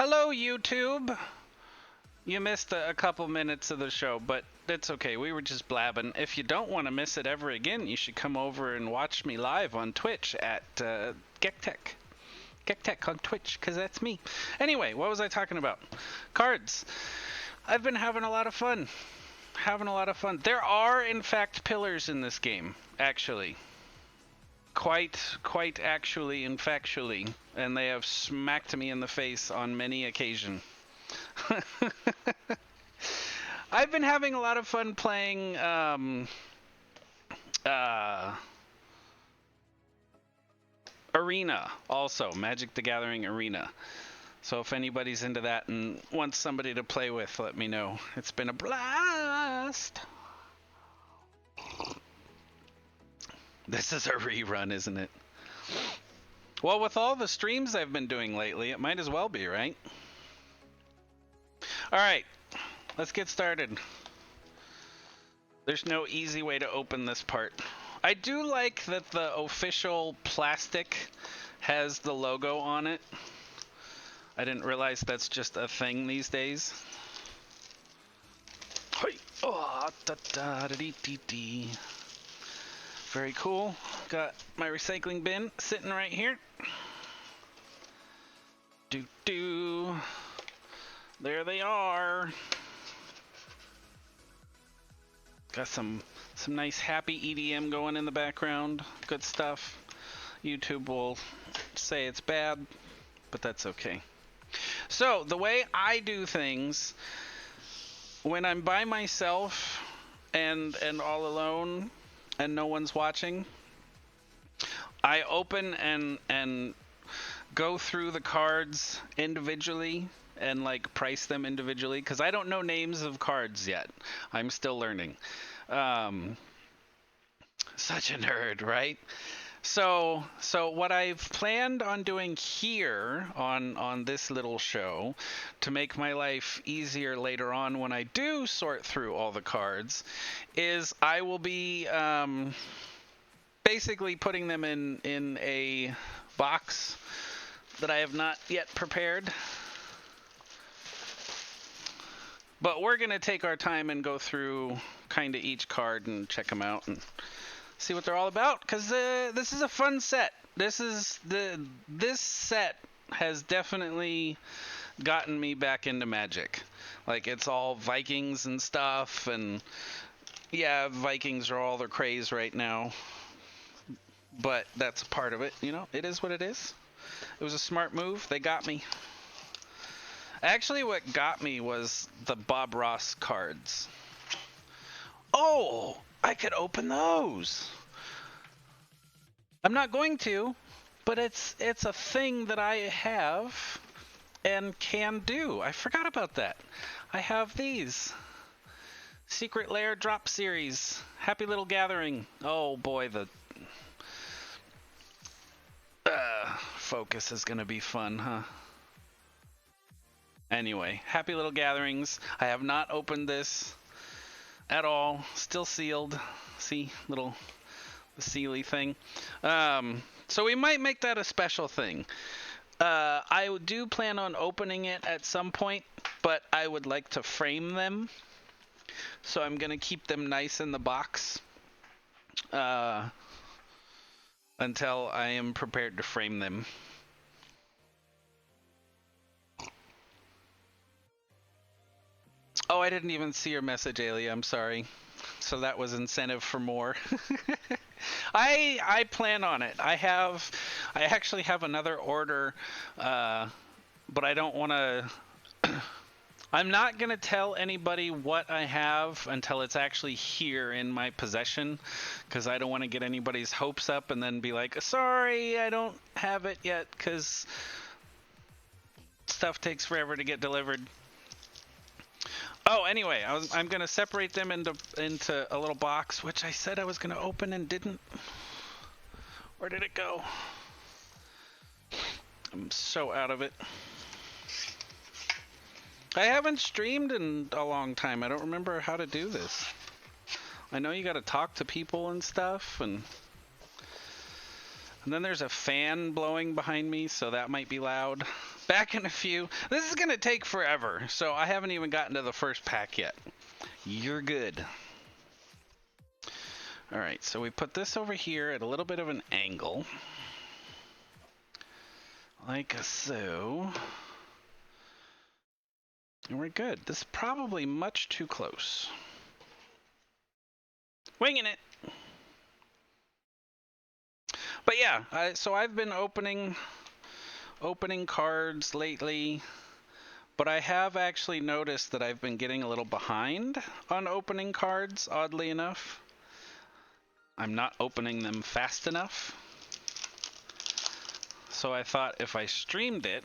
Hello, YouTube. You missed a couple minutes of the show, but that's okay. We were just blabbing. If you don't want to miss it ever again, you should come over and watch me live on Twitch at gektek. Gektek on Twitch, because that's me. Anyway, what was I talking about? Cards. I've been having a lot of fun. There are, in fact, pillars in this game, actually. Quite actually and factually, and they have smacked me in the face on many occasions. I've been having a lot of fun playing Arena, also Magic the Gathering Arena. So if anybody's into that and wants somebody to play with, let me know. It's been a blast. This is a rerun, isn't it? Well, with all the streams I've been doing lately, it might as well be, right? All right, let's get started. There's no easy way to open this part. I do like that the official plastic has the logo on it. I didn't realize that's just a thing these days. Oh, da da da dee dee dee. Very cool. Got my recycling bin sitting right here. Do. There they are. Got some nice happy EDM going in the background. Good stuff. YouTube will say it's bad, but that's okay. So the way I do things when I'm by myself and all alone and no one's watching, I open and go through the cards individually and like price them individually, because I don't know names of cards yet. I'm still learning. Such a nerd, right? So what I've planned on doing here on this little show to make my life easier later on when I do sort through all the cards is I will be basically putting them in a box that I have not yet prepared. But we're going to take our time and go through kind of each card and check them out and see what they're all about, because this is a fun set. This set has definitely gotten me back into Magic. Like, it's all Vikings and stuff, and yeah, Vikings are all the craze right now. But that's part of it, you know? It is what it is. It was a smart move. They got me. Actually, what got me was the Bob Ross cards. Oh, I could open those. I'm not going to, but it's a thing that I have and can do. I forgot about that. I have these. Secret Lair Drop Series. Happy Little Gathering. Oh boy, the focus is going to be fun, huh? Anyway, Happy Little Gatherings. I have not opened this at all. Still sealed. See, the sealy thing. So we might make that a special thing. I do plan on opening it at some point, but I would like to frame them. So I'm going to keep them nice in the box until I am prepared to frame them. Oh, I didn't even see your message, Ailey. I'm sorry. So that was incentive for more. I plan on it. I actually have another order, but I don't want to. I'm not going to tell anybody what I have until it's actually here in my possession, because I don't want to get anybody's hopes up and then be like, sorry, I don't have it yet, because stuff takes forever to get delivered. Oh, anyway, I'm going to separate them into a little box, which I said I was going to open and didn't. Where did it go? I'm so out of it. I haven't streamed in a long time. I don't remember how to do this. I know you got to talk to people and stuff, and then there's a fan blowing behind me, so that might be loud. Back in a few. This is going to take forever, so I haven't even gotten to the first pack yet. You're good. All right, so we put this over here at a little bit of an angle. Like so. And we're good. This is probably much too close. Winging it. But yeah, so I've been opening cards lately, but I have actually noticed that I've been getting a little behind on opening cards, oddly enough. I'm not opening them fast enough. So I thought if I streamed it,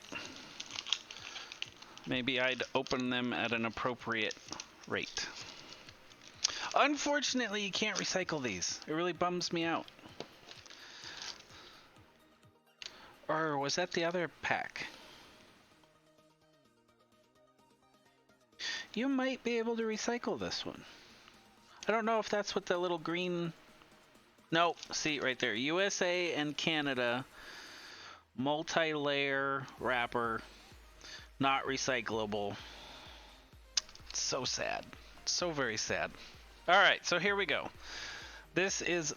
maybe I'd open them at an appropriate rate. Unfortunately, you can't recycle these. It really bums me out. Or was that the other pack? You might be able to recycle this one. I don't know if that's what the little green... Nope, see right there. USA and Canada, multi-layer wrapper, not recyclable. It's so sad. So very sad. Alright, so here we go. This is...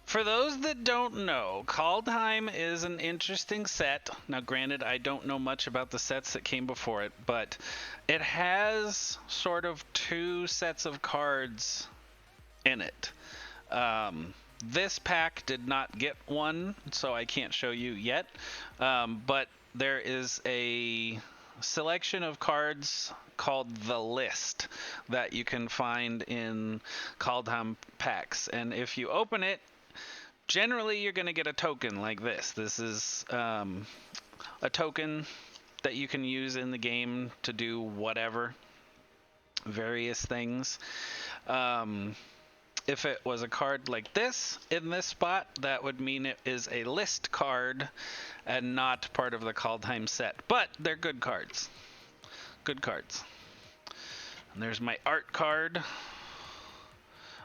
For those that don't know, Kaldheim is an interesting set. Now, granted, I don't know much about the sets that came before it, but it has sort of two sets of cards in it. This pack did not get one, so I can't show you yet, but there is a selection of cards called the list that you can find in Kaldheim packs, and if you open it, generally you're going to get a token like this. This is a token that you can use in the game to do whatever, various things. If it was a card like this in this spot, that would mean it is a list card and not part of the Kaldheim set. But they're good cards. Good cards. And there's my art card.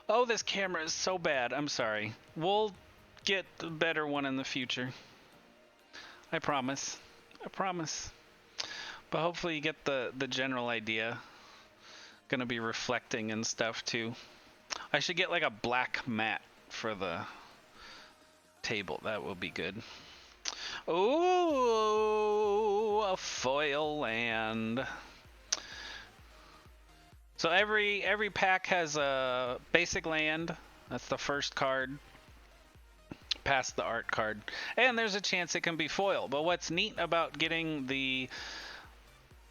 Oh, this camera is so bad. I'm sorry. We'll get a better one in the future. I promise. I promise. But hopefully you get the general idea. Gonna be reflecting and stuff too. I should get like a black mat for the table. That will be good. Ooh, a foil land. So every pack has a basic land. That's the first card. Past the art card. And there's a chance it can be foil. But what's neat about getting the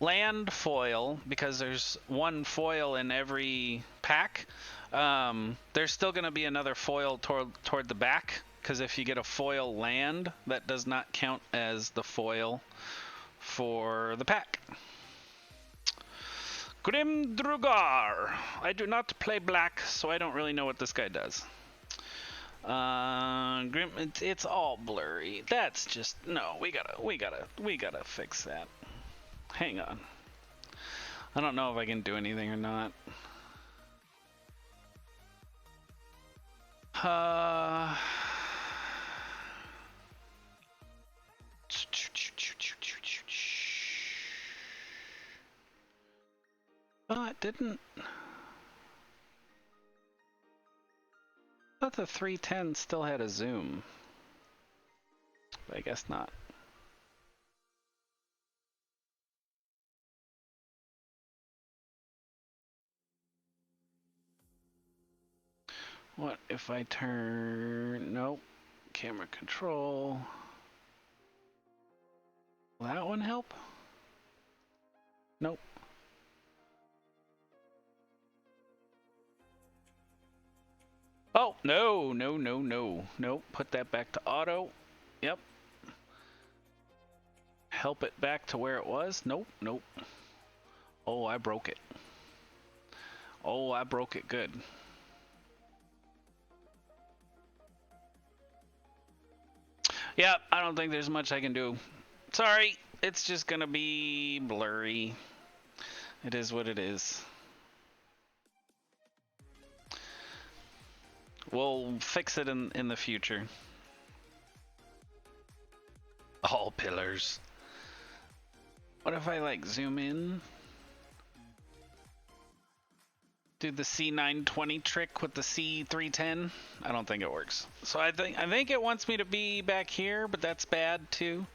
land foil, because there's one foil in every pack, there's still going to be another foil toward the back, because if you get a foil land, that does not count as the foil for the pack. Grim Drugar. I do not play black, so I don't really know what this guy does. Grim, it's all blurry. That's just no. We gotta fix that. Hang on. I don't know if I can do anything or not. Oh, it didn't. I thought the 310 still had a zoom. But I guess not. What if I turn... Nope. Camera control. Will that one help? Nope. Oh, no. Nope. Put that back to auto. Yep. Help it back to where it was. Nope. Oh, I broke it. Oh, I broke it good. Yeah, I don't think there's much I can do. Sorry, it's just gonna be blurry. It is what it is. We'll fix it in the future. All pillars. What if I like zoom in? Do the C920 trick with the C310? I don't think it works. So I think it wants me to be back here, but that's bad too.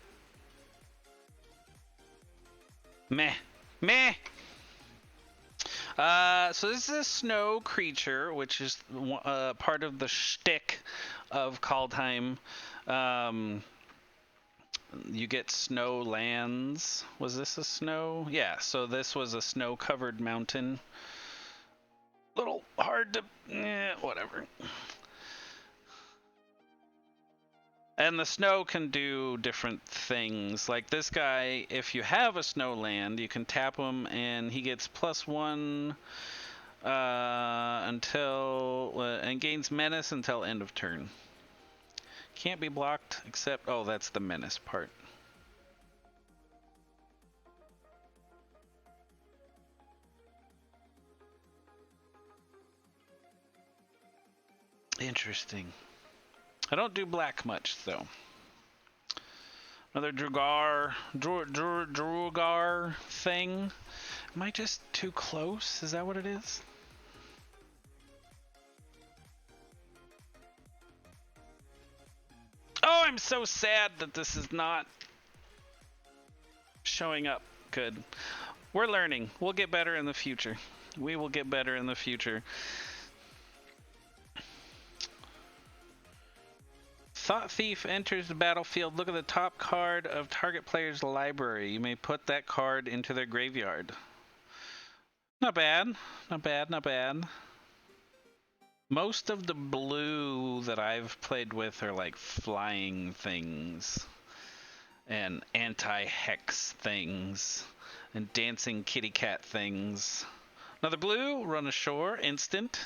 Meh. Meh. So this is a snow creature, which is part of the shtick of Kaldheim. You get snow lands. Was this a snow? Yeah, so this was a snow-covered mountain. Little hard to... whatever. And the snow can do different things. Like this guy, if you have a snow land, you can tap him and he gets +1 until... and gains menace until end of turn. Can't be blocked except... oh, that's the menace part. Interesting. I don't do black much, though. Another Drugar thing. Am I just too close? Is that what it is? Oh, I'm so sad that this is not showing up good. We're learning. We'll get better in the future. We will get better in the future. Thought Thief enters the battlefield. Look at the top card of target player's library. You may put that card into their graveyard. Not bad. Not bad, not bad. Most of the blue that I've played with are like flying things and anti-hex things and dancing kitty cat things. Another blue, run ashore, instant.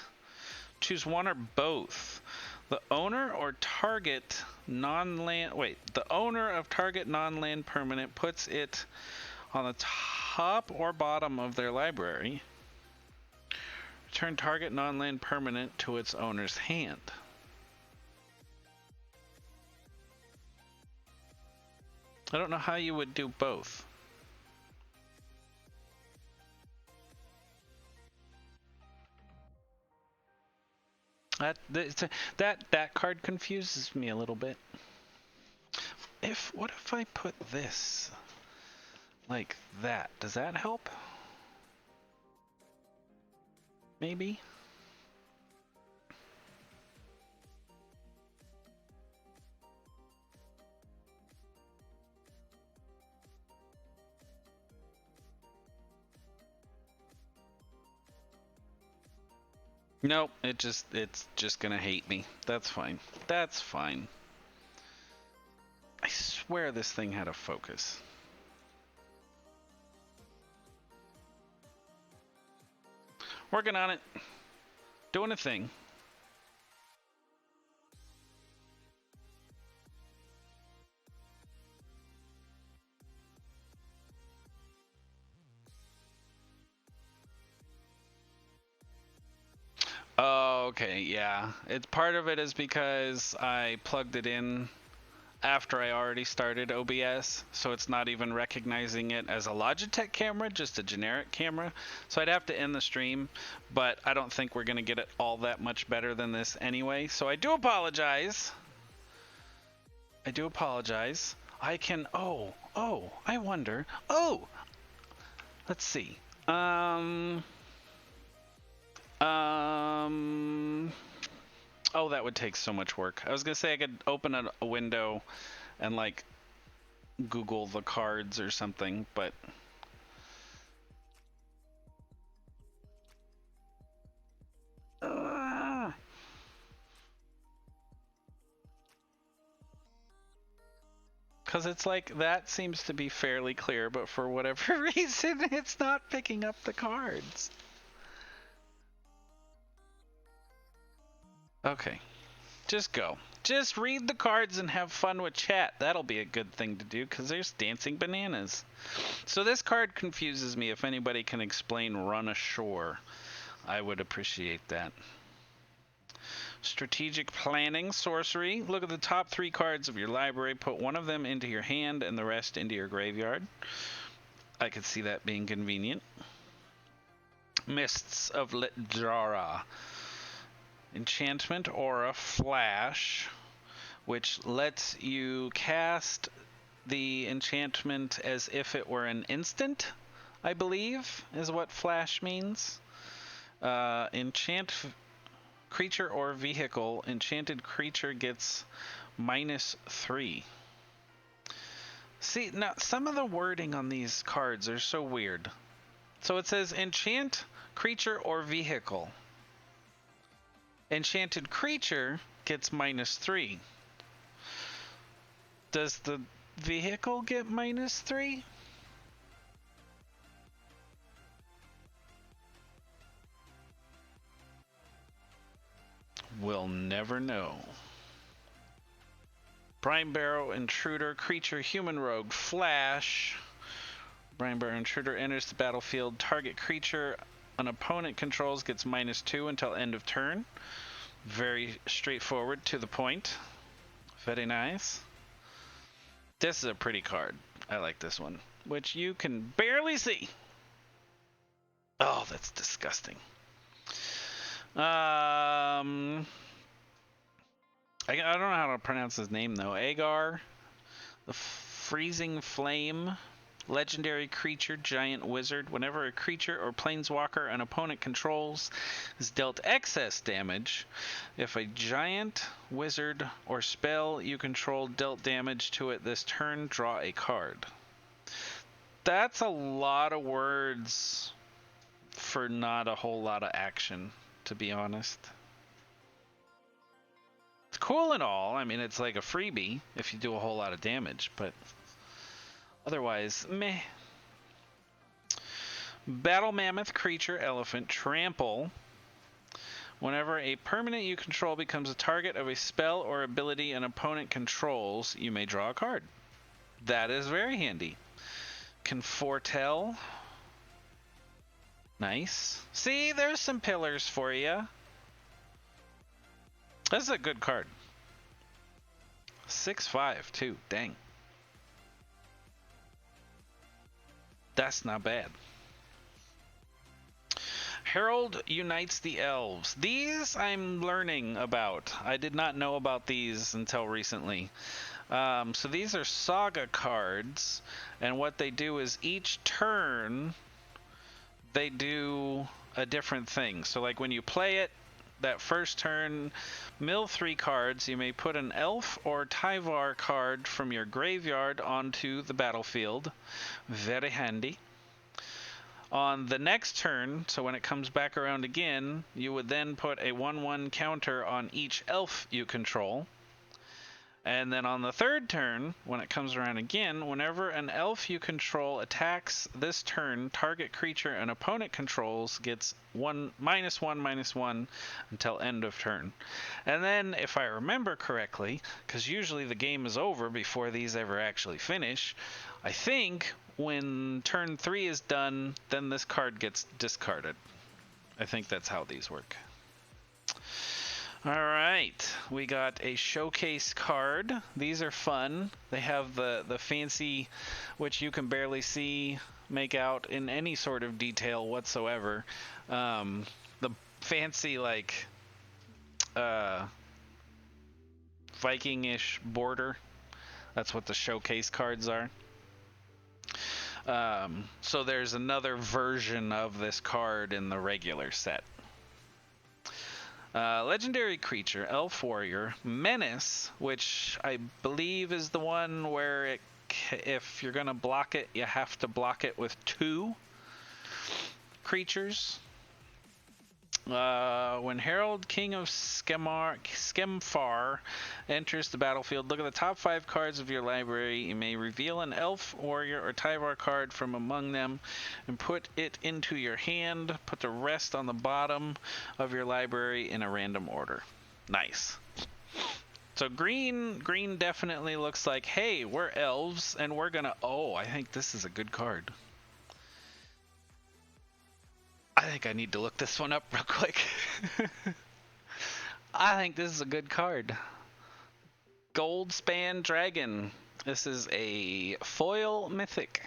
Choose one or both. The owner or target non-land... wait, the owner of target non-land permanent puts it on the top or bottom of their library. Return target non-land permanent to its owner's hand. I don't know how you would do both. That card confuses me a little bit. What if I put this like that? Does that help? Maybe. Nope, it's just gonna hate me. That's fine. That's fine. I swear this thing had a focus. Working on it. Doing a thing. Oh, okay, yeah. Part of it is because I plugged it in after I already started OBS, so it's not even recognizing it as a Logitech camera, just a generic camera. So I'd have to end the stream, but I don't think we're going to get it all that much better than this anyway. So I do apologize. I do apologize. I can... oh, I wonder... oh! Let's see. Oh, that would take so much work. I was gonna say I could open a window and like Google the cards or something, but because it's like that seems to be fairly clear, but for whatever reason, it's not picking up the cards. Okay, just go. Just read the cards and have fun with chat. That'll be a good thing to do because there's dancing bananas. So this card confuses me. If anybody can explain run ashore, I would appreciate that. Strategic planning, sorcery. Look at the top 3 cards of your library. Put one of them into your hand and the rest into your graveyard. I could see that being convenient. Mists of Litjara. Enchantment Aura Flash, which lets you cast the enchantment as if it were an instant, I believe, is what Flash means. Enchant creature or vehicle. Enchanted creature gets -3. See, now some of the wording on these cards are so weird. So it says enchant creature or vehicle. Enchanted creature gets -3. Does the vehicle get -3? We'll never know. Brine Barrow Intruder, creature, human rogue, flash. Brine Barrow Intruder enters the battlefield. Target creature an opponent controls gets -2 until end of turn. Very straightforward, to the point. Very nice. This is a pretty card. I like this one, which you can barely see. Oh, that's disgusting. I don't know how to pronounce his name though. Agar, the Freezing Flame, legendary creature, giant wizard. Whenever a creature or planeswalker an opponent controls is dealt excess damage, if a giant wizard or spell you control dealt damage to it this turn, draw a card. That's a lot of words for not a whole lot of action, to be honest. It's cool and all. I mean, it's like a freebie if you do a whole lot of damage, but otherwise, meh. Battle Mammoth, creature, elephant, trample. Whenever a permanent you control becomes a target of a spell or ability an opponent controls, you may draw a card. That is very handy. Can foretell. Nice. See, there's some pillars for you. This is a good card. 6/5 too. Dang. That's not bad. Herald unites the elves. These I'm learning about. I did not know about these until recently. So these are saga cards, and what they do is each turn they do a different thing. So like when you play it, that first turn, mill 3 cards. You may put an elf or Tyvar card from your graveyard onto the battlefield. Very handy. On the next turn, so when it comes back around again, you would then put a 1/1 counter on each elf you control. And then on the third turn, when it comes around again, whenever an elf you control attacks this turn, target creature an opponent controls gets -1/-1 until end of turn. And then, if I remember correctly, because usually the game is over before these ever actually finish, I think when turn 3 is done, then this card gets discarded. I think that's how these work. Alright, we got a showcase card. These are fun. They have the fancy, which you can barely see, make out in any sort of detail whatsoever. The fancy, like, Viking-ish border. That's what the showcase cards are. So there's another version of this card in the regular set. Legendary creature, Elf Warrior, Menace, which I believe is the one where if you're going to block it, you have to block it with 2 creatures. When Herald, King of Skemfar, enters the battlefield, look at the top 5 cards of your library. You may reveal an Elf, Warrior, or Tyvar card from among them and put it into your hand. Put the rest on the bottom of your library in a random order. Nice. So green definitely looks like, hey, we're elves and we're gonna... Oh, I think this is a good card. I think I need to look this one up real quick. I think this is a good card. Goldspan Dragon. This is a foil mythic.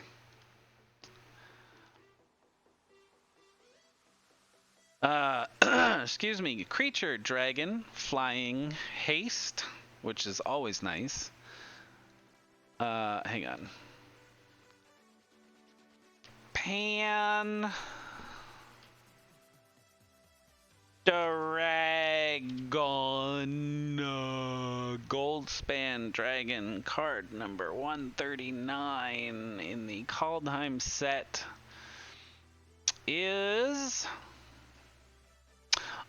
excuse me, creature dragon, flying haste, which is always nice. Hang on. Pan Dragon, Goldspan Dragon, card number 139 in the Kaldheim set is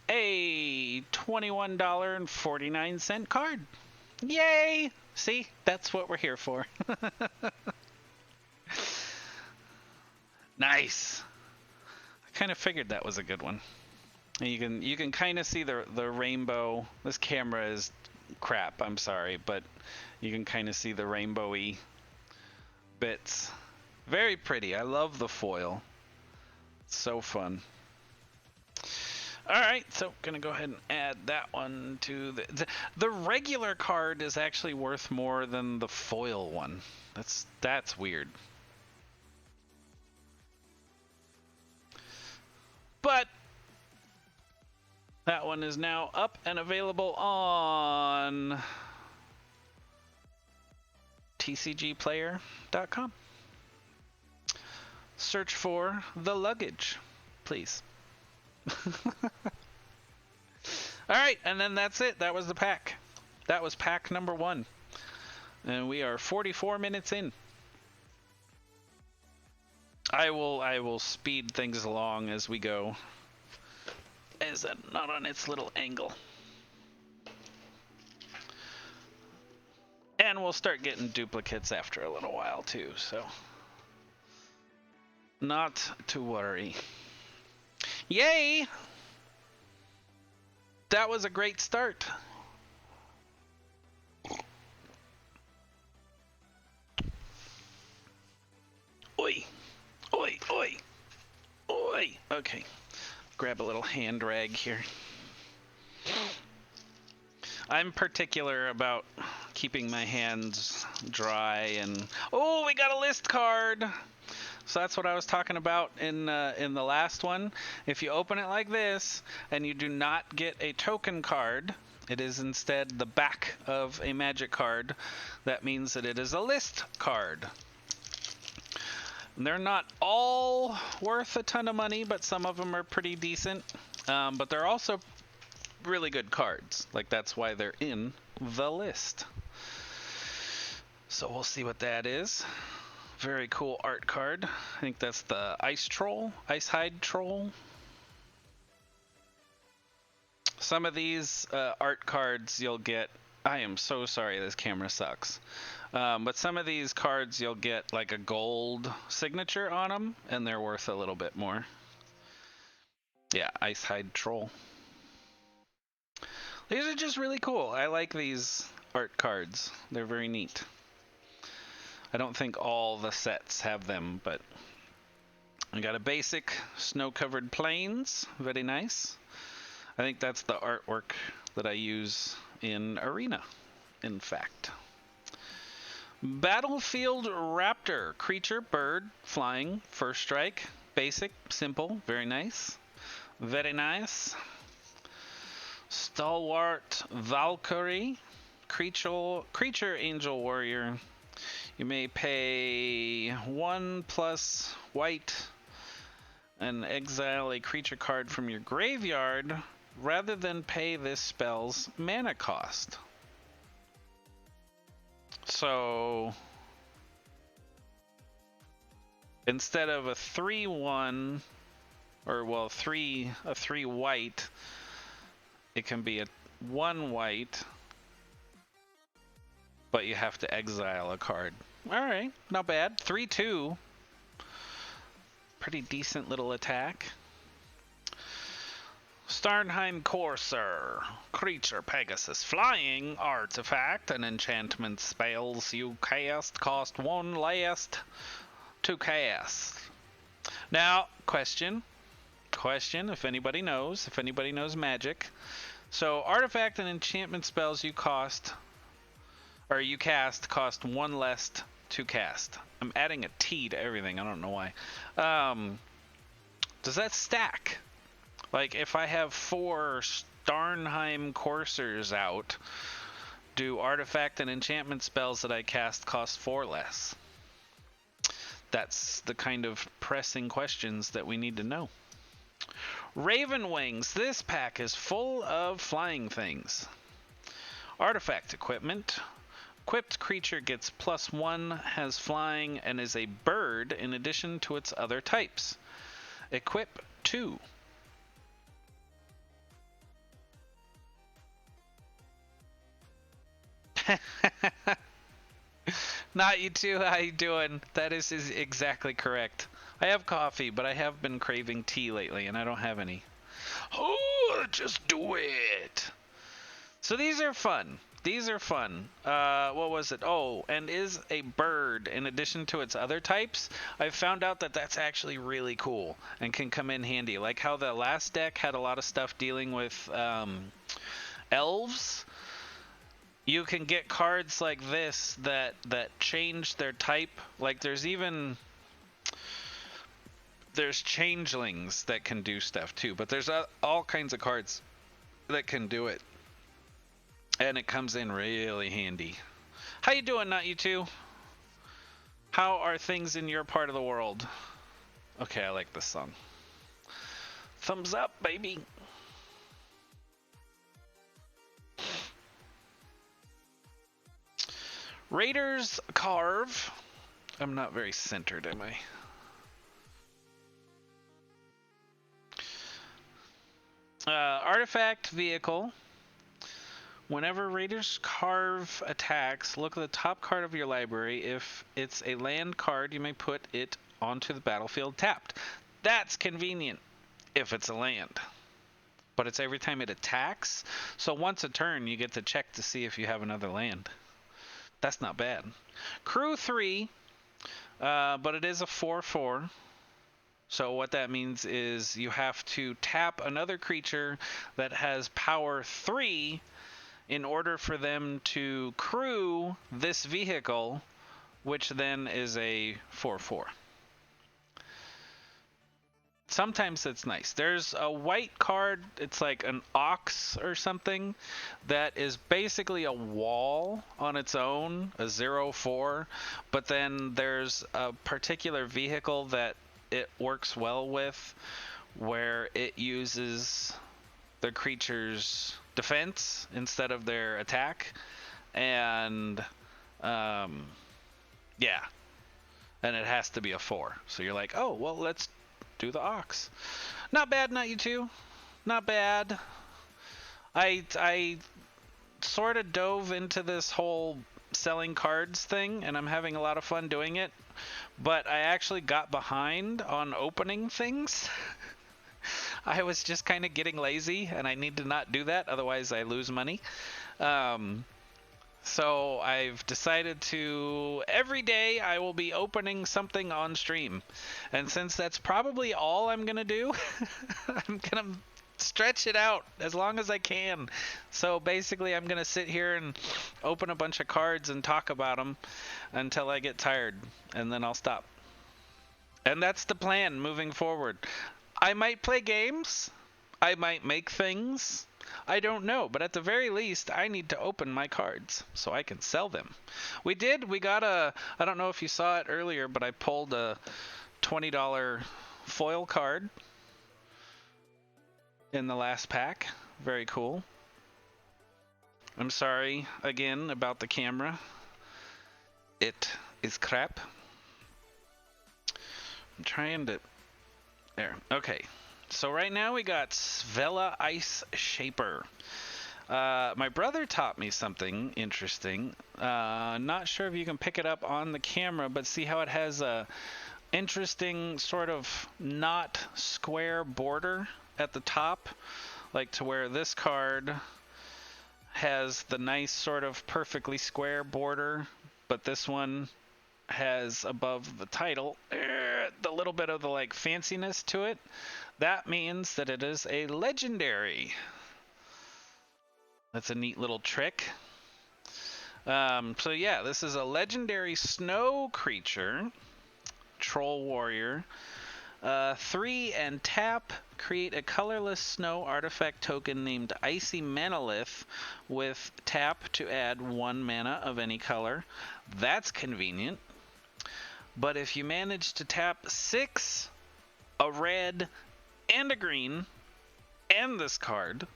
a $21.49 card. Yay! See, that's what we're here for. Nice. I kind of figured that was a good one. And you can kind of see the rainbow. This camera is crap, I'm sorry, but you can kind of see the rainbowy bits. Very pretty. I love the foil. It's so fun. Alright, so gonna go ahead and add that one to the regular card is actually worth more than the foil one. That's weird. But that one is now up and available on tcgplayer.com. Search for the luggage, please. Alright, and then that's it. That was the pack. That was pack number 1. And we are 44 minutes in. I will speed things along as we go. Is that not on its little angle? And we'll start getting duplicates after a little while too, so not to worry. Yay! That was a great start. Oi! Oi! Oi! Oi! Okay. Grab a little hand rag here. I'm particular about keeping my hands dry and... Oh, we got a list card! So that's what I was talking about in the last one. If you open it like this and you do not get a token card, it is instead the back of a magic card. That means that it is a list card. And they're not all worth a ton of money, but some of them are pretty decent. But they're also really good cards. Like, that's why they're in the list. So we'll see what that is. Very cool art card. I think that's the Ice Hide Troll. Some of these art cards you'll get... I am so sorry, this camera sucks. But some of these cards you'll get like a gold signature on them, and they're worth a little bit more. Yeah, Ice Hide Troll. These are just really cool. I like these art cards. They're very neat. I don't think all the sets have them, but I got a basic snow-covered plains. Very nice. I think that's the artwork that I use in Arena, in fact. Battlefield Raptor. Creature, bird, flying, first strike. Basic, simple, very nice. Very nice. Stalwart Valkyrie. Creature Angel Warrior. You may pay 1+ white and exile a creature card from your graveyard rather than pay this spell's mana cost. So instead of a 3/1, or well, a 3 white, it can be a 1 white, but you have to exile a card. Alright, not bad. 3/2. Pretty decent little attack. Starnheim Courser. Creature Pegasus. Flying artifact and enchantment spells you cast cost 1 less to cast. Now, question, if anybody knows magic. So, artifact and enchantment spells you cast cost 1 less to cast. I'm adding a T to everything, I don't know why. Does that stack? Like, if I have 4 Starnheim coursers out, do artifact and enchantment spells that I cast cost 4 less? That's the kind of pressing questions that we need to know. Raven Wings. This pack is full of flying things. Artifact equipment. Equipped creature gets +1, has flying, and is a bird in addition to its other types. Equip 2. Not you two, how you doing? That is exactly correct. I have coffee, but I have been craving tea lately, and I don't have any. Oh, just do it! So these are fun. These are fun. What was it? Oh, and is a bird in addition to its other types. I've found out that that's actually really cool and can come in handy. Like how the last deck had a lot of stuff dealing with elves. You can get cards like this that change their type. Like there's changelings that can do stuff too, but there's all kinds of cards that can do it, and it comes in really handy. How you doing, Not You Two? How are things in your part of the world? Okay, I like this song. Thumbs up, baby. Raiders Carve. I'm not very centered, am I? Artifact vehicle. Whenever Raiders Carve attacks, look at the top card of your library. If it's a land card, you may put it onto the battlefield tapped. That's convenient if it's a land. But it's every time it attacks. So once a turn, you get to check to see if you have another land. That's not bad. Crew 3, but it is a 4/4. So what that means is you have to tap another creature that has power 3 in order for them to crew this vehicle, which then is a 4/4. Sometimes it's nice. There's a white card, it's like an ox or something, that is basically a wall on its own, a 0/4, but then there's a particular vehicle that it works well with, where it uses the creature's defense instead of their attack, and yeah, and it has to be a 4. So you're like, oh, well, let's do the ox. Not bad, Not You Two. Not bad. I sort of dove into this whole selling cards thing, and I'm having a lot of fun doing it, but I actually got behind on opening things. I was just kind of getting lazy, and I need to not do that, otherwise I lose money. So I've decided to, every day I will be opening something on stream. And since that's probably all I'm going to do, I'm going to stretch it out as long as I can. So basically I'm going to sit here and open a bunch of cards and talk about them until I get tired, and then I'll stop. And that's the plan moving forward. I might play games. I might make things. I don't know, but at the very least, I need to open my cards so I can sell them. We got I don't know if you saw it earlier, but I pulled a $20 foil card in the last pack. Very cool. I'm sorry again about the camera. It is crap. I'm trying to... There. Okay. So right now we got Svella Ice Shaper. My brother taught me something interesting. Not sure if you can pick it up on the camera, but see how it has a interesting sort of not square border at the top, like to where this card has the nice sort of perfectly square border, but this one has above the title the little bit of the like fanciness to it. That means that it is a legendary. That's a neat little trick. So yeah, this is a legendary snow creature, troll warrior. 3 and tap. Create a colorless snow artifact token named Icy Manalith with tap to add 1 mana of any color. That's convenient. But if you manage to tap 6, a red, and a green, and this card,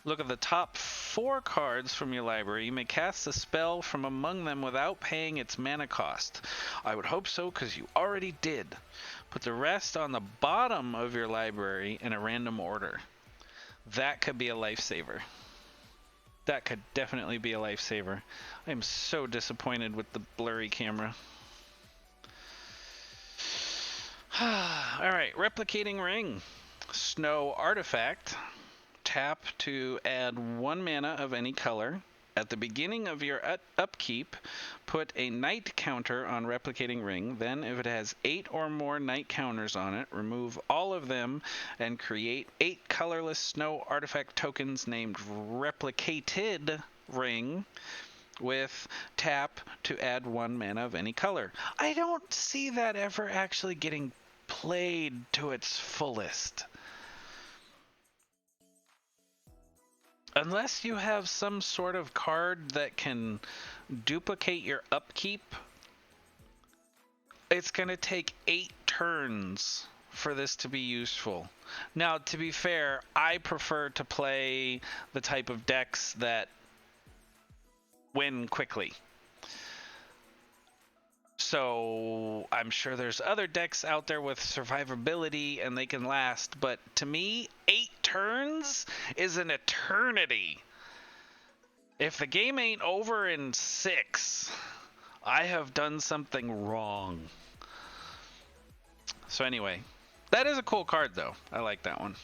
look at the top 4 cards from your library. You may cast a spell from among them without paying its mana cost. I would hope so, because you already did. Put the rest on the bottom of your library in a random order. That could be a lifesaver. That could definitely be a lifesaver. I am so disappointed with the blurry camera. Alright, Replicating Ring. Snow artifact. Tap to add 1 mana of any color. At the beginning of your upkeep, put a night counter on Replicating Ring. Then, if it has 8 or more night counters on it, remove all of them and create 8 colorless snow artifact tokens named Replicated Ring with tap to add 1 mana of any color. I don't see that ever actually getting played to its fullest. Unless you have some sort of card that can duplicate your upkeep, it's going to take 8 turns for this to be useful. Now, to be fair, I prefer to play the type of decks that win quickly. So I'm sure there's other decks out there with survivability and they can last, but to me, 8 turns is an eternity. If the game ain't over in 6, I have done something wrong. So anyway, that is a cool card though. I like that one.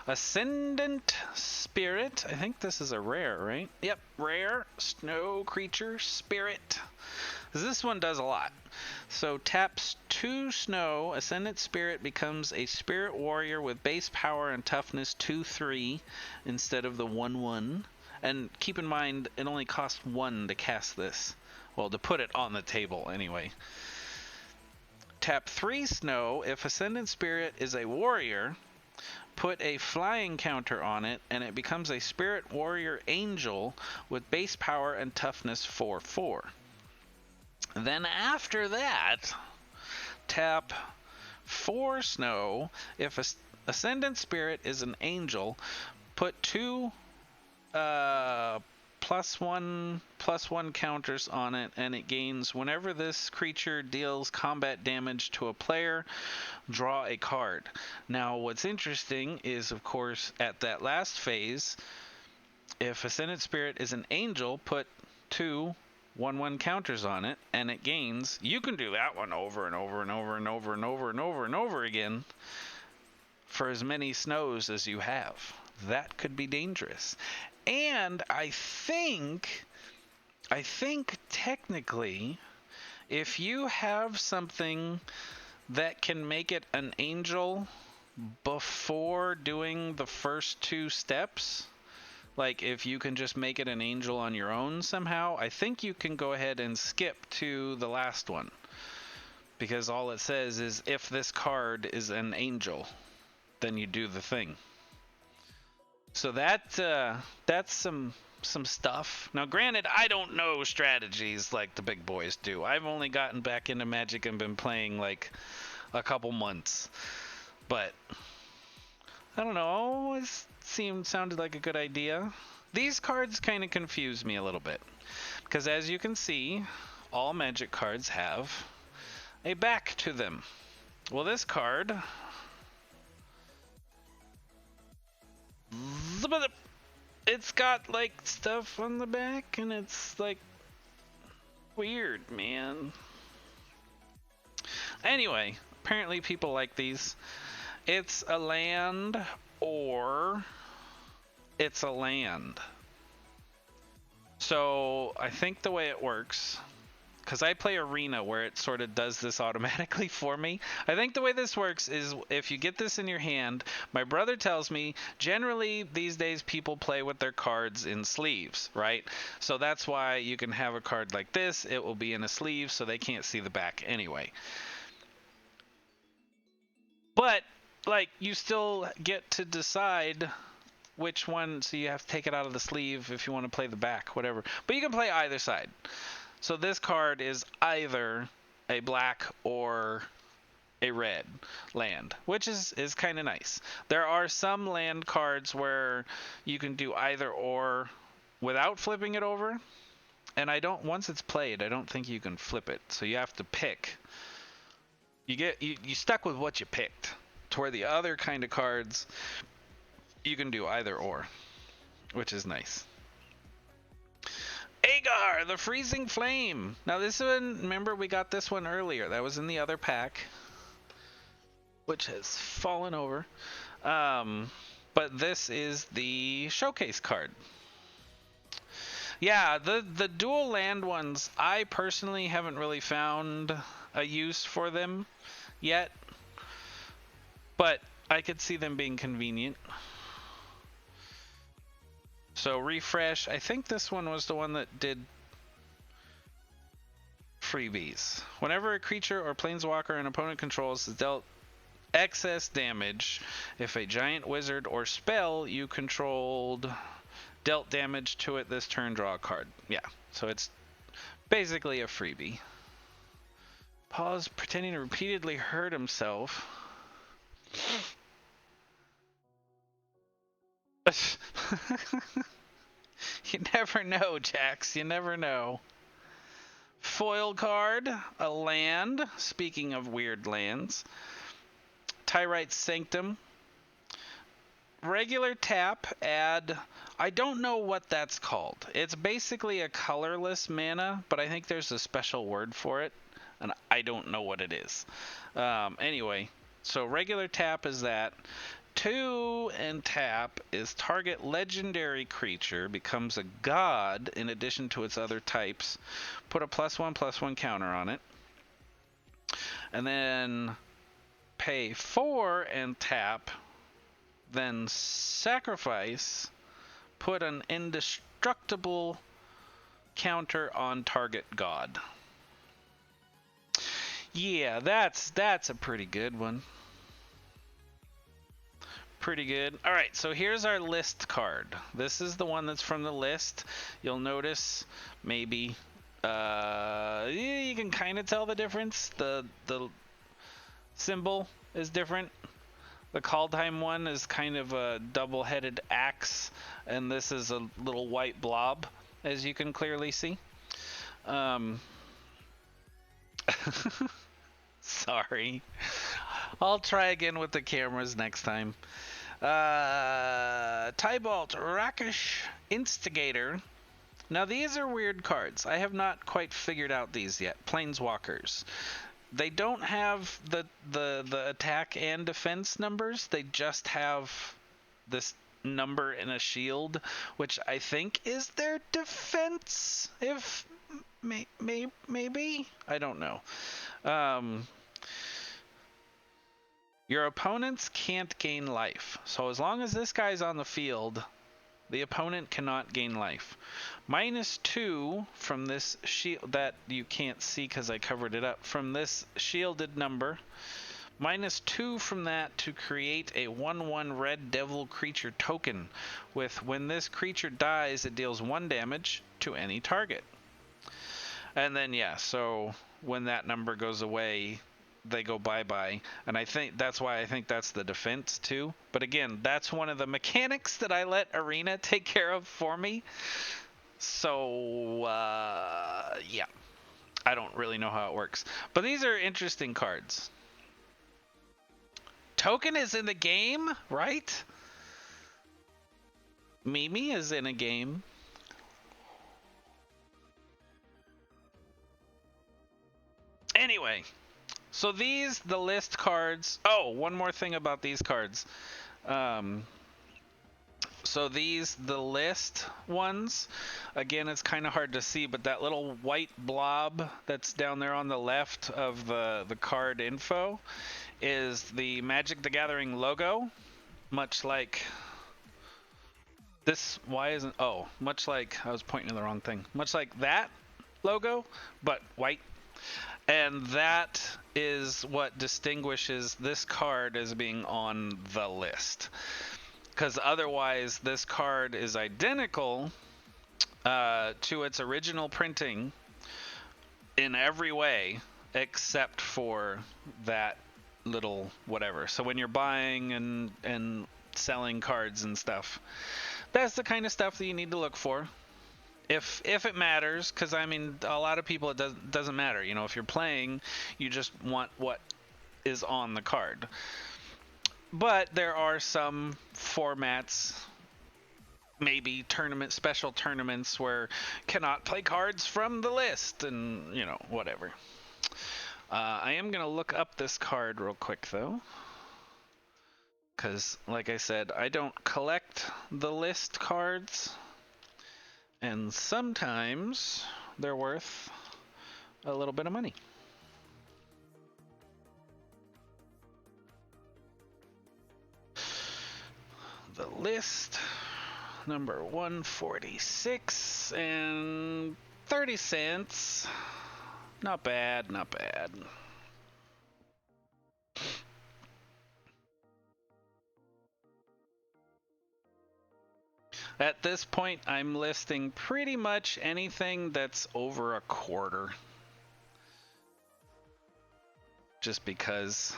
Ascendant Spirit. I think this is a rare, right? Yep, rare. Snow creature spirit. This one does a lot. So taps 2 snow. Ascendant Spirit becomes a spirit warrior with base power and toughness 2/3 instead of the 1/1. And keep in mind, it only costs 1 to cast this. Well, to put it on the table anyway. Tap 3 snow. If Ascendant Spirit is a warrior, put a flying counter on it, and it becomes a spirit warrior angel with base power and toughness 4/4. Then after that, tap 4 snow. If Ascendant Spirit is an angel, put 2 +1/+1 counters on it, and it gains whenever this creature deals combat damage to a player, draw a card. Now, what's interesting is, of course, at that last phase, if Ascendant Spirit is an angel, put 2 1/1 counters on it, and it gains. You can do that one over and over and over and over and over and over and over again for as many snows as you have. That could be dangerous. And I think technically, if you have something that can make it an angel before doing the first 2 steps, like if you can just make it an angel on your own somehow, I think you can go ahead and skip to the last one. Because all it says is if this card is an angel, then you do the thing. So that's some stuff. Now granted, I don't know strategies like the big boys do. I've only gotten back into Magic and been playing like a couple months. But I don't know, it sounded like a good idea. These cards kind of confuse me a little bit. Because as you can see, all Magic cards have a back to them. Well, this card, it's got like stuff on the back and it's like weird, man. Anyway, apparently people like these. It's a land or it's a land. So I think the way it works, because I play Arena where it sort of does this automatically for me. I think the way this works is if you get this in your hand, my brother tells me generally these days people play with their cards in sleeves, right? So that's why you can have a card like this. It will be in a sleeve so they can't see the back anyway. But like you still get to decide which one, so you have to take it out of the sleeve if you want to play the back, whatever. But you can play either side. So this card is either a black or a red land, which is kind of nice. There are some land cards where you can do either or without flipping it over, and once it's played, I don't think you can flip it. So you have to pick. You stuck with what you picked. To where the other kind of cards you can do either or, which is nice. Agar, the Freezing Flame. Now this one, remember we got this one earlier. That was in the other pack, which has fallen over. But this is the showcase card. Yeah, the dual land ones, I personally haven't really found a use for them yet, but I could see them being convenient. So refresh, I think this one was the one that did freebies. Whenever a creature or planeswalker an opponent controls is dealt excess damage, if a giant wizard or spell you controlled dealt damage to it this turn, draw a card. Yeah, so it's basically a freebie. Pause, pretending to repeatedly hurt himself. You never know, Jax. You never know. Foil card, a land. Speaking of weird lands. Tyrite Sanctum. Regular tap, add... I don't know what that's called. It's basically a colorless mana, but I think there's a special word for it, and I don't know what it is. Anyway, so regular tap is that. 2 and tap is target legendary creature becomes a god in addition to its other types. Put a +1/+1 counter on it. And then pay 4 and tap, then sacrifice, put an indestructible counter on target god. Yeah, that's a pretty good one. Pretty good. All right, so here's our list card. This is the one that's from the list. You'll notice maybe you can kind of tell the difference. The symbol is different. The Kaldheim one is kind of a double-headed axe, and this is a little white blob, as you can clearly see. Sorry. I'll try again with the cameras next time. Tybalt, Rakish, Instigator. Now these are weird cards. I have not quite figured out these yet. Planeswalkers. They don't have the attack and defense numbers. They just have this number and a shield, which I think is their defense. If maybe I don't know. Your opponents can't gain life. So as long as this guy's on the field, the opponent cannot gain life. -2 from this shield that you can't see because I covered it up. From this shielded number. -2 from that to create a 1/1 red devil creature token. With when this creature dies, it deals 1 damage to any target. And then yeah, so when that number goes away, they go bye-bye, and I think that's why I think that's the defense too. But again, that's one of the mechanics that I let Arena take care of for me. So yeah, I don't really know how it works, but these are interesting cards. Token is in the game, right? Mimi is in a game. Anyway, so these, the list cards. Oh, one more thing about these cards. So these, the list ones, again, it's kind of hard to see, but that little white blob that's down there on the left of the card info is the Magic the Gathering logo, much like this. Why isn't, oh, much like, I was pointing to the wrong thing. Much like that logo, but white. And that is what distinguishes this card as being on the list. Because otherwise, this card is identical to its original printing in every way, except for that little whatever. So when you're buying and selling cards and stuff, that's the kind of stuff that you need to look for. If it matters, because I mean, a lot of people it doesn't matter. You know, if you're playing, you just want what is on the card. But there are some formats, maybe special tournaments where cannot play cards from the list, and you know, whatever. I am gonna look up this card real quick though, because like I said, I don't collect the list cards. And sometimes they're worth a little bit of money. The list, number 146 and 30 cents. Not bad, not bad. At this point, I'm listing pretty much anything that's over a quarter. Just because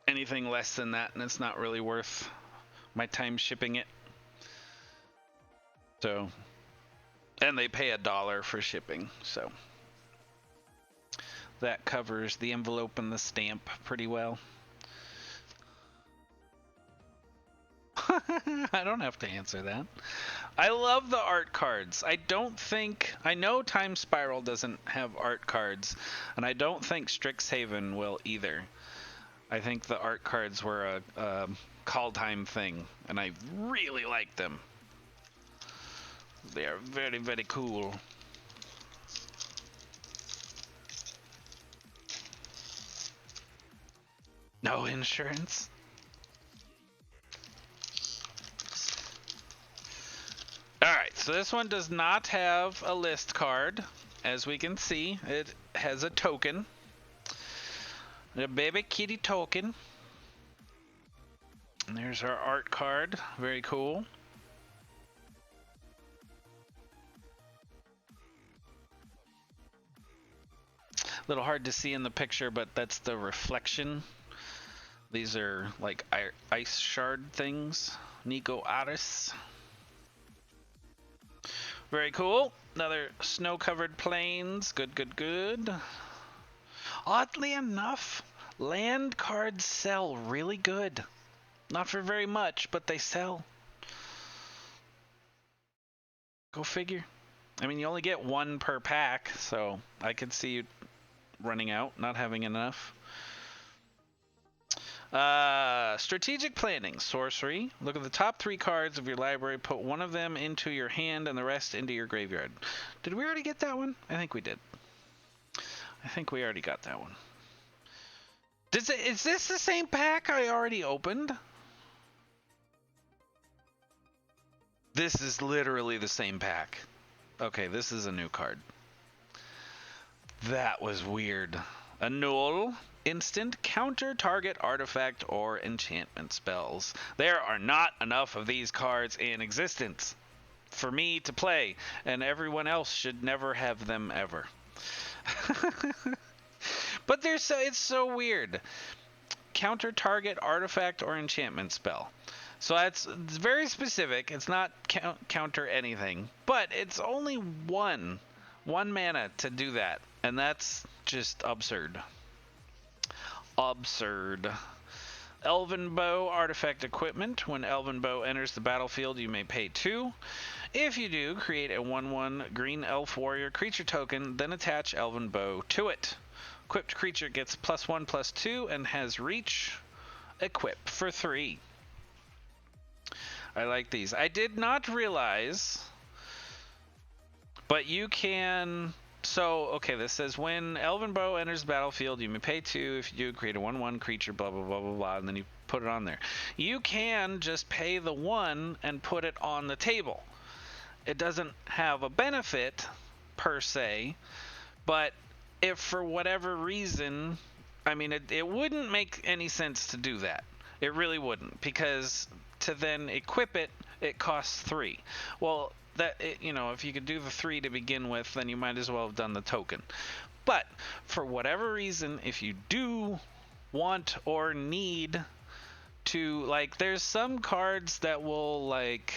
anything less than that, and it's not really worth my time shipping it. So, and they pay $1 for shipping, so that covers the envelope and the stamp pretty well. I don't have to answer that. I love the art cards. I know Time Spiral doesn't have art cards, and I don't think Strixhaven will either. I think the art cards were a Kaldheim thing, and I really like them. They are very, very cool. No insurance? Alright, so this one does not have a list card. As we can see, it has a token. A baby kitty token. And there's our art card. Very cool. A little hard to see in the picture, but that's the reflection. These are like ice shard things. Nico Aris. Very cool. Another snow-covered plains. Good, good, good. Oddly enough, land cards sell really good. Not for very much, but they sell. Go figure. I mean, you only get one per pack, so I could see you running out, not having enough. Strategic planning, sorcery. Look at the top 3 cards of your library. Put one of them into your hand and the rest into your graveyard. Did we already get that one? I think we did. I think we already got that one. Is this the same pack I already opened? This is literally the same pack. Okay, this is a new card. That was weird. Annul. Instant counter target artifact or enchantment spells. There are not enough of these cards in existence for me to play, and everyone else should never have them ever. But it's so weird. Counter target artifact or enchantment spell. So it's very specific. It's not counter anything, but it's only one mana to do that, and that's just absurd. Absurd. Elven Bow artifact equipment. When Elven Bow enters the battlefield, you may pay 2. If you do, create a 1/1 green elf warrior creature token, then attach Elven Bow to it. Equipped creature gets +1/+2 and has reach. Equip for 3. I like these. I did not realize, but you can. So, okay, this says when Elven Bow enters the battlefield, you may pay 2. If you do, create a 1/1 creature, blah, blah, blah, blah, blah, and then you put it on there. You can just pay the 1 and put it on the table. It doesn't have a benefit, per se, but if for whatever reason, I mean, it wouldn't make any sense to do that. It really wouldn't, because to then equip it, it costs 3. Well, if you could do the 3 to begin with, then you might as well have done the token. But for whatever reason, if you do want or need to, like, there's some cards that will, like,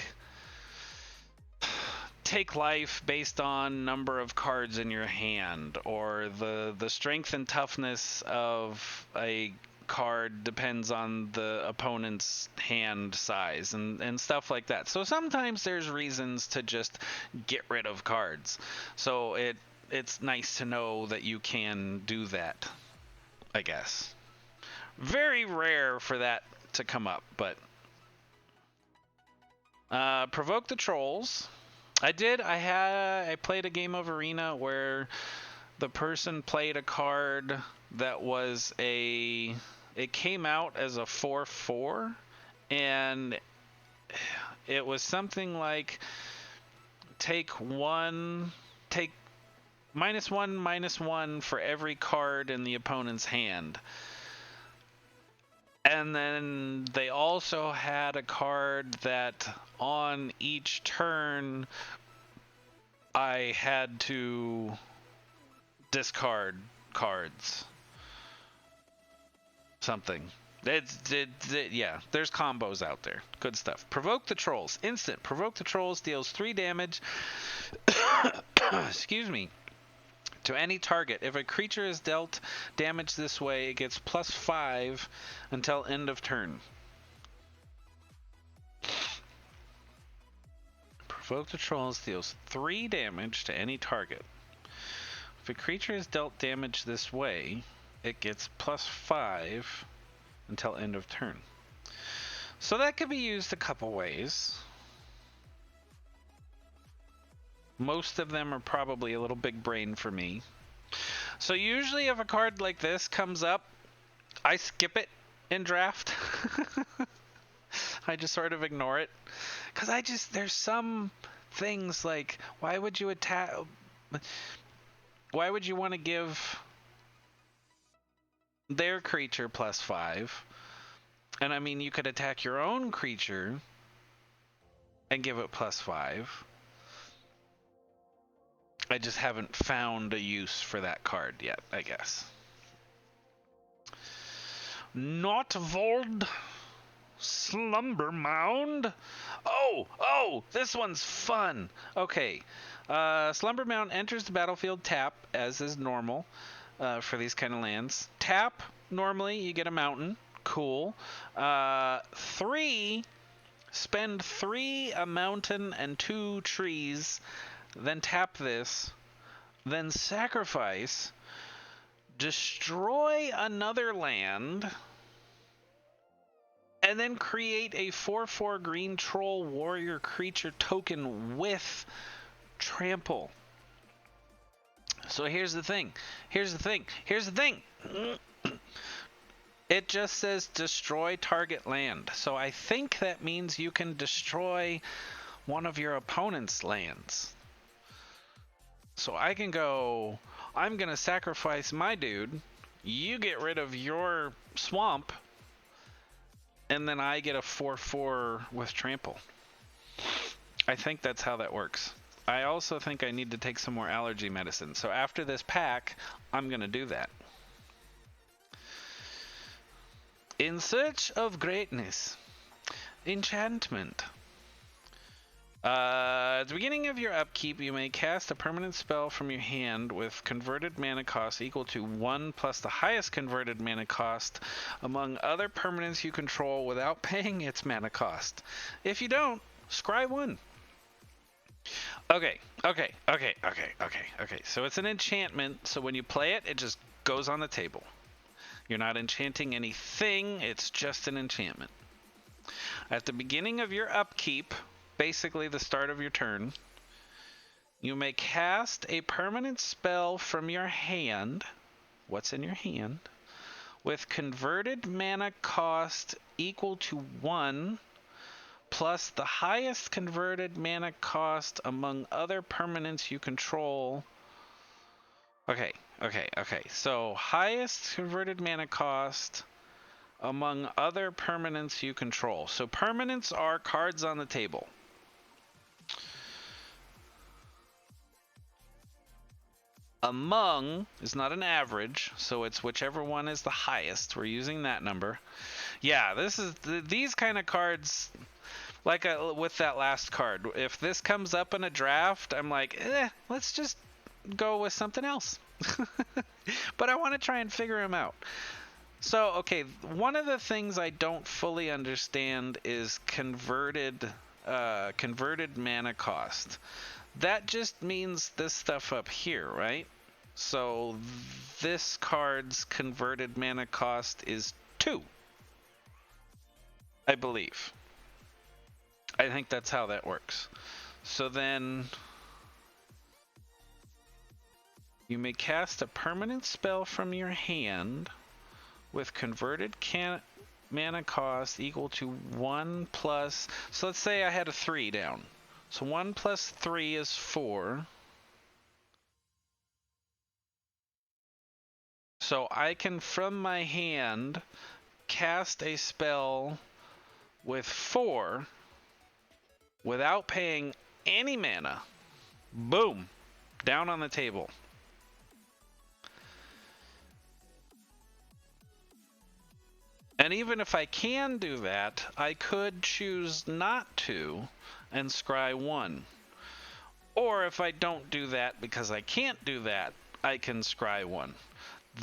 take life based on number of cards in your hand, or the strength and toughness of a card depends on the opponent's hand size and stuff like that. So sometimes there's reasons to just get rid of cards. So it's nice to know that you can do that, I guess. Very rare for that to come up, but provoke the trolls. I played a game of Arena where the person played a card that was it came out as a 4/4, and it was something like take -1/-1 for every card in the opponent's hand. And then they also had a card that on each turn I had to discard cards. Something. Yeah, there's combos out there. Good stuff. Provoke the Trolls. Instant. Provoke the Trolls deals 3 damage. Excuse me. To any target. If a creature is dealt damage this way, it gets +5 until end of turn. Provoke the Trolls deals 3 damage to any target. If a creature is dealt damage this way, it gets +5 until end of turn. So that could be used a couple ways. Most of them are probably a little big brain for me. So usually if a card like this comes up, I skip it in draft. I just sort of ignore it. Because there's some things like, why would you attack? Why would you want to give their creature +5? And I mean, you could attack your own creature and give it +5. I just haven't found a use for that card yet, I guess. Notvold Slumber Mound. Oh, this one's fun. Okay. Slumber Mound enters the battlefield tap, as is normal for these kind of lands. Tap, normally you get a mountain. Cool. 3, spend 3, a mountain, and 2 trees. Then tap this, then sacrifice, destroy another land, and then create a 4/4 green troll warrior creature token with trample. So here's the thing. It just says destroy target land. So I think that means you can destroy one of your opponent's lands. So I can go, I'm going to sacrifice my dude, you get rid of your swamp, and then I get a 4/4 with trample. I think that's how that works. I also think I need to take some more allergy medicine. So after this pack, I'm going to do that. In Search of Greatness. Enchantment. At the beginning of your upkeep, you may cast a permanent spell from your hand with converted mana cost equal to 1 plus the highest converted mana cost among other permanents you control without paying its mana cost. If you don't, scry 1. Okay. So it's an enchantment, so when you play it, it just goes on the table. You're not enchanting anything, it's just an enchantment. At the beginning of your upkeep, basically the start of your turn, you may cast a permanent spell from your hand, what's in your hand, with converted mana cost equal to 1 plus the highest converted mana cost among other permanents you control. Okay, Okay. So highest converted mana cost among other permanents you control. So permanents are cards on the table. Among is not an average, so it's whichever one is the highest. We're using that number. Yeah, this is these kind of cards. Like with that last card, if this comes up in a draft, I'm like, let's just go with something else. But I want to try and figure them out. So, okay, one of the things I don't fully understand is converted mana cost. That just means this stuff up here, right? So this card's converted mana cost is 2, I believe. I think that's how that works. So then you may cast a permanent spell from your hand with converted mana cost equal to 1 plus... So let's say I had a 3 down. So 1 plus 3 is 4. So I can, from my hand, cast a spell with 4 without paying any mana. Boom. Down on the table. And even if I can do that, I could choose not to and scry 1. Or if I don't do that because I can't do that, I can scry 1.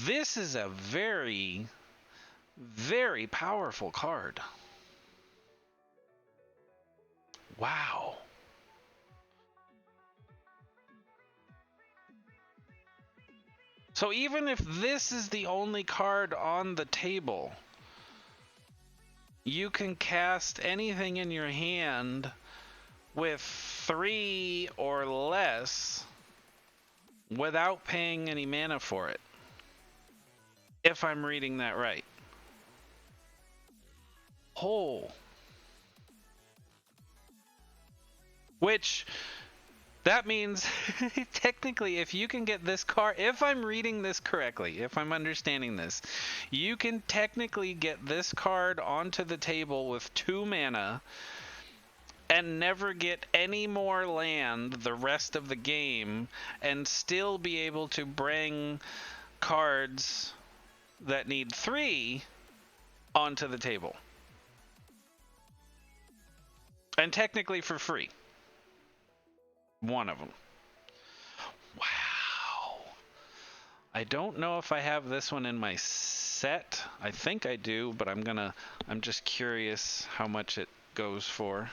This is a very, very powerful card. Wow. So even if this is the only card on the table, you can cast anything in your hand with 3 or less without paying any mana for it. If I'm reading that right. Oh. Which, that means, technically, if you can get this card, if I'm reading this correctly, if I'm understanding this, you can technically get this card onto the table with 2 mana and never get any more land the rest of the game and still be able to bring cards that need 3 onto the table. And technically for free. One of them. Wow. I don't know if I have this one in my set. I think I do, but I'm just curious how much it goes for.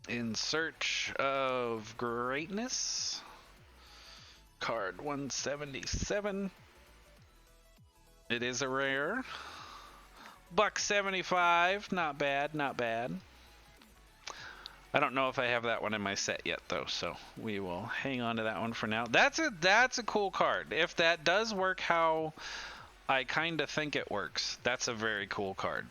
In Search of Greatness. Card 177. It is a rare. $1.75. Not bad, not bad. I don't know if I have that one in my set yet, though, so we will hang on to that one for now. That's a cool card. If that does work how I kind of think it works, that's a very cool card.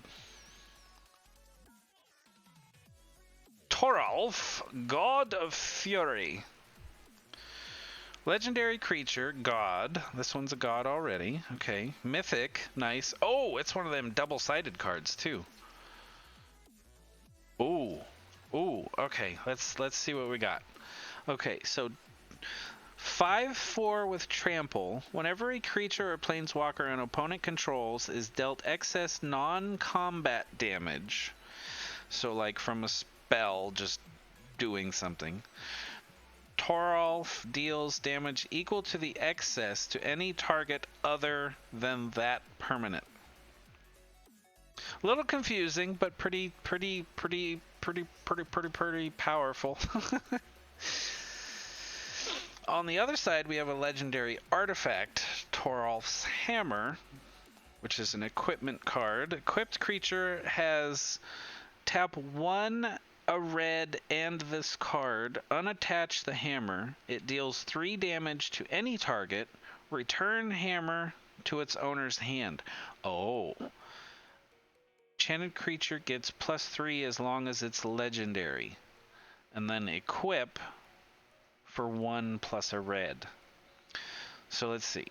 Toralf, God of Fury. Legendary creature, god. This one's a god already. Okay. Mythic, nice. Oh, it's one of them double-sided cards, too. Ooh. Ooh, okay. Let's see what we got. Okay, so 5/4 with trample. Whenever a creature or planeswalker an opponent controls is dealt excess non-combat damage. So like from a spell just doing something. Toralf deals damage equal to the excess to any target other than that permanent. A little confusing, but pretty powerful. On the other side, we have a legendary artifact, Toralf's Hammer, which is an equipment card. Equipped creature has tap 1 a red and this card, unattach the hammer. It deals 3 damage to any target. Return hammer to its owner's hand. Oh. Enchanted creature gets +3 as long as it's legendary. And then equip for 1 plus a red. So let's see.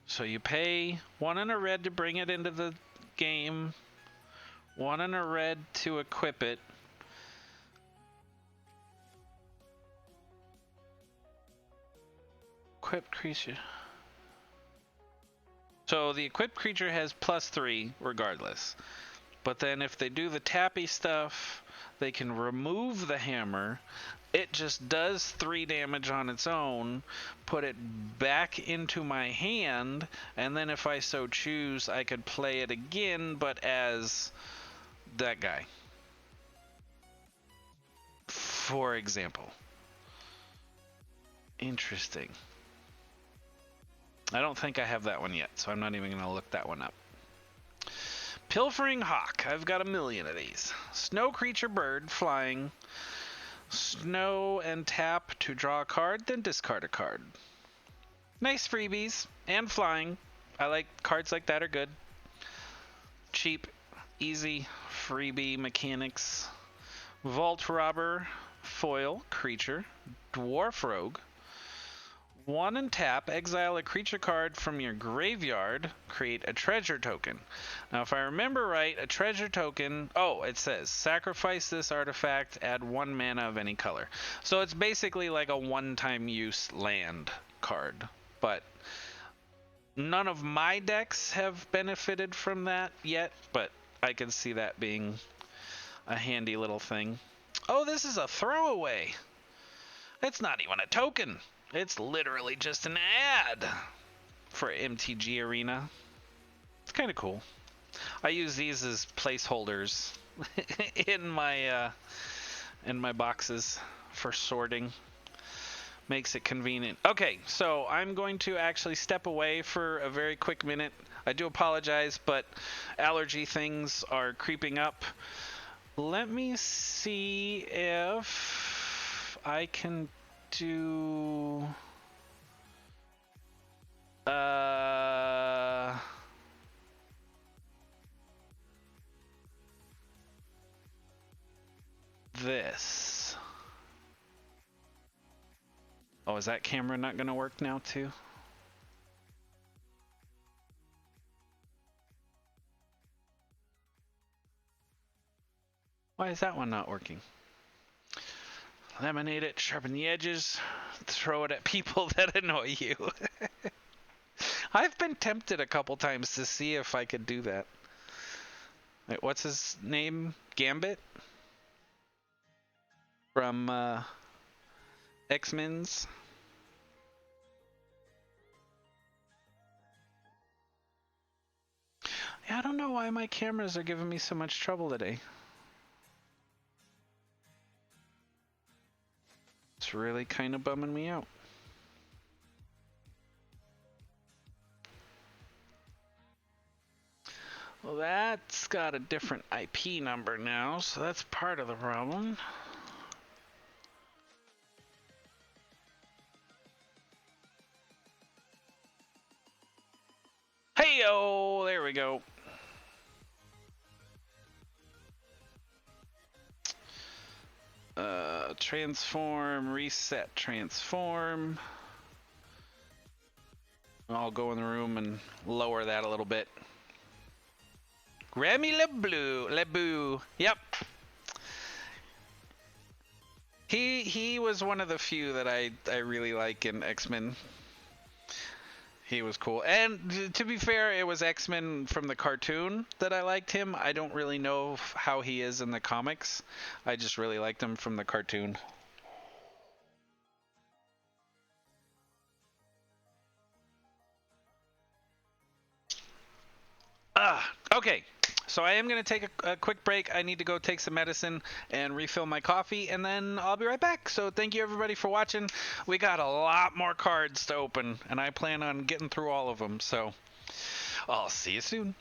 So you pay 1 and a red to bring it into the game, 1 and a red to equip it. Equipped creature. So the equipped creature has +3 regardless. But then if they do the tappy stuff, they can remove the hammer. It just does 3 damage on its own, put it back into my hand, and then if I so choose, I could play it again, but as that guy. For example. Interesting. I don't think I have that one yet, so I'm not even going to look that one up. Pilfering Hawk. I've got a million of these. Snow creature bird, flying. Snow and tap to draw a card, then discard a card. Nice freebies. And flying. I like cards like that are good. Cheap, easy, freebie mechanics. Vault Robber, foil, creature. Dwarf Rogue. 1 and tap, exile a creature card from your graveyard, create a treasure token. Now, if I remember right, a treasure token, it says, sacrifice this artifact, add 1 mana of any color. So it's basically like a one-time use land card. But none of my decks have benefited from that yet, but I can see that being a handy little thing. Oh, this is a throwaway. It's not even a token. It's literally just an ad for MTG Arena. It's kind of cool. I use these as placeholders in my boxes for sorting. Makes it convenient. Okay, so I'm going to actually step away for a very quick minute. I do apologize, but allergy things are creeping up. Let me see if I can do this. Oh, is that camera not going to work now too? Why is that one not working? Laminate it, sharpen the edges, throw it at people that annoy you. I've been tempted a couple times to see if I could do that. Wait, what's his name? Gambit? From X-Men's? Yeah, I don't know why my cameras are giving me so much trouble today. It's really kind of bumming me out. Well, that's got a different IP number now, so that's part of the problem. Hey-oh! There we go. Transform, reset, transform. I'll go in the room and lower that a little bit. Remy LeBou. Yep. He was one of the few that I really like in X-Men. He was cool. And to be fair, it was X-Men from the cartoon that I liked him. I don't really know how he is in the comics. I just really liked him from the cartoon. Okay. So I am going to take a quick break. I need to go take some medicine and refill my coffee, and then I'll be right back. So thank you, everybody, for watching. We got a lot more cards to open, and I plan on getting through all of them. So I'll see you soon.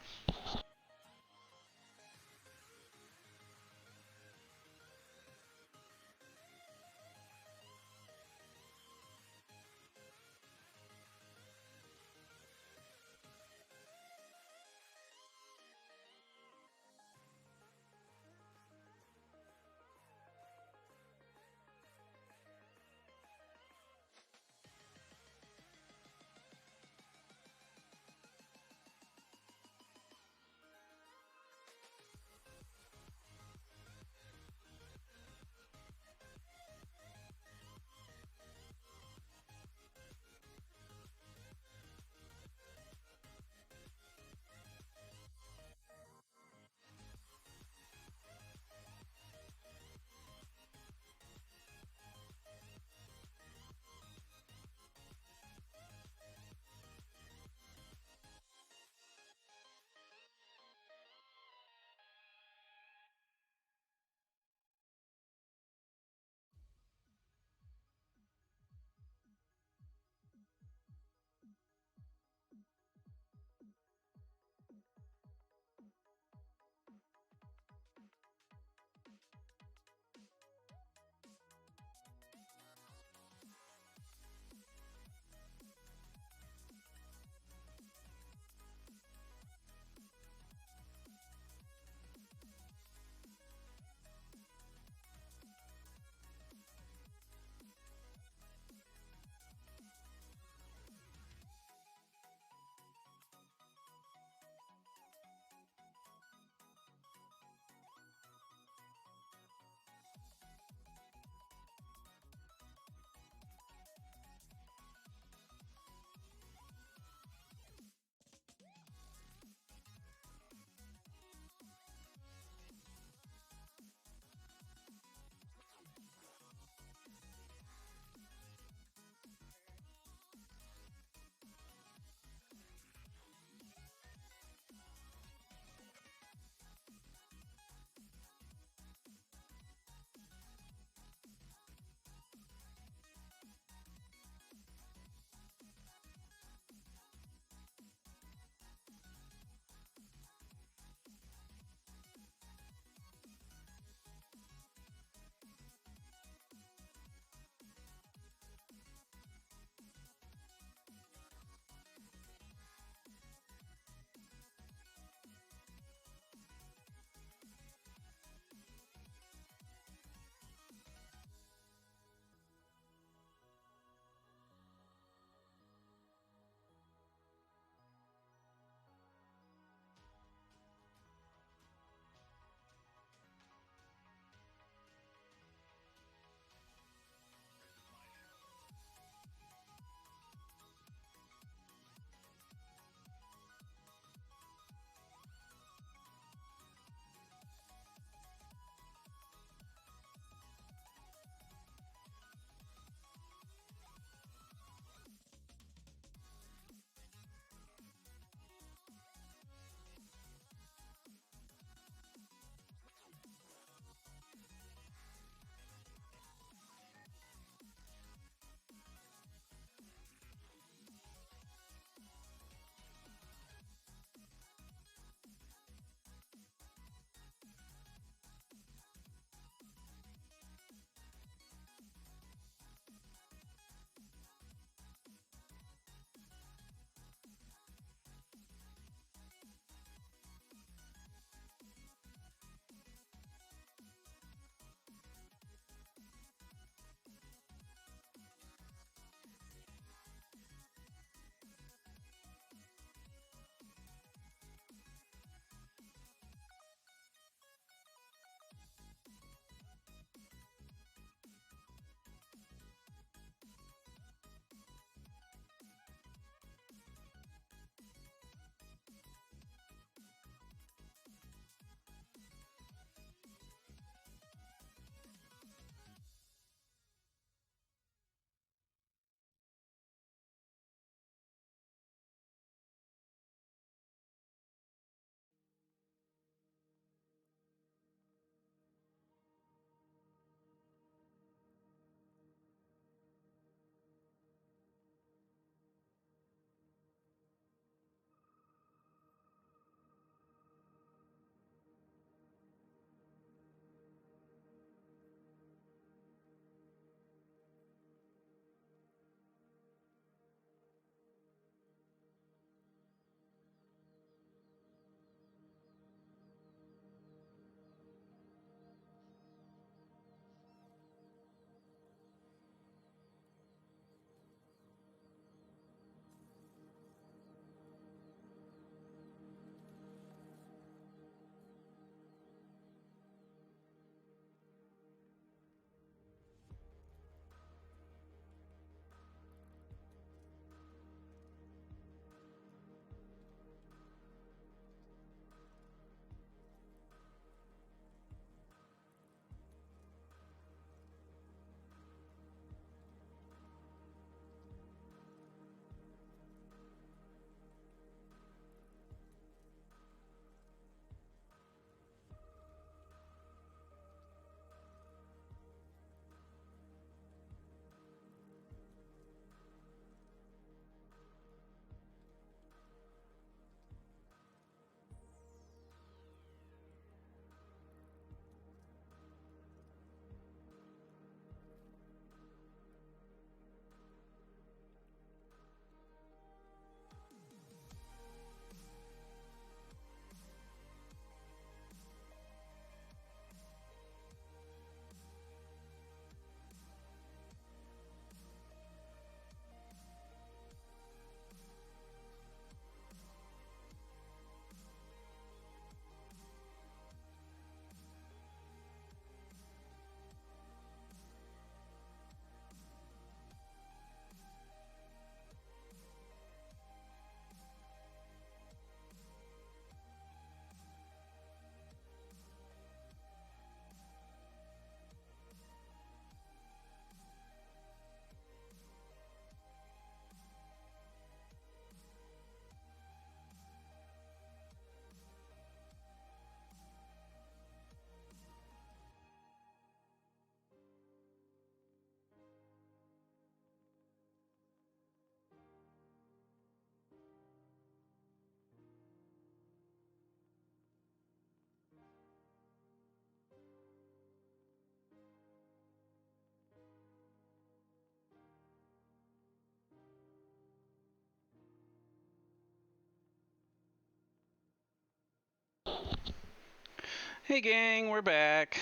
Hey gang, we're back.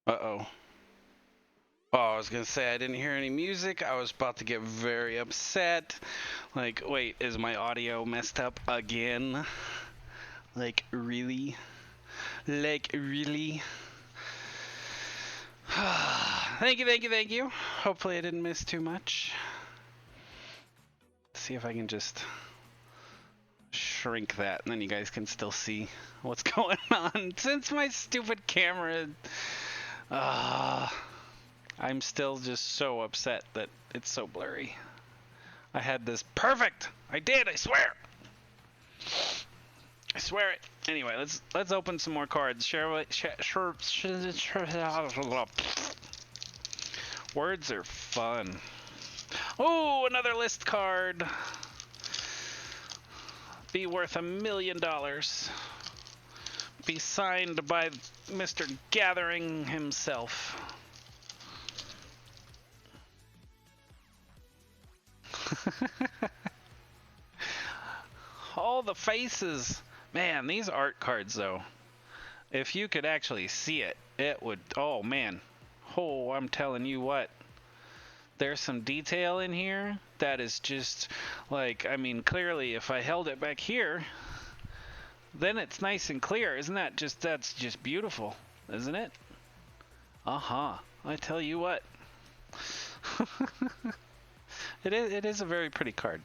Uh-oh. Oh, I was gonna say I didn't hear any music. I was about to get very upset. Like, wait, is my audio messed up again? Like, really? Like, really? Thank you. Hopefully I didn't miss too much. See if I can just shrink that and then you guys can still see what's going on. Since my stupid camera... I'm still just so upset that it's so blurry. I had this perfect. I did. I swear. I swear it. Anyway, let's open some more cards. Words are fun. Oh, another list card. Be worth $1 million. Be signed by Mr. Gathering himself. All the faces. Man, these art cards though. If you could actually see it, it would, oh man. Oh, I'm telling you what. There's some detail in here that is just like, I mean, clearly if I held it back here, then it's nice and clear. Isn't that just, that's just beautiful, isn't it? I tell you what. It is a very pretty card.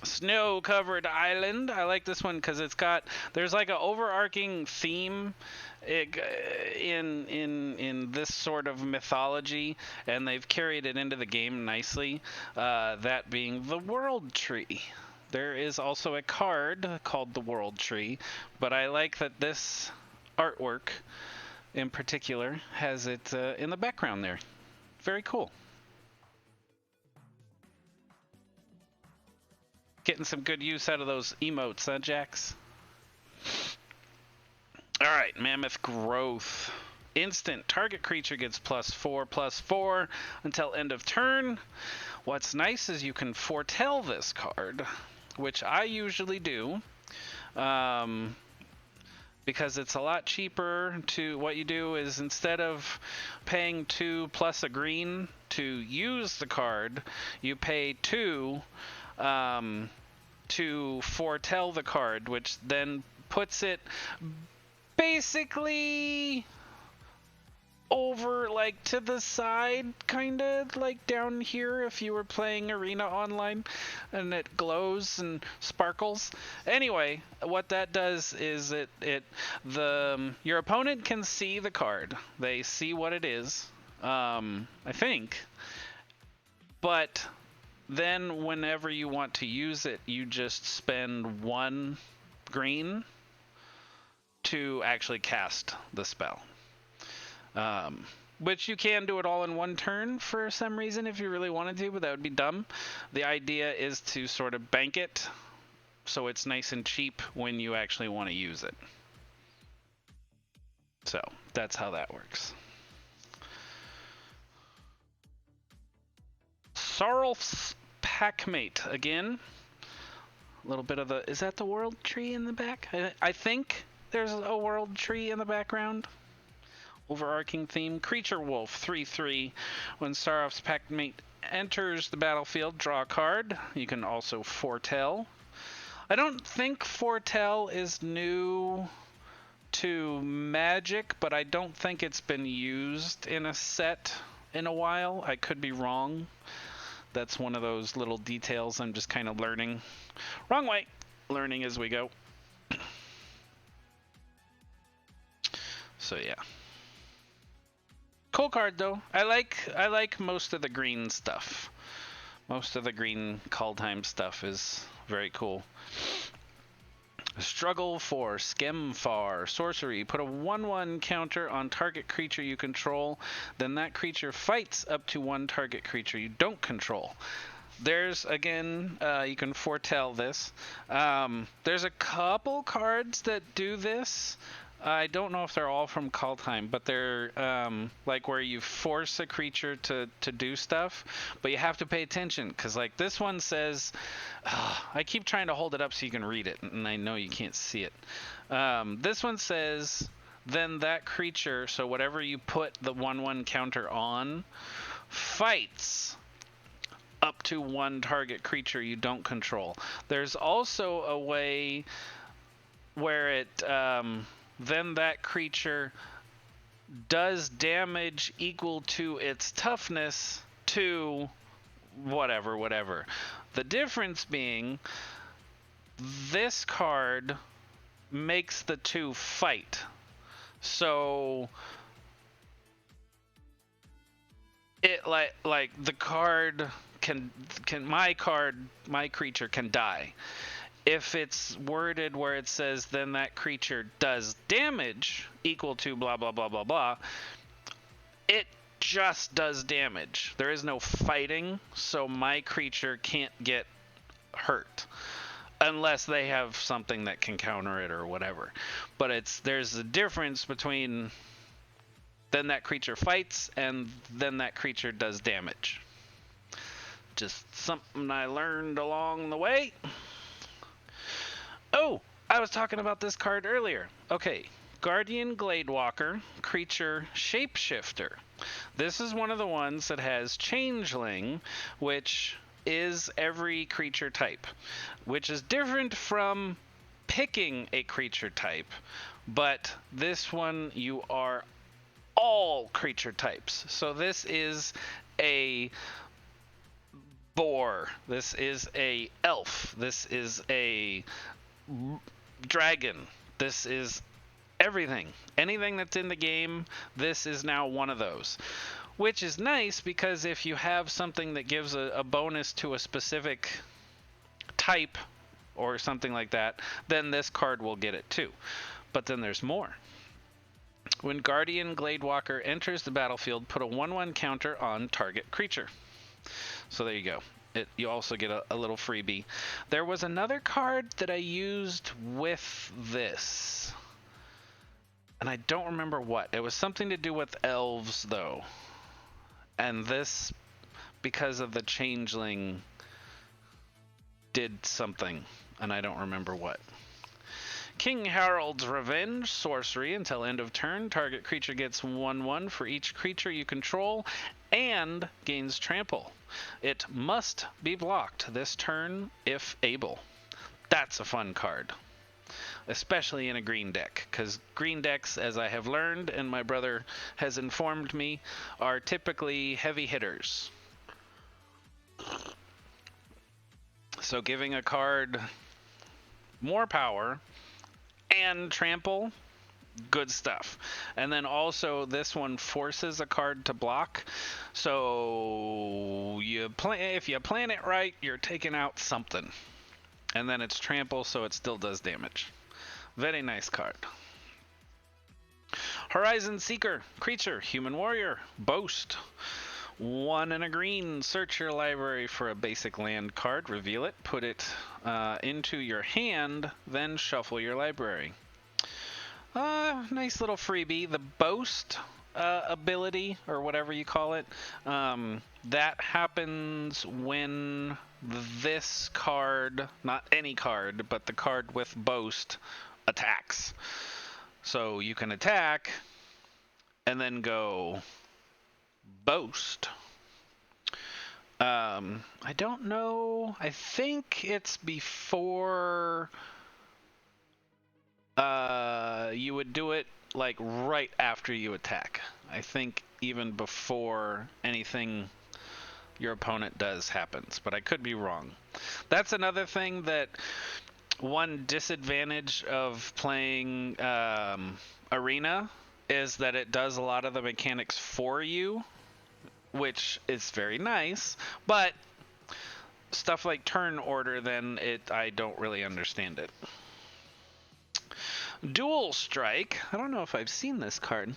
Snow-covered island. I like this one because it's got, there's like an overarching theme in this sort of mythology, and they've carried it into the game nicely. That being the World Tree. There is also a card called the World Tree, but I like that this artwork in particular has it in the background there. Very cool. Getting some good use out of those emotes, huh, Jax? Alright, Mammoth Growth. Instant. Target creature gets +4/+4 until end of turn. What's nice is you can foretell this card, which I usually do. Because it's a lot cheaper to, what you do is instead of paying 2 plus a green to use the card, you pay 2 to foretell the card, which then puts it basically over, like, to the side, kind of like down here if you were playing Arena Online, and it glows and sparkles. Anyway, what that does is your opponent can see the card. They see what it is, I think, but then whenever you want to use it, you just spend 1 green to actually cast the spell. Which you can do it all in 1 turn for some reason if you really wanted to, but that would be dumb. The idea is to sort of bank it so it's nice and cheap when you actually want to use it. So that's how that works. Sarulf's Packmate again. A little bit of the, is that the World Tree in the back? I think there's a World Tree in the background. Overarching theme. Creature Wolf 3/3. When Sarulf's Packmate enters the battlefield, draw a card. You can also foretell. I don't think foretell is new to Magic, but I don't think it's been used in a set in a while. I could be wrong. That's one of those little details I'm just kind of learning. Wrong way. Learning as we go. So yeah. Cool card though. I like most of the green stuff. Most of the green Kaldheim stuff is very cool. Struggle for Skemfar. Sorcery. Put a 1/1 counter on target creature you control. Then that creature fights up to 1 target creature you don't control. There's, again, you can foretell this. There's a couple cards that do this. I don't know if they're all from Kaldheim, but they're like where you force a creature to do stuff, but you have to pay attention because like this one says, I keep trying to hold it up so you can read it, and I know you can't see it. This one says, then that creature, so whatever you put the 1/1 counter on, fights up to one target creature you don't control. There's also a way where it then that creature does damage equal to its toughness to whatever. The difference being this card makes the two fight. So it like the card can my creature can die. If it's worded where it says then that creature does damage equal to blah blah blah blah blah, it just does damage. There is no fighting, so my creature can't get hurt unless they have something that can counter it or whatever. But there's a difference between then that creature fights and then that creature does damage. Just something I learned along the way. Oh, I was talking about this card earlier. Okay, Guardian Gladewalker, creature shapeshifter. This is one of the ones that has Changeling, which is every creature type, which is different from picking a creature type, but this one you are all creature types. So this is a boar, this is a elf, this is a dragon, this is everything. Anything that's in the game, this is now one of those. Which is nice because if you have something that gives a bonus to a specific type or something like that, then this card will get it too. But then there's more. When Guardian Gladewalker enters the battlefield, put a 1/1 counter on target creature. So there you go. You also get a little freebie. There was another card that I used with this, and I don't remember what. It was something to do with elves, though. And this, because of the Changeling, did something, and I don't remember what. King Harold's Revenge, sorcery until end of turn. Target creature gets 1/1 for each creature you control and gains trample. It must be blocked this turn if able. That's a fun card, especially in a green deck, because green decks, as I have learned and my brother has informed me, are typically heavy hitters. So giving a card more power and trample, good stuff. And then also this one forces a card to block, so if you plan it right, you're taking out something. And then it's trample, so it still does damage. Very nice card. Horizon Seeker, creature, human warrior, boast. 1 and a green. Search your library for a basic land card, reveal it, put it into your hand, then shuffle your library. Nice little freebie. The boast ability, or whatever you call it, that happens when this card, not any card, but the card with boast, attacks. So you can attack and then go boast. I don't know. I think it's before you would do it like right after you attack. I think even before anything your opponent does happens, but I could be wrong. That's another thing that one disadvantage of playing Arena is that it does a lot of the mechanics for you, which is very nice, but stuff like turn order, then I don't really understand it. Dual Strike. I don't know if I've seen this card.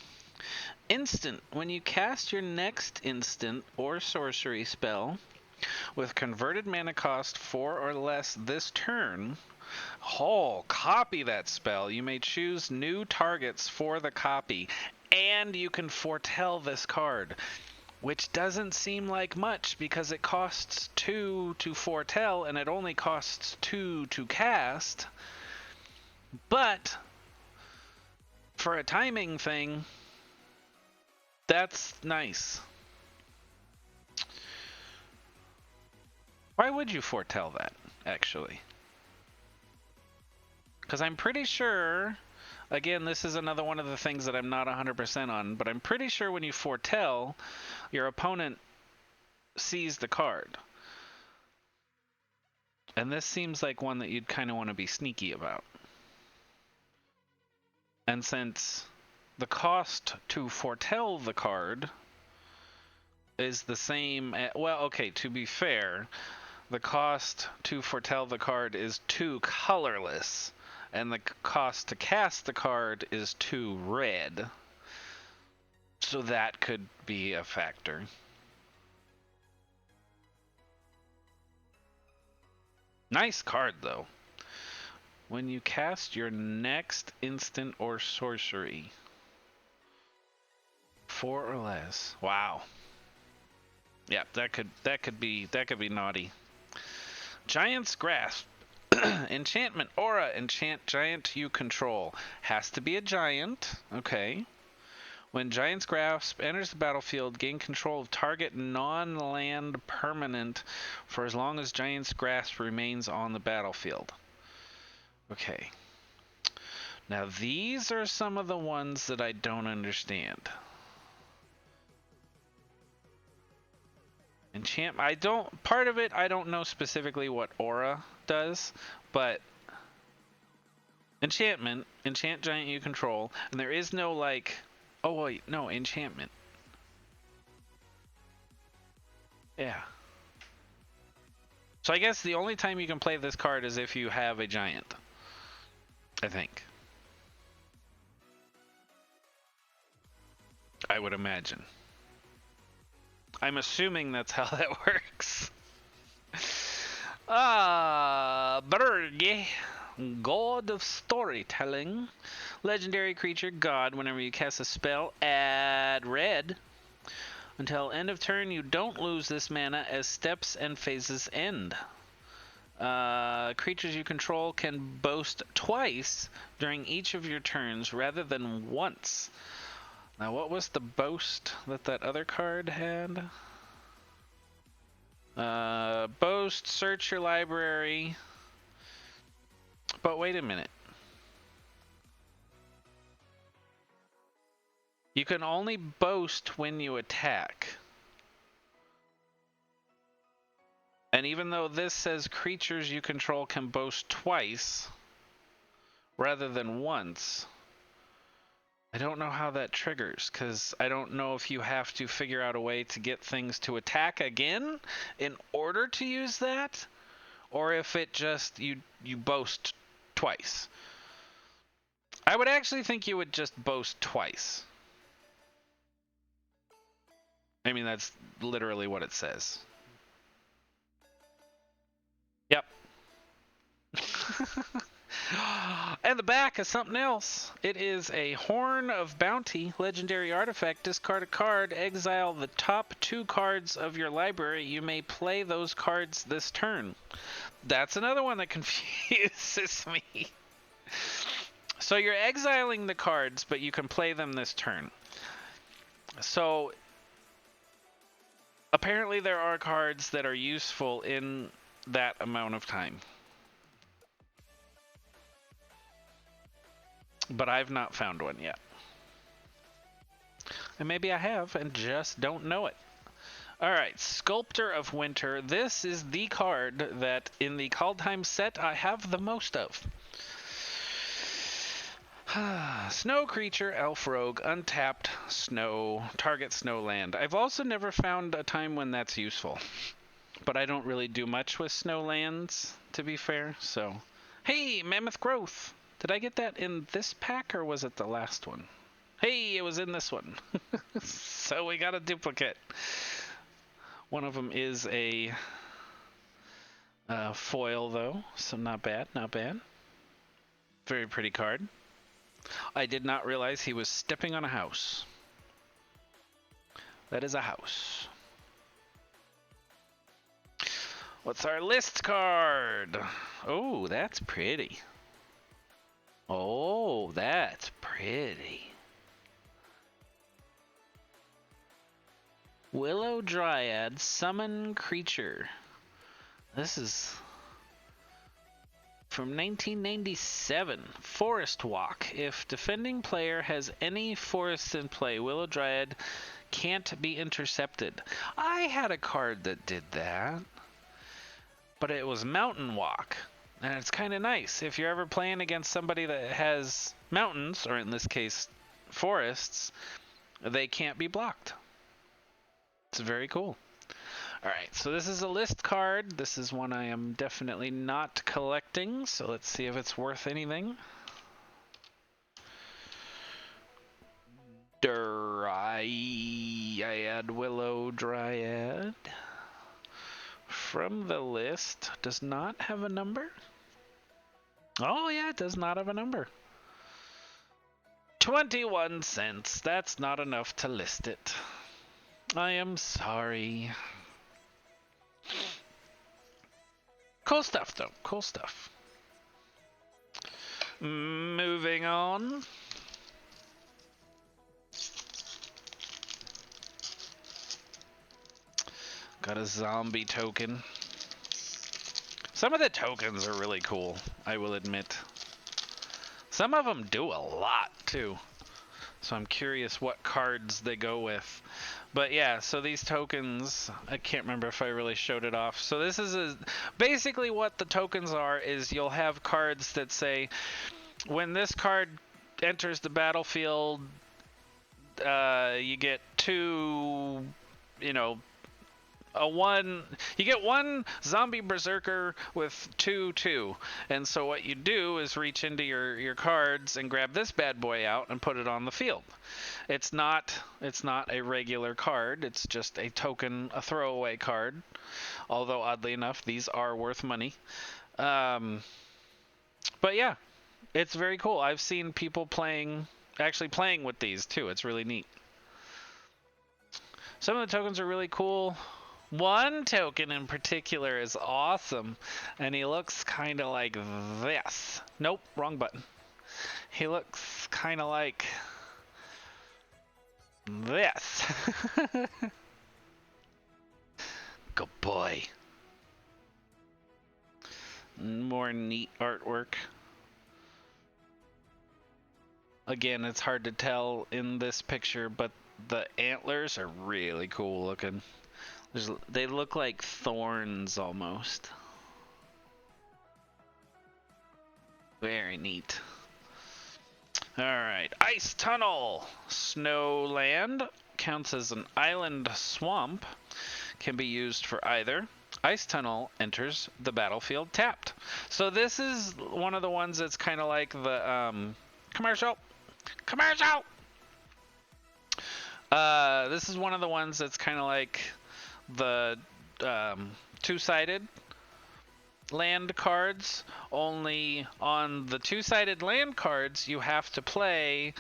Instant. When you cast your next instant or sorcery spell with converted mana cost 4 or less this turn, Oh, copy that spell. You may choose new targets for the copy, and you can foretell this card, which doesn't seem like much because it costs 2 to foretell and it only costs 2 to cast. But for a timing thing, that's nice. Why would you foretell that, actually? Because I'm pretty sure, again, this is another one of the things that I'm not 100% on, but I'm pretty sure when you foretell, your opponent sees the card. And this seems like one that you'd kind of want to be sneaky about. And since the cost to foretell the card is the same, well, okay, to be fair, the cost to foretell the card is 2 colorless, and the cost to cast the card is 2 red. So that could be a factor. Nice card, though. When you cast your next instant or sorcery, 4 or less. Wow. Yeah, that could be naughty. Giant's Grasp. Enchantment, aura, enchant giant you control. Has to be a giant. Okay. When Giant's Grasp enters the battlefield, gain control of target non-land permanent for as long as Giant's Grasp remains on the battlefield. Okay. Now these are some of the ones that I don't understand. Part of it I don't know specifically what aura does, but enchantment, enchant giant you control, and there is no like, oh wait, no, enchantment. Yeah. So I guess the only time you can play this card is if you have a giant, I think. I would imagine. I'm assuming that's how that works. Berge, God of Storytelling. Legendary creature, God. Whenever you cast a spell, add red. Until end of turn, you don't lose this mana as steps and phases end. Creatures you control can boast twice during each of your turns rather than once. Now, what was the boast that other card had? Boast, search your library. But wait a minute. You can only boast when you attack. And even though this says creatures you control can boast twice rather than once, I don't know how that triggers, because I don't know if you have to figure out a way to get things to attack again in order to use that, or if it just, you boast twice. I would actually think you would just boast twice. I mean, that's literally what it says. Yep. And the back is something else. It is a Horn of Bounty, legendary artifact. Discard a card, exile the top 2 cards of your library. You may play those cards this turn. That's another one that confuses me. So you're exiling the cards, but you can play them this turn. So apparently there are cards that are useful in that amount of time. But I've not found one yet. And maybe I have and just don't know it. Alright, Sculptor of Winter. This is the card that in the Kaldheim set I have the most of. Snow creature, elf rogue, untapped, snow, target snow land. I've also never found a time when that's useful. But I don't really do much with snow lands, to be fair, so. Hey, Mammoth Growth! Did I get that in this pack, or was it the last one? Hey, it was in this one. So we got a duplicate. One of them is a Foil though, so not bad, not bad. Very pretty card. I did not realize he was stepping on a house. That is a house. What's our list card? Oh, that's pretty. Oh, that's pretty. Willow Dryad, summon creature. This is from 1997. Forest Walk. If defending player has any forests in play, Willow Dryad can't be intercepted. I had a card that did that, but it was Mountain Walk. And it's kind of nice. If you're ever playing against somebody that has mountains, or in this case, forests, they can't be blocked. It's very cool. Alright, so this is a list card. This is one I am definitely not collecting, so let's see if it's worth anything. Dryad, Willow Dryad. From the list, does not have a number. Oh yeah, it does not have a number. 21 cents. That's not enough to list it. I am sorry. Cool stuff though, cool stuff. Moving on. Got a zombie token. Some of the tokens are really cool, I will admit. Some of them do a lot too. So I'm curious what cards they go with. But yeah, so these tokens, I can't remember if I really showed it off. So this is basically what the tokens are is you'll have cards that say, when this card enters the battlefield, you get two, you get one zombie berserker with 2/2, and so what you do is reach into your cards and grab this bad boy out and put it on the field. It's not a regular card, it's just a token, a throwaway card, although oddly enough these are worth money. But yeah, it's very cool. I've seen people actually playing with these too. It's really neat. Some of the tokens are really cool. One token in particular is awesome, and he looks kind of like this. Nope, wrong button. He looks kind of like this. Good boy. More neat artwork. Again, it's hard to tell in this picture, but the antlers are really cool looking. They look like thorns almost. Very neat. Alright, Ice Tunnel. Snowland counts as an island swamp. Can be used for either. Ice Tunnel enters the battlefield tapped. So this is one of the ones that's kind of like the commercial. This is one of the ones that's kind of like the two-sided land cards, only on the two-sided land cards you have to play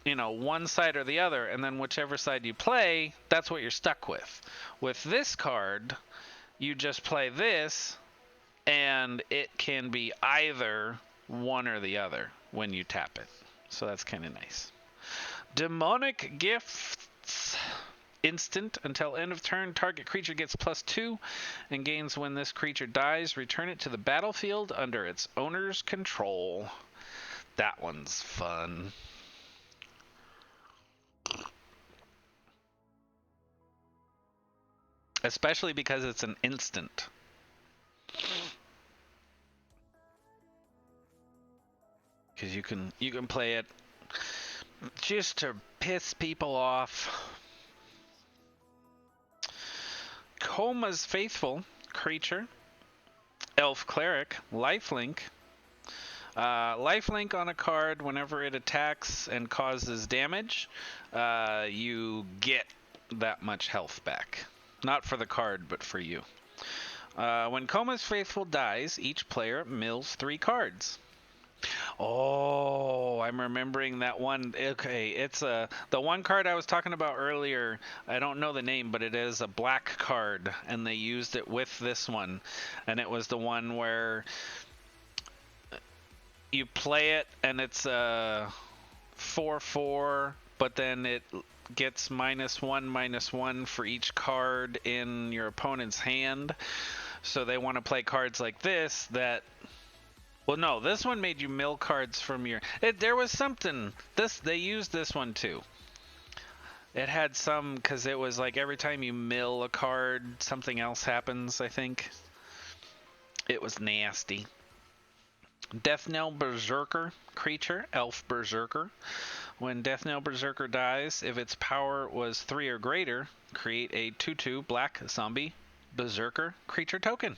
one side or the other, and then whichever side you play, that's what you're stuck with. With this card, you just play this, and it can be either one or the other when you tap it. So that's kind of nice. Demonic Gifts. Instant. Until end of turn, target creature gets +2 and gains when this creature dies. Return it to the battlefield under its owner's control. That one's fun. Especially because it's an instant. Because you can play it just to piss people off. Koma's Faithful creature, Elf Cleric, lifelink. Lifelink on a card whenever it attacks and causes damage, you get that much health back. Not for the card, but for you. When Koma's Faithful dies, each player mills 3 cards. Oh, I'm remembering that one. Okay, it's the one card I was talking about earlier. I don't know the name, but it is a black card, and they used it with this one, and it was the one where you play it, and it's a 4/4, but then it gets -1/-1 for each card in your opponent's hand. So they want to play cards like this that. Well, no, this one made you mill cards from your. There was something. They used this one too. It had some because it was like every time you mill a card, something else happens. I think it was nasty. Deathnell Berserker creature, Elf Berserker. When Deathnell Berserker dies, if its power was 3 or greater, create a 2/2 black zombie Berserker creature token.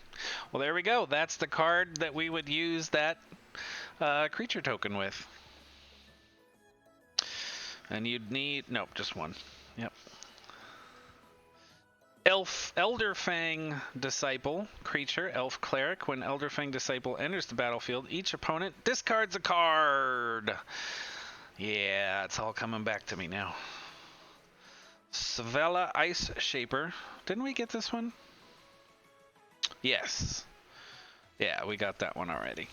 Well, there we go. That's the card that we would use that creature token with. And you'd need... Nope, just one. Yep. Elderfang Disciple creature, Elf Cleric. When Elderfang Disciple enters the battlefield, each opponent discards a card. Yeah, it's all coming back to me now. Svella Ice Shaper. Didn't we get this one? Yes. Yeah, we got that one already.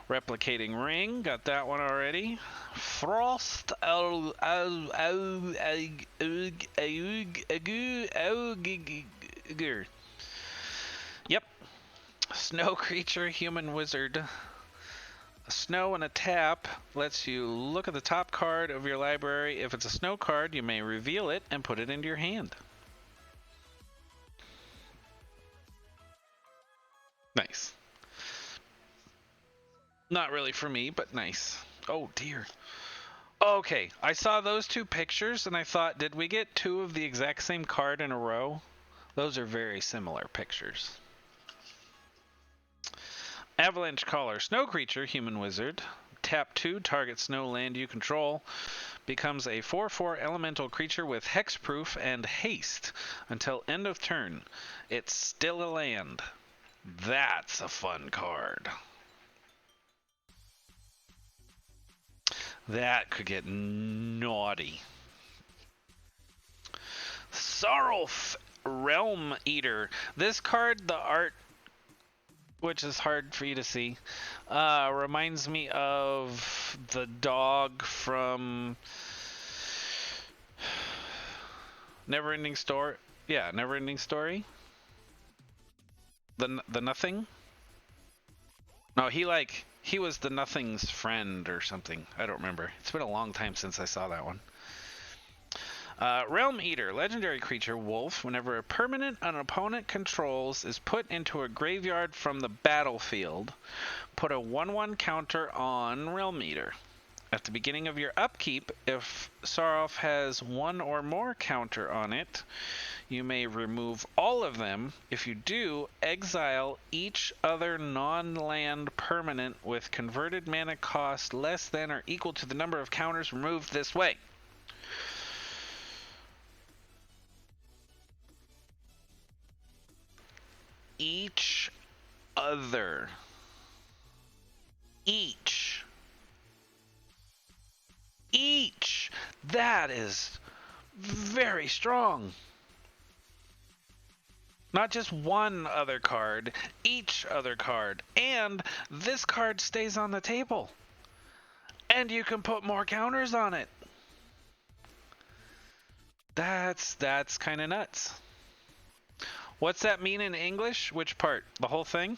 Replicating Ring, got that one already. Frost Yep. Snow Creature, Human Wizard. A snow and a tap lets you look at the top card of your library. If it's a snow card, you may reveal it and put it into your hand. Nice. Not really for me, but nice. Oh, dear. Okay, I saw those 2 pictures and I thought, did we get 2 of the exact same card in a row? Those are very similar pictures. Avalanche Caller, Snow Creature, Human Wizard. Tap 2, target snow land you control. Becomes a 4/4 elemental creature with hexproof and haste until end of turn. It's still a land. That's a fun card. That could get naughty. Sorrelf Realm Eater. This card, the art, which is hard for you to see, reminds me of the dog from Neverending Story. Yeah, Neverending Story. The Nothing. No, he was the Nothing's friend or something. I don't remember. It's been a long time since I saw that one. Realm Eater, legendary creature, wolf. Whenever a permanent an opponent controls is put into a graveyard from the battlefield, put a 1/1 counter on Realm Eater. At the beginning of your upkeep, if Sorrelf has 1 or more counter on it, you may remove all of them. If you do, exile each other non-land permanent with converted mana cost less than or equal to the number of counters removed this way. Each other. Each. That is very strong. Not just one other card, each other card. And this card stays on the table. And you can put more counters on it. That's kind of nuts. What's that mean in English? Which part? The whole thing?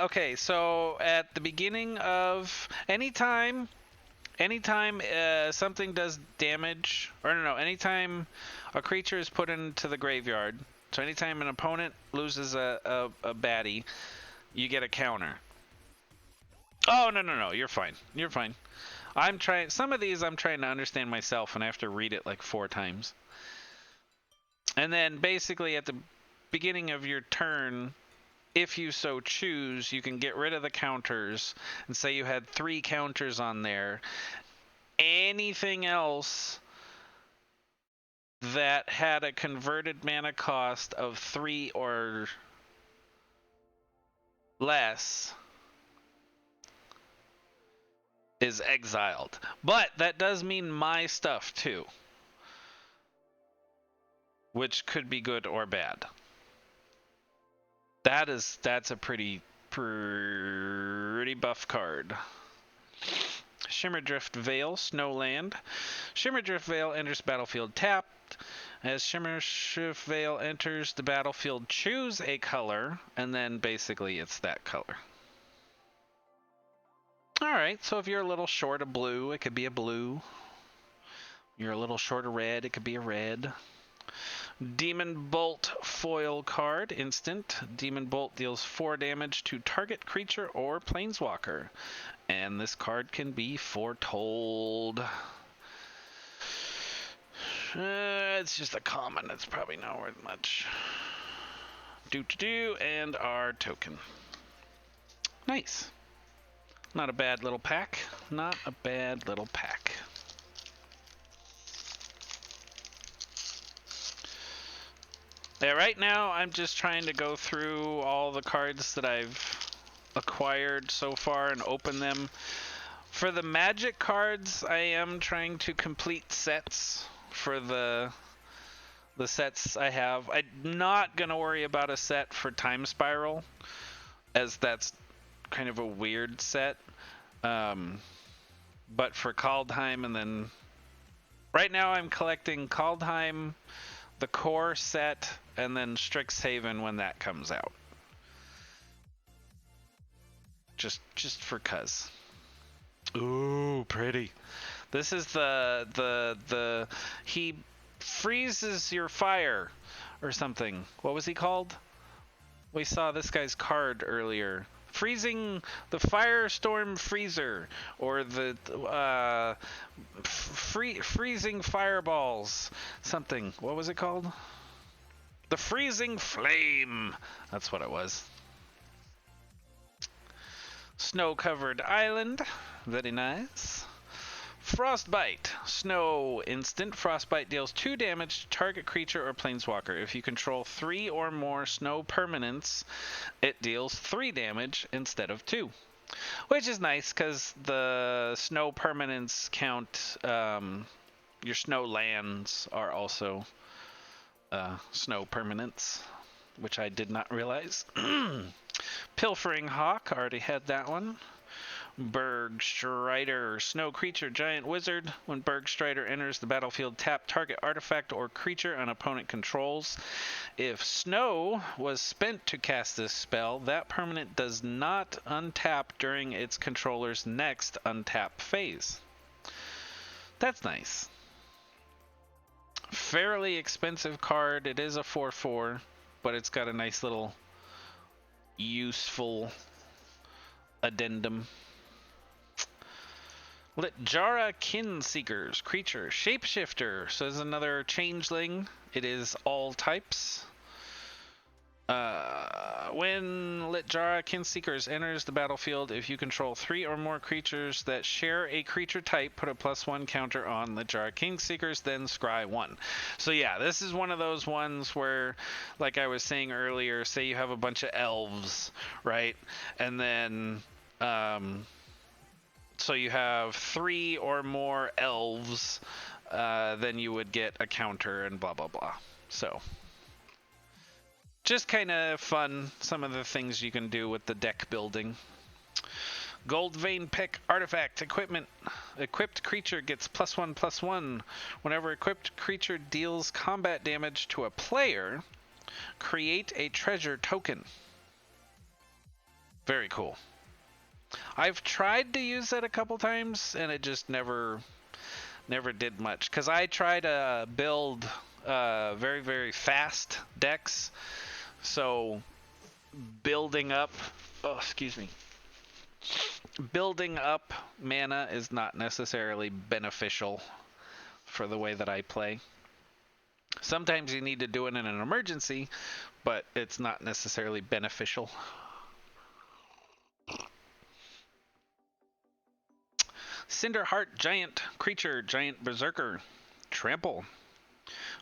Okay, so at the beginning of anytime something does damage, or no, anytime a creature is put into the graveyard, so anytime an opponent loses a baddie, you get a counter. Oh, no, you're fine. You're fine. Some of these I'm trying to understand myself, and I have to read it like 4 times. And then basically at the beginning of your turn, if you so choose, you can get rid of the counters and say you had 3 counters on there. Anything else that had a converted mana cost of 3 or less is exiled. But that does mean my stuff too, which could be good or bad. That's a pretty buff card. Shimmerdrift Vale, Snowland. Shimmerdrift Vale enters battlefield tapped. As Shimmerdrift Vale enters the battlefield, choose a color, and then basically it's that color. Alright, so if you're a little short of blue, it could be a blue. You're a little short of red, it could be a red. Demon Bolt foil card, instant. Demon Bolt deals 4 damage to target creature or planeswalker. And this card can be foretold. It's just a common, it's probably not worth much. And our token. Nice. Not a bad little pack. Not a bad little pack. Yeah, right now I'm just trying to go through all the cards that I've acquired so far and open them. For the Magic cards, I am trying to complete sets for the sets I have. I'm not going to worry about a set for Time Spiral, as that's kind of a weird set. But for Kaldheim, and then right now I'm collecting Kaldheim, the core set, and then Strixhaven when that comes out. Just for cuz. Ooh, pretty. This is the he freezes your fire or something. What was he called? We saw this guy's card earlier. Freezing the Firestorm Freezer, or the freezing fireballs, something. What was it called? The Freezing Flame. That's what it was. Snow-covered island. Very nice. Frostbite. Snow instant. Frostbite deals 2 damage to target creature or planeswalker. If you control 3 or more snow permanents, it deals 3 damage instead of 2. Which is nice because the snow permanents count. Your snow lands are also snow permanents, which I did not realize. Pilfering Hawk. Already had that one. Bergstrider, snow creature, giant wizard. When Bergstrider enters the battlefield, tap target artifact or creature an opponent controls. If snow was spent to cast this spell, that permanent does not untap during its controller's next untap phase. That's nice. Fairly expensive card. It is a 4/4, but it's got a nice little useful addendum. Litjara Kinseekers, creature, shapeshifter. So there's another changeling. It is all types. When Litjara Kinseekers enters the battlefield, if you control 3 or more creatures that share a creature type, put a +1 counter on Litjara Kinseekers, then scry 1. So yeah, this is one of those ones where, like I was saying earlier, say you have a bunch of elves, right? And then so you have 3 or more elves, then you would get a counter and blah blah blah. So just kind of fun, some of the things you can do with the deck building. Gold Vein Pick artifact equipment. Equipped creature gets +1/+1. Whenever equipped creature deals combat damage to a player, create a treasure token. Very cool. I've tried to use that a couple times, and it just never did much. Because I try to build very, very fast decks. So building up, building up mana is not necessarily beneficial for the way that I play. Sometimes you need to do it in an emergency, but it's not necessarily beneficial. Cinderheart Giant creature, giant berserker, trample.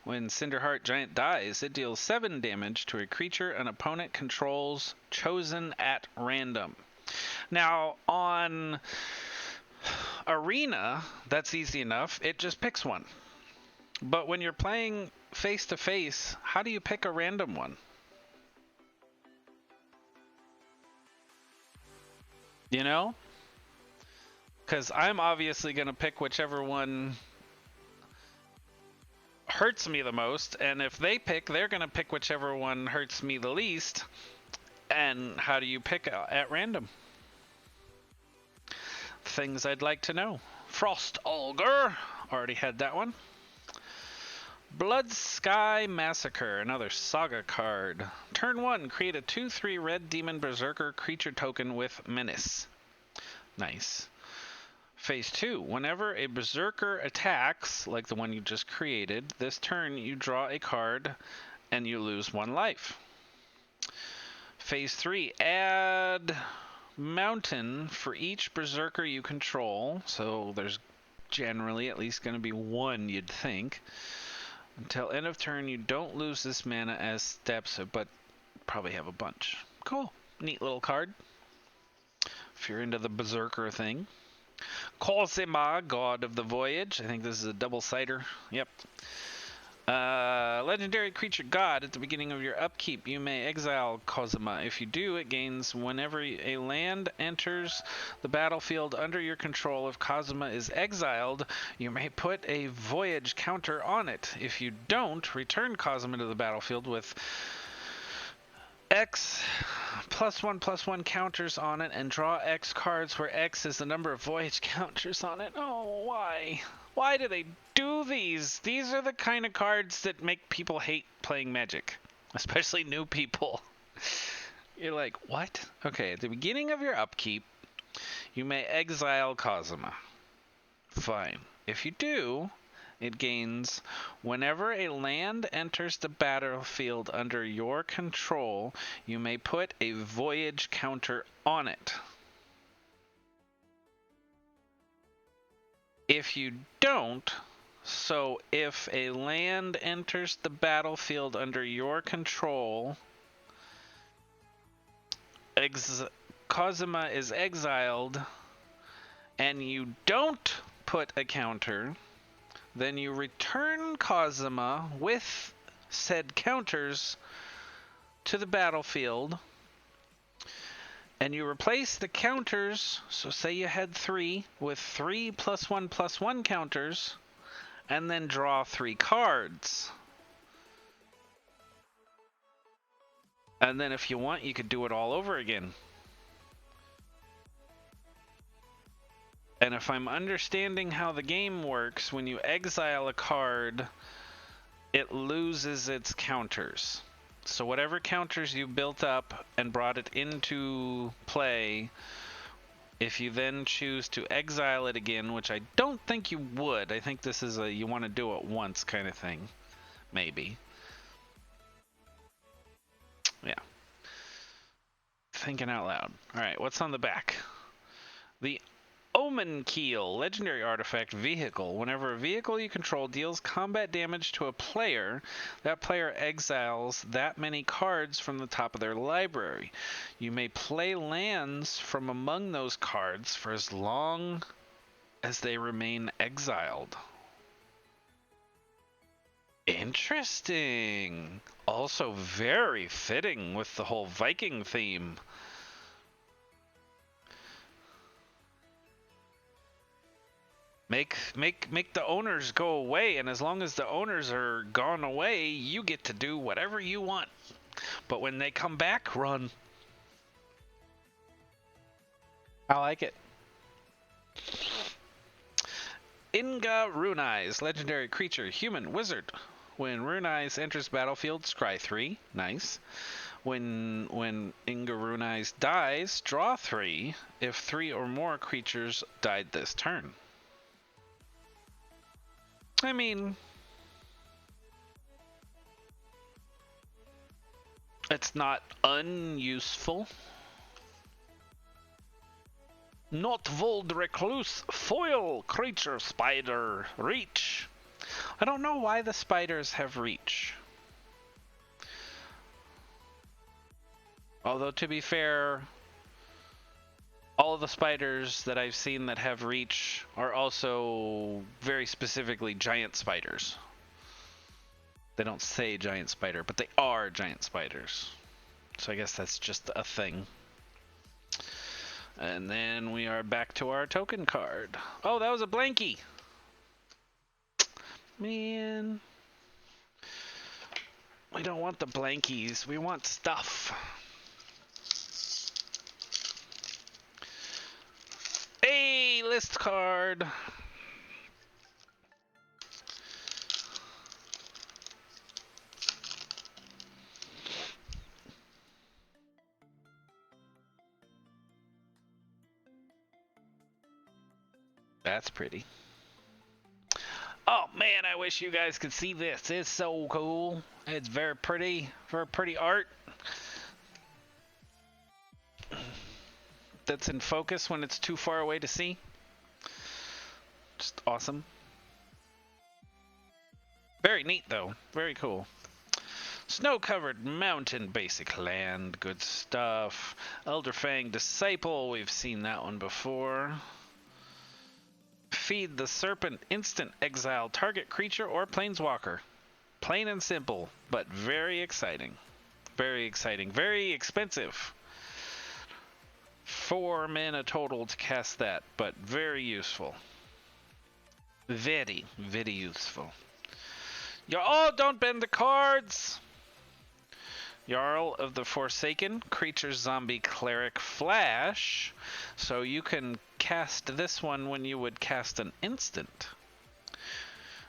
When Cinderheart Giant dies, it deals 7 damage to a creature an opponent controls chosen at random. Now, on Arena, that's easy enough. It just picks one. But when you're playing face-to-face, how do you pick a random one? You know? Because I'm obviously going to pick whichever one hurts me the most, and if they pick, they're going to pick whichever one hurts me the least. And how do you pick at random? Things I'd like to know. Frost Augur, already had that one. Blood Sky Massacre, another Saga card. Turn 1, create a 2/3 red demon berserker creature token with menace. Nice. Phase 2, whenever a berserker attacks, like the one you just created, this turn you draw a card and you lose 1 life. Phase 3, add mountain for each berserker you control, so there's generally at least going to be 1, you'd think. Until end of turn, you don't lose this mana as steps, but probably have a bunch. Cool. Neat little card. If you're into the berserker thing. Cosima, God of the Voyage. I think this is a double-sider. Yep. Legendary creature god. At the beginning of your upkeep, you may exile Cosima. If you do, it gains whenever a land enters the battlefield under your control. If Cosima is exiled, you may put a voyage counter on it. If you don't, return Cosima to the battlefield with X +1/+1 counters on it and draw X cards where X is the number of voyage counters on it. Oh, why? Why do they do these? These are the kind of cards that make people hate playing Magic, especially new people. You're like, what? Okay, at the beginning of your upkeep, you may exile Cosima. Fine. If you do, it gains whenever a land enters the battlefield under your control, you may put a voyage counter on it. If you don't, so if a land enters the battlefield under your control, Cosima is exiled, and you don't put a counter, then you return Cosima with said counters to the battlefield, and you replace the counters, so say you had 3, with 3 +1/+1 counters, and then draw 3 cards. And then if you want, you could do it all over again. And if I'm understanding how the game works, when you exile a card, it loses its counters. So whatever counters you built up and brought it into play, if you then choose to exile it again, which I don't think you would. I think this is a you want to do it once kind of thing. Maybe. Yeah. Thinking out loud. Alright, what's on the back? The Omen Keel, legendary artifact vehicle. Whenever a vehicle you control deals combat damage to a player, that player exiles that many cards from the top of their library. You may play lands from among those cards for as long as they remain exiled. Interesting. Also very fitting with the whole Viking theme. Make the owners go away, and as long as the owners are gone away, you get to do whatever you want. But when they come back, run. I like it. Inga Runei's, legendary creature, human, wizard. When Runei's enters battlefield, scry 3. Nice. When Inga Runei's dies, draw 3 if 3 or more creatures died this turn. I mean, it's not unuseful. Not Vold Recluse, foil creature spider, reach. I don't know why the spiders have reach. Although, to be fair, all of the spiders that I've seen that have reach are also very specifically giant spiders. They don't say giant spider, but they are giant spiders. So I guess that's just a thing. And then we are back to our token card. Oh, that was a blankie. Man. We don't want the blankies. We want stuff. Hey, list card. That's pretty. Oh man, I wish you guys could see this. It's so cool. It's very pretty art. That's in focus when it's too far away to see. Just awesome. Very neat though. Very cool. Snow-covered mountain, basic land, good stuff. Elderfang Disciple, we've seen that one before. Feed the serpent, instant exile target creature or planeswalker. Plain and simple, but very exciting. Very exciting. Very expensive. 4 mana total to cast that, but very useful. Very, very useful. Oh, don't bend the cards! Jarl of the Forsaken, creature zombie cleric flash. So you can cast this one when you would cast an instant.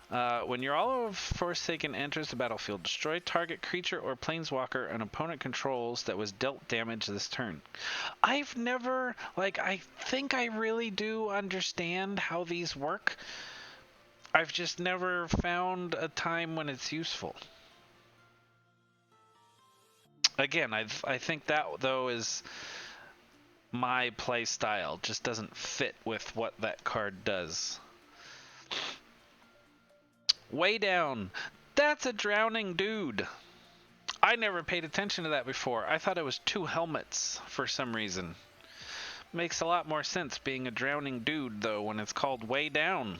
When Jarl of Forsaken enters the battlefield, destroy target creature or planeswalker an opponent controls that was dealt damage this turn. I've never, I think I really do understand how these work. I've just never found a time when it's useful. Again, I think that, though, is my play style. Just doesn't fit with what that card does. Way down. That's a drowning dude. I never paid attention to that before. I thought it was 2 helmets for some reason. Makes a lot more sense being a drowning dude, though, when it's called Way Down.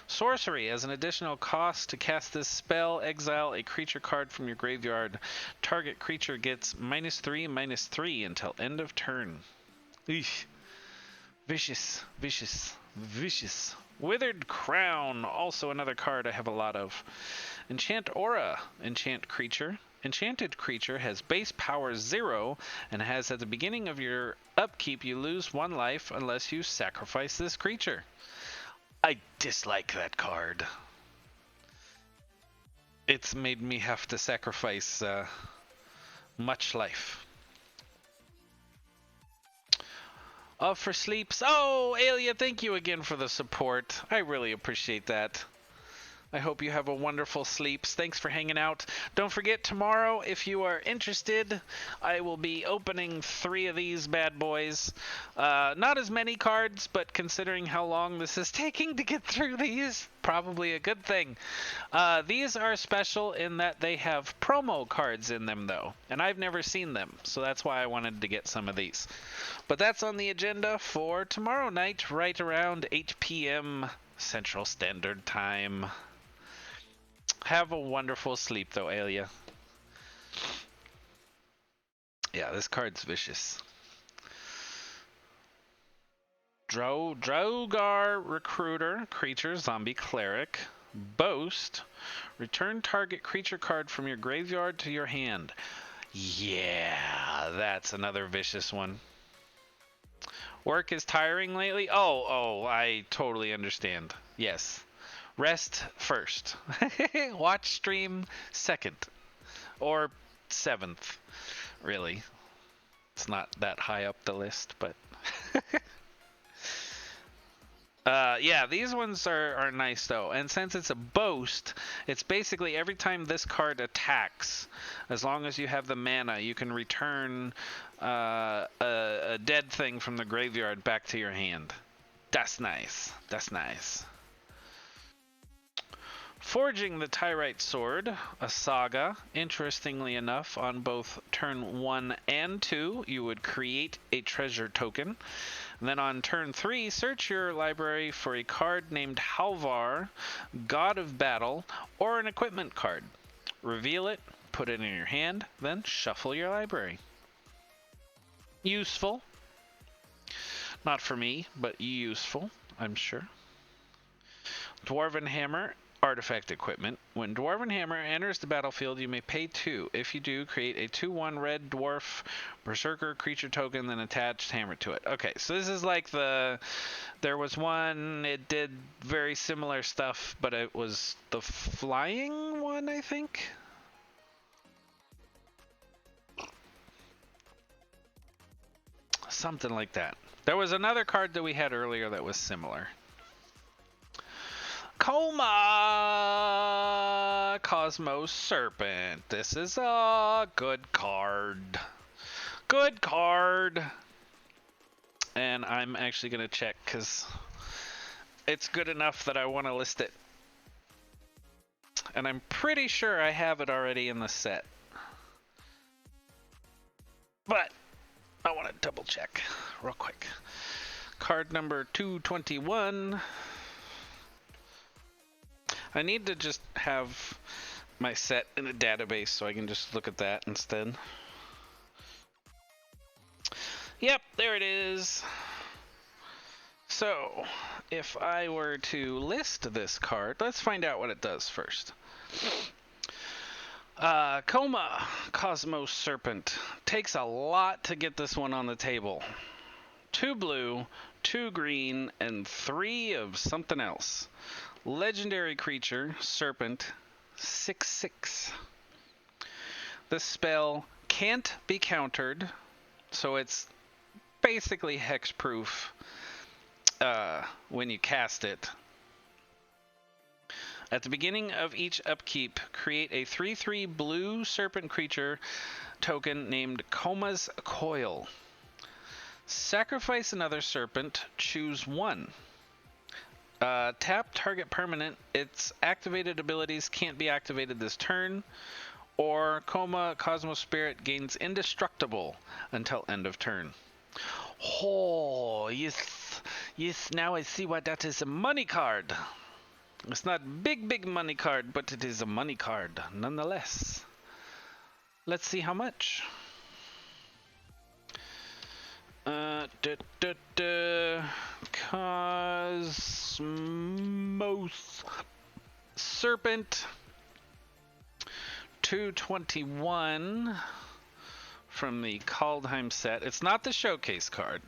Sorcery. As an additional cost to cast this spell, exile a creature card from your graveyard. Target creature gets -3/-3 until end of turn. Eesh. Vicious, vicious, vicious. Withered Crown. Also another card I have a lot of. Enchant Aura. Enchant creature. Enchanted creature has base power 0 and has at the beginning of your upkeep you lose 1 life unless you sacrifice this creature. I dislike that card. It's made me have to sacrifice much life. For sleeps. Oh, Alia, thank you again for the support. I really appreciate that. I hope you have a wonderful sleeps. Thanks for hanging out. Don't forget, tomorrow, if you are interested, I will be opening 3 of these bad boys. Not as many cards, but considering how long this is taking to get through these, probably a good thing. These are special in that they have promo cards in them, though, and I've never seen them, so that's why I wanted to get some of these. But that's on the agenda for tomorrow night, right around 8 p.m. Central Standard Time. Have a wonderful sleep, though, Alia. Yeah, this card's vicious. Drogar Recruiter, creature, zombie cleric. Boast. Return target creature card from your graveyard to your hand. Yeah, that's another vicious one. Work is tiring lately? Oh, I totally understand. Yes. Rest first. Watch stream second. Or 7th, really. It's not that high up the list, but... yeah, these ones are nice, though. And since it's a boast, it's basically every time this card attacks, as long as you have the mana, you can return a dead thing from the graveyard back to your hand. That's nice. That's nice. Forging the Tyrite Sword, a saga. Interestingly enough, on both turn 1 and 2, you would create a treasure token. And then on turn 3, search your library for a card named Halvar, God of Battle, or an equipment card. Reveal it, put it in your hand, then shuffle your library. Useful. Not for me, but useful, I'm sure. Dwarven Hammer, artifact equipment. When Dwarven Hammer enters the battlefield, you may pay 2. If you do, create a 2/1 red dwarf berserker creature token, then attach hammer to it. Okay, so this is like there was one, it did very similar stuff, but it was the flying one, I think? Something like that. There was another card that we had earlier that was similar. Coma Cosmos Serpent. This is a good card. Good card. And I'm actually going to check because it's good enough that I want to list it. And I'm pretty sure I have it already in the set. But I want to double check real quick. Card number 221. I need to just have my set in a database so I can just look at that instead. Yep, there it is. So, if I were to list this card, let's find out what it does first. Coma Cosmos Serpent. Takes a lot to get this one on the table. 2 blue, 2 green, and 3 of something else. Legendary creature, Serpent, 6/6. This spell can't be countered, so it's basically hexproof when you cast it. At the beginning of each upkeep, create a 3/3 blue serpent creature token named Coma's Coil. Sacrifice another serpent, choose 1. Tap target permanent. Its activated abilities can't be activated this turn. Or Coma Cosmos Spirit gains indestructible until end of turn. Oh, yes. Yes, now I see why that is a money card. It's not big money card, but it is a money card nonetheless. Let's see how much. Cosmos Serpent 221 from the Kaldheim set. It's not the showcase card,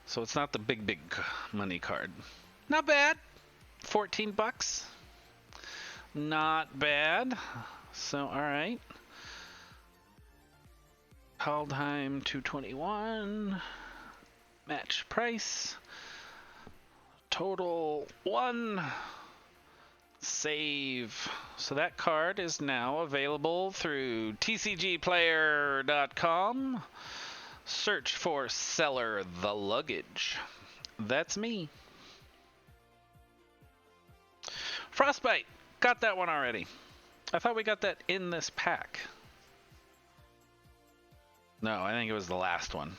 so it's not the big money card. Not bad. 14 bucks. Not bad. So, all right. Kaldheim 221. Match price. Total 1. Save. So that card is now available through tcgplayer.com. Search for Seller the Luggage. That's me. Frostbite. Got that one already. I thought we got that in this pack. No, I think it was the last one.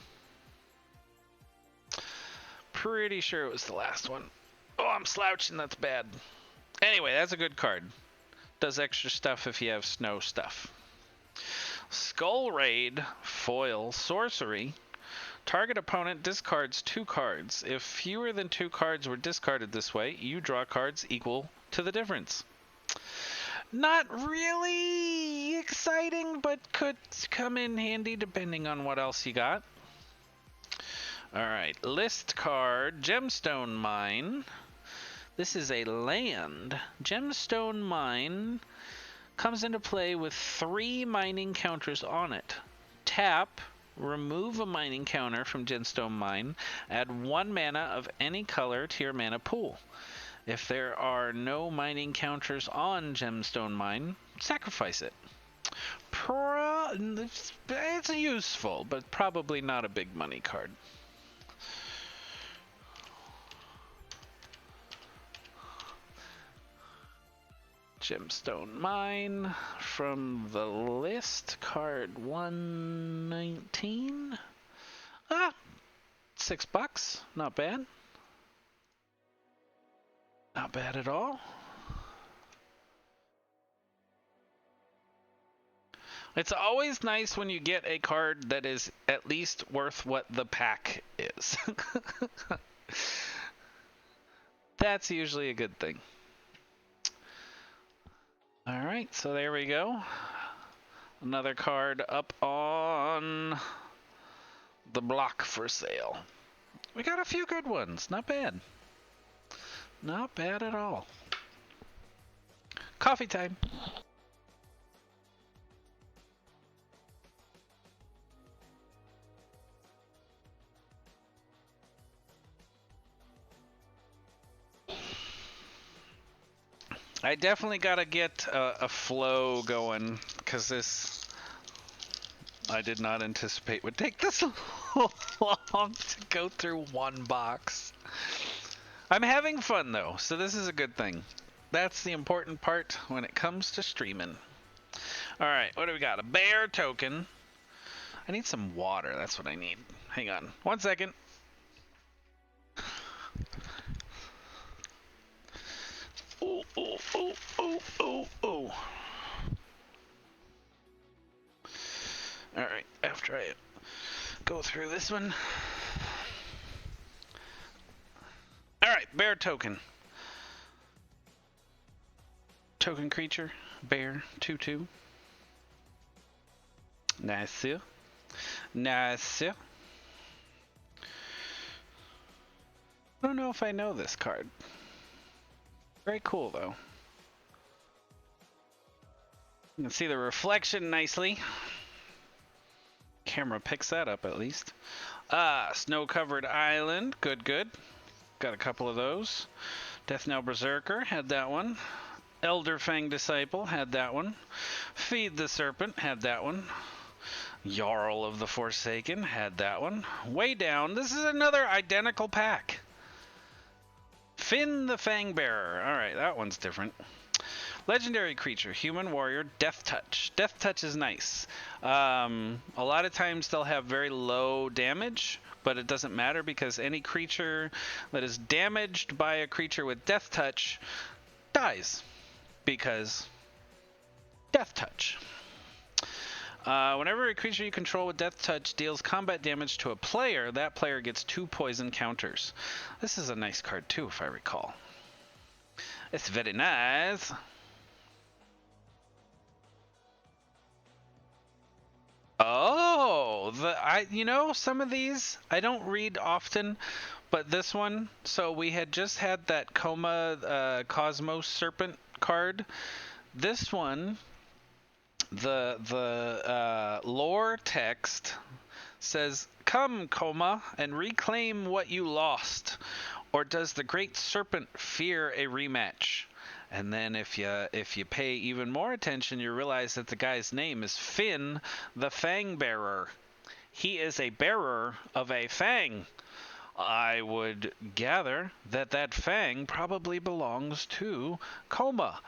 Pretty sure it was the last one. Oh, I'm slouching. That's bad. Anyway, that's a good card. Does extra stuff if you have snow stuff. Skull Raid, foil, sorcery. Target opponent discards 2 cards. If fewer than 2 cards were discarded this way, you draw cards equal to the difference. Not really exciting, but could come in handy depending on what else you got. Alright, list card, Gemstone Mine. This is a land. Gemstone Mine comes into play with 3 mining counters on it. Tap, remove a mining counter from Gemstone Mine, add 1 mana of any color to your mana pool. If there are no mining counters on Gemstone Mine, sacrifice it. It's useful, but probably not a big money card. Gemstone Mine from the list. Card 119. Ah, $6. Not bad. Not bad at all. It's always nice when you get a card that is at least worth what the pack is. That's usually a good thing. Alright, so there we go. Another card up on the block for sale. We got a few good ones. Not bad. Not bad at all. Coffee time. I definitely got to get a flow going, because this, I did not anticipate would take this long to go through one box. I'm having fun though, so this is a good thing. That's the important part when it comes to streaming. Alright, what do we got? A bear token. I need some water, that's what I need. Hang on, 1 second. Oh, oh, oh, oh, oh, oh. Alright, after I go through this one. Alright, bear token. Token creature, bear, 2/2. Nice. Nice. I don't know if I know this card. Very cool, though. You can see the reflection nicely. Camera picks that up, at least. Snow-covered island. Good, good. Got a couple of those. Death Knell Berserker. Had that one. Elder Fang Disciple. Had that one. Feed the Serpent. Had that one. Jarl of the Forsaken. Had that one. Way down. This is another identical pack. Finn the Fangbearer. Alright, that one's different. Legendary creature, human warrior, Death Touch. Death Touch is nice. A lot of times they'll have very low damage, but it doesn't matter because any creature that is damaged by a creature with Death Touch dies. Because Death Touch. Whenever a creature you control with Death Touch deals combat damage to a player, that player gets 2 poison counters. This is a nice card too, if I recall. It's very nice. Oh, you know, some of these I don't read often, but this one. So we had just had that Coma Cosmos Serpent card. This one. The lore text says, "Come, Coma, and reclaim what you lost. Or does the Great Serpent fear a rematch?" And then if you pay even more attention, you realize that the guy's name is Finn the Fangbearer. He is a bearer of a fang. I would gather that that fang probably belongs to Coma,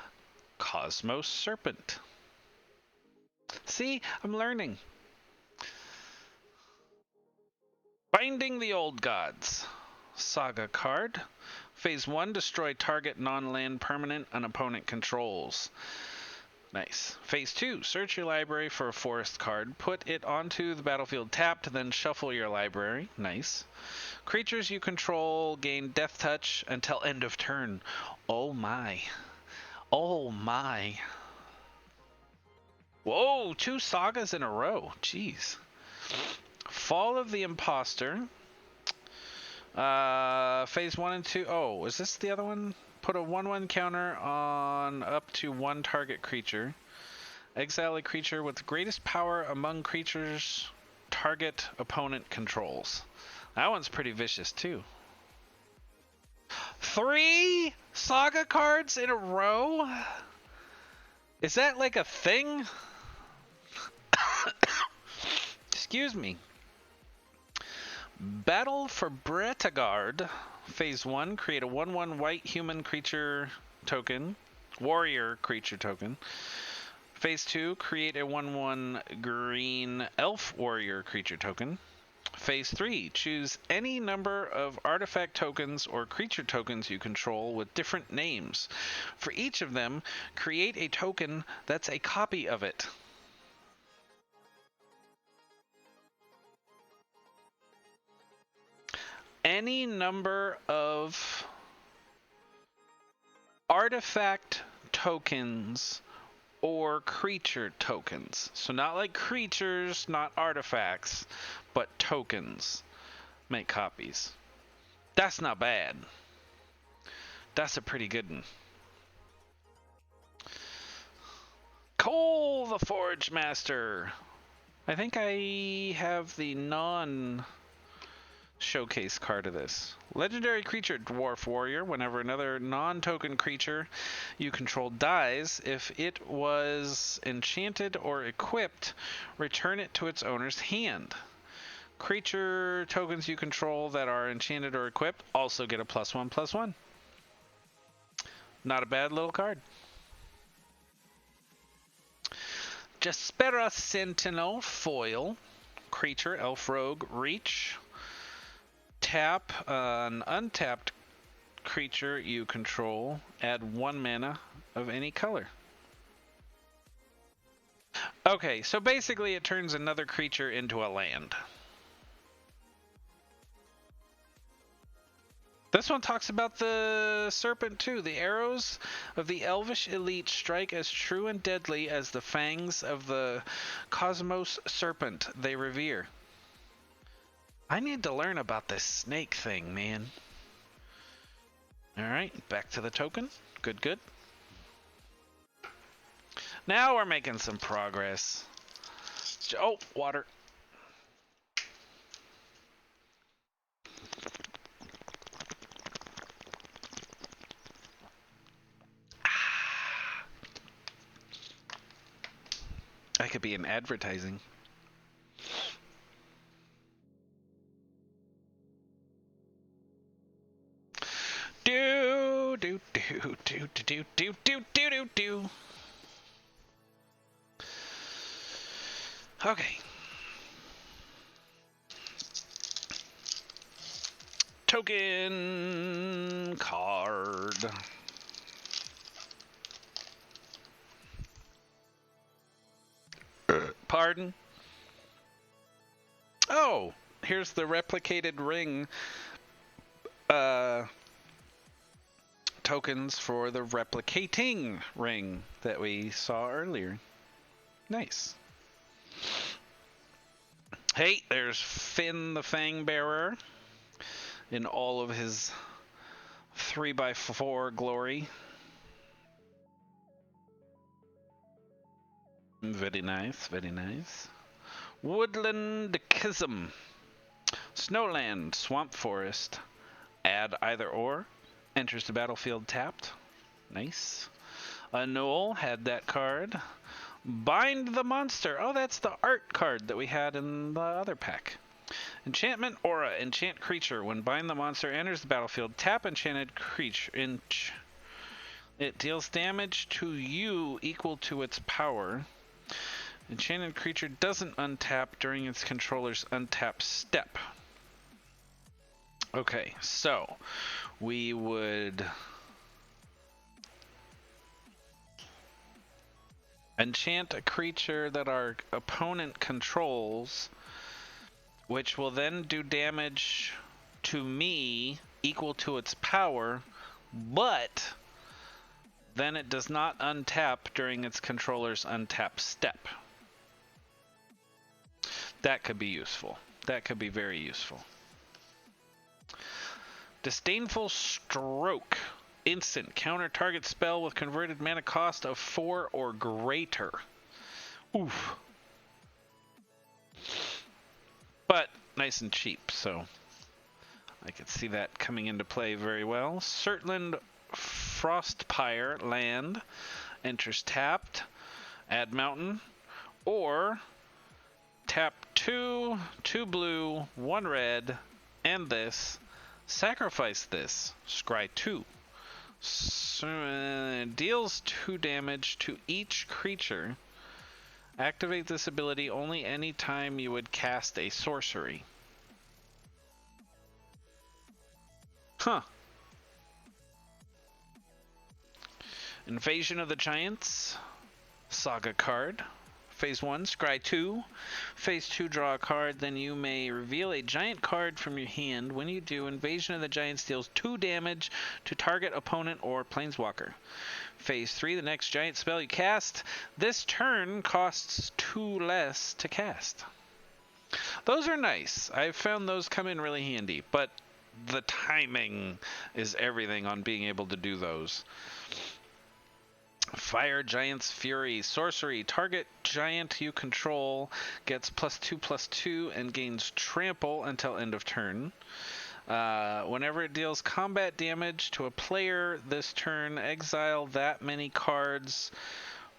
Cosmos Serpent. See, I'm learning. Binding the Old Gods. Saga card. Phase 1, destroy target non-land permanent an opponent controls. Nice. Phase 2, search your library for a forest card. Put it onto the battlefield tapped, then shuffle your library. Nice. Creatures you control gain Death Touch until end of turn. Oh my. Oh my. Whoa, 2 sagas in a row. Jeez. Fall of the Imposter. Phase 1 and 2. Oh, is this the other one? Put a 1/1 counter on up to 1 target creature. Exile a creature with the greatest power among creatures target opponent controls. That one's pretty vicious too. 3 saga cards in a row? Is that like a thing? Excuse me. Battle for Bretagard. Phase 1. Create a 1/1 white human creature token. warrior creature token. Phase 2, create a 1/1 green elf warrior creature token. Phase 3, choose any number of artifact tokens or creature tokens you control with different names. For each of them, create a token that's a copy of it. Any number of artifact tokens or creature tokens. So not like creatures, not artifacts, but tokens. Make copies. That's not bad. That's a pretty good one. Cole the Forge Master. I think I have the non-showcase card of this. Legendary creature, Dwarf Warrior. Whenever another non-token creature you control dies, if it was enchanted or equipped, return it to its owner's hand. Creature tokens you control that are enchanted or equipped also get a +1/+1. Not a bad little card. Jaspera Sentinel Foil. Creature, Elf Rogue, Reach. Tap an untapped creature you control. Add 1 mana of any color. Okay, so basically it turns another creature into a land. This one talks about the serpent too. The arrows of the elvish elite strike as true and deadly as the fangs of the cosmos serpent they revere. I need to learn about this snake thing, man. Alright, back to the token. Good, good. Now we're making some progress. Oh, water. I could be in advertising. Do do do do do do do do do do. Okay. Token card. Pardon? Oh, here's the replicated ring tokens for the replicating ring that we saw earlier. Nice. Hey, there's Finn the Fang Bearer in all of his 3x4 glory. Very nice, very nice. Woodland Chasm. Snowland, Swamp Forest. Add either or. Enters the battlefield tapped. Nice. Annual had that card. Bind the Monster. Oh, that's the art card that we had in the other pack. Enchantment Aura. Enchant creature. When Bind the Monster enters the battlefield, tap enchanted creature. It deals damage to you equal to its power. Enchanted creature doesn't untap during its controller's untap step. Okay, so we would enchant a creature that our opponent controls, which will then do damage to me equal to its power, but then it does not untap during its controller's untap step. That could be useful. That could be very useful. Disdainful Stroke. Instant. Counter target spell with converted mana cost of 4 or greater. Oof. But nice and cheap, so I could see that coming into play very well. Surtland Frostpire land. Enters tapped. Add mountain. Or tap 2 blue, 1 red, and this. Sacrifice this. Scry 2. Deals 2 damage to each creature. Activate this ability only any time you would cast a sorcery. Huh. Invasion of the Giants. Saga card. Phase 1, scry 2. Phase 2, draw a card. Then you may reveal a giant card from your hand. When you do, Invasion of the Giants deals 2 damage to target opponent or planeswalker. Phase 3, the next giant spell you cast. This turn costs 2 less to cast. Those are nice. I've found those come in really handy, but the timing is everything on being able to do those. Fire Giant's Fury. Sorcery. Target giant you control gets +2/+2 and gains trample until end of turn. Whenever it deals combat damage to a player this turn, exile that many cards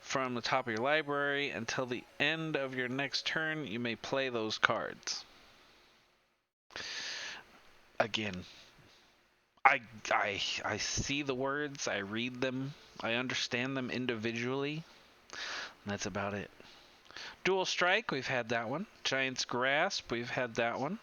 from the top of your library. Until the end of your next turn, you may play those cards. Again, I see the words, I read them, I understand them individually. That's about it. Dual Strike, we've had that one. Giant's Grasp, we've had that one.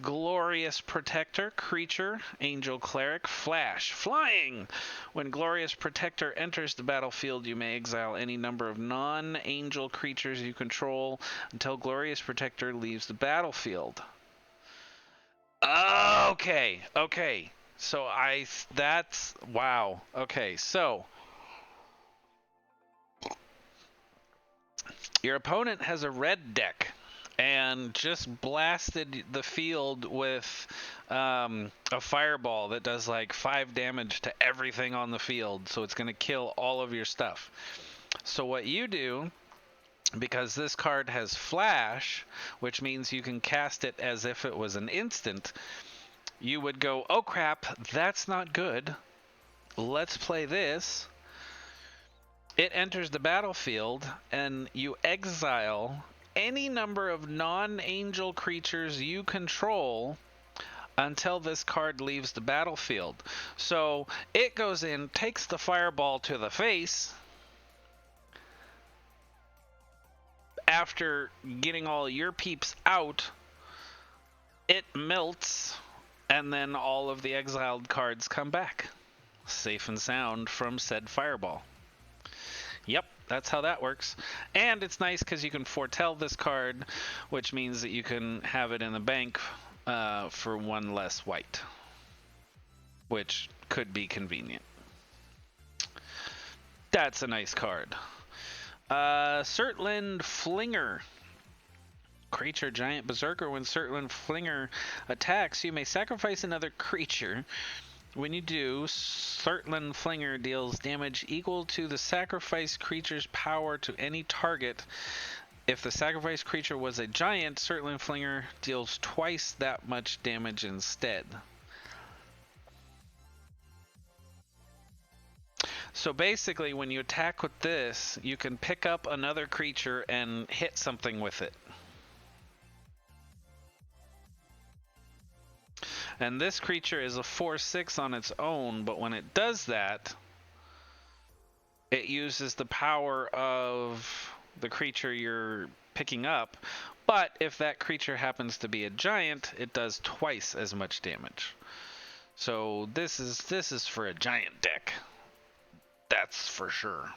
Glorious Protector, creature, Angel Cleric, Flash, Flying! When Glorious Protector enters the battlefield, you may exile any number of non-angel creatures you control until Glorious Protector leaves the battlefield. Okay. So that's, wow. Okay, so your opponent has a red deck and just blasted the field with a fireball that does like 5 damage to everything on the field. So it's going to kill all of your stuff. So what you do, because this card has flash, which means you can cast it as if it was an instant, you would go, oh crap, that's not good. Let's play this. It enters the battlefield, and you exile any number of non-angel creatures you control until this card leaves the battlefield. So it goes in, takes the fireball to the face. After getting all your peeps out, it melts, and then all of the exiled cards come back, safe and sound from said fireball. Yep, that's how that works. And it's nice because you can foretell this card, which means that you can have it in the bank for 1 less white, which could be convenient. That's a nice card. Surtland Flinger. Creature, Giant Berserker. When Surtland Flinger attacks, you may sacrifice another creature. When you do, Surtland Flinger deals damage equal to the sacrificed creature's power to any target. If the sacrificed creature was a giant, Surtland Flinger deals twice that much damage instead. So basically, when you attack with this, you can pick up another creature and hit something with it. And this creature is a 4/6 on its own, but when it does that, it uses the power of the creature you're picking up. But if that creature happens to be a giant, it does twice as much damage. So this is for a giant deck. That's for sure.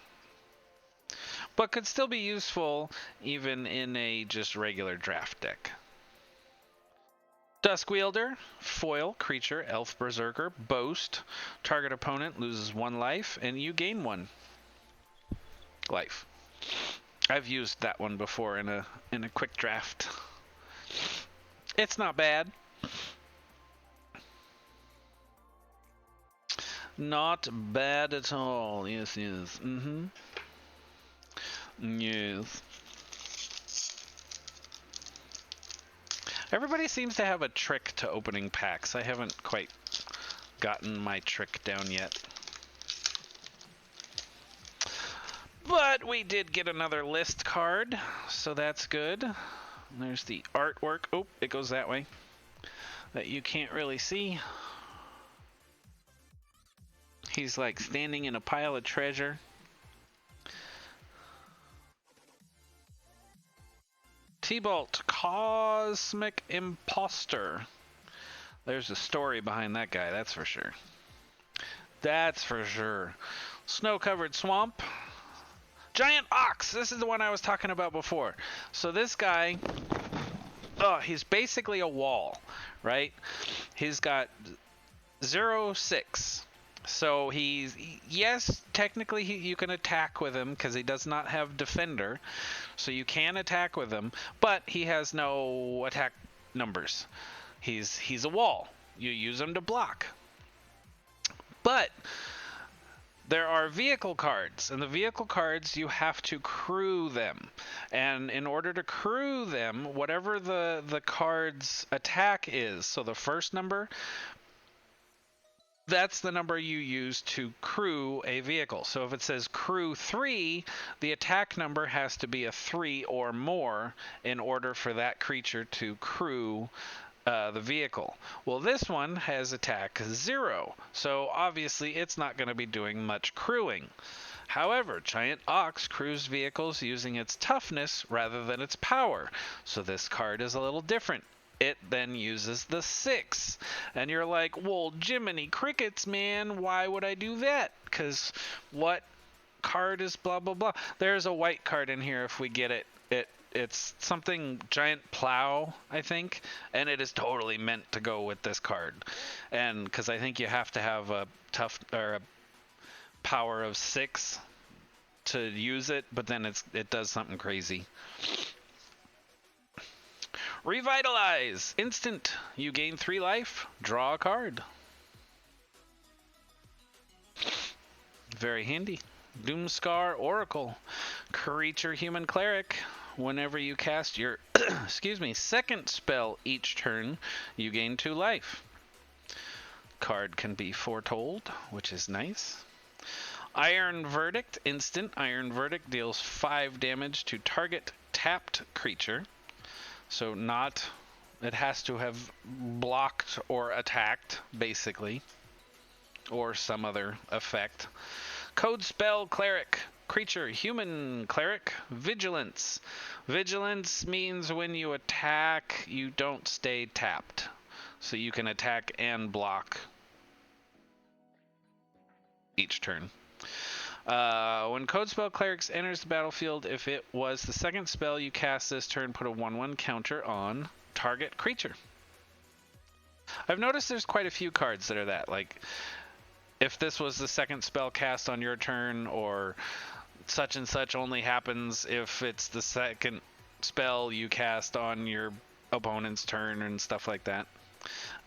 But could still be useful even in a just regular draft deck. Duskwielder, foil, creature, elf berserker, boast. Target opponent loses 1 life, and you gain 1 life. I've used that one before in a quick draft. It's not bad. Not bad at all. Yes. Yes. Everybody seems to have a trick to opening packs. I haven't quite gotten my trick down yet. But we did get another list card, so that's good. There's the artwork. Oh, it goes that way. That you can't really see. He's like standing in a pile of treasure. T-Bolt, Cosmic Imposter. There's a story behind that guy, that's for sure. That's for sure. Snow-covered swamp. Giant ox! This is the one I was talking about before. So this guy, he's basically a wall, right? He's got 0-6. So yes, technically you can attack with him because he does not have defender. So you can attack with him, but he has no attack numbers. He's a wall. You use him to block. But there are vehicle cards, and the vehicle cards, you have to crew them. And in order to crew them, whatever the card's attack is, so the first number, that's the number you use to crew a vehicle. So if it says crew 3, the attack number has to be a 3 or more in order for that creature to crew the vehicle. Well, this one has attack 0, so obviously it's not going to be doing much crewing. However, Giant Ox crews vehicles using its toughness rather than its power, so this card is a little different. It then uses the 6. And you're like, well, Jiminy Crickets, man, why would I do that? Because what card is blah, blah, blah? There's a white card in here if we get it. It's something Giant Plow, I think, and it is totally meant to go with this card. And because I think you have to have a tough or a power of 6 to use it, but then it does something crazy. Revitalize! Instant. You gain 3 life. Draw a card. Very handy. Doomscar Oracle. Creature Human Cleric. Whenever you cast your second spell each turn, you gain 2 life. Card can be foretold, which is nice. Iron Verdict. Instant. Iron Verdict deals 5 damage to target tapped creature. So it has to have blocked or attacked, basically, or some other effect. Code Spell Cleric. Creature, Human Cleric. Vigilance. Vigilance means when you attack, you don't stay tapped. So you can attack and block each turn. When Code Spell Clerics enters the battlefield, if it was the second spell you cast this turn, put a 1/1 counter on target creature. I've noticed there's quite a few cards that are that. Like, if this was the second spell cast on your turn, or such and such only happens if it's the second spell you cast on your opponent's turn and stuff like that.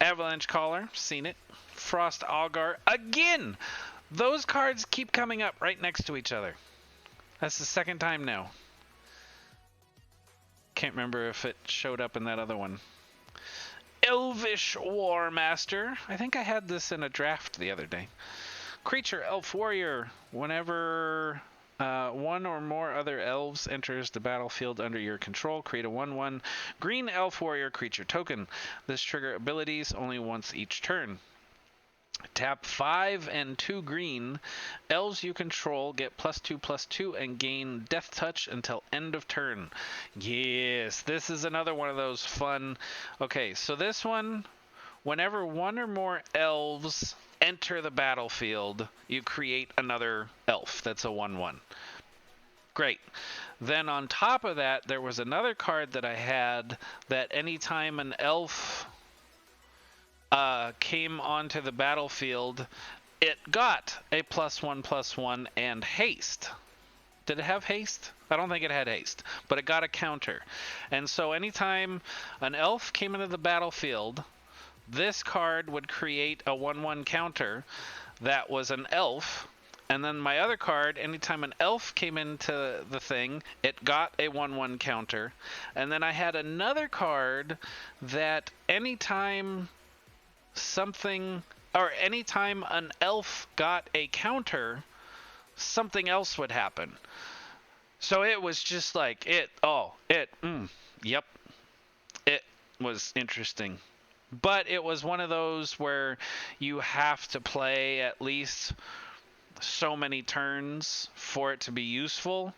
Avalanche Caller, seen it. Frost Augur, again! Those cards keep coming up right next to each other. That's the second time now. Can't remember if it showed up in that other one. Elvish War Master. I think I had this in a draft the other day. Creature, Elf Warrior. Whenever one or more other elves enters the battlefield under your control, create a 1/1 green Elf Warrior creature token. This trigger abilities only once each turn. Tap 5 and 2 green. Elves you control get +2/+2 and gain Death Touch until end of turn. Yes, this is another one of those fun. Okay, so this one, whenever one or more elves enter the battlefield, you create another elf. That's a 1/1. Great. Then on top of that, there was another card that I had that anytime an elf came onto the battlefield, it got a +1/+1 and haste. Did it have haste? I don't think it had haste, but it got a counter. And so anytime an elf came into the battlefield, this card would create a 1/1 counter that was an elf. And then my other card, anytime an elf came into the thing, it got a 1/1 counter. And then I had another card that anytime anytime an elf got a counter, something else would happen. So it was just like, yep. It was interesting. But it was one of those where you have to play at least so many turns for it to be useful.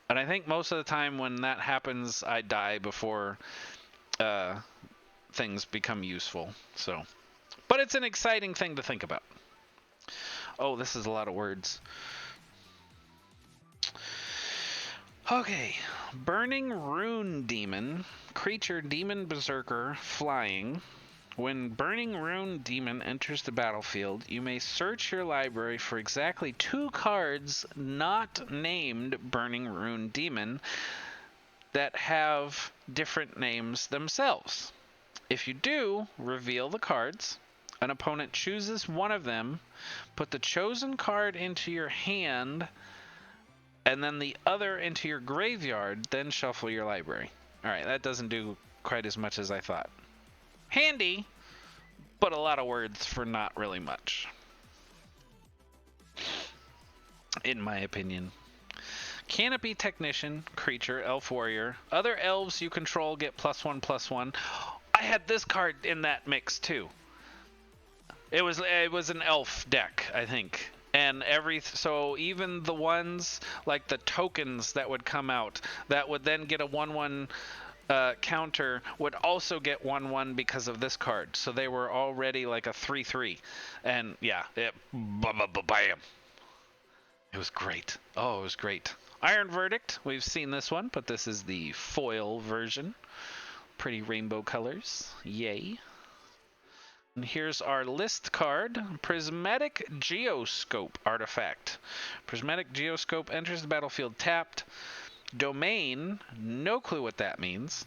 And I think most of the time when that happens, I die before things become useful. So, but it's an exciting thing to think about. Oh, this is a lot of words. Okay, Burning Rune Demon, creature demon berserker, flying. When Burning Rune Demon enters the battlefield, you may search your library for exactly 2 cards not named Burning Rune Demon that have different names themselves. If you do, reveal the cards. An opponent chooses one of them, put the chosen card into your hand, and then the other into your graveyard, then shuffle your library. Alright, that doesn't do quite as much as I thought. Handy, but a lot of words for not really much, in my opinion. Canopy Technician, creature, elf warrior. Other elves you control get +1/+1. I had this card in that mix too. It was an elf deck, I think. And so even the ones like the tokens that would come out that would then get a 1/1 counter would also get 1/1 because of this card. So they were already like a 3/3. And yeah, bam. It was great. Oh, it was great. Iron Verdict. We've seen this one, but this is the foil version. Pretty rainbow colors. Yay. And here's our list card. Prismatic Geoscope artifact. Prismatic Geoscope enters the battlefield tapped. Domain, no clue what that means.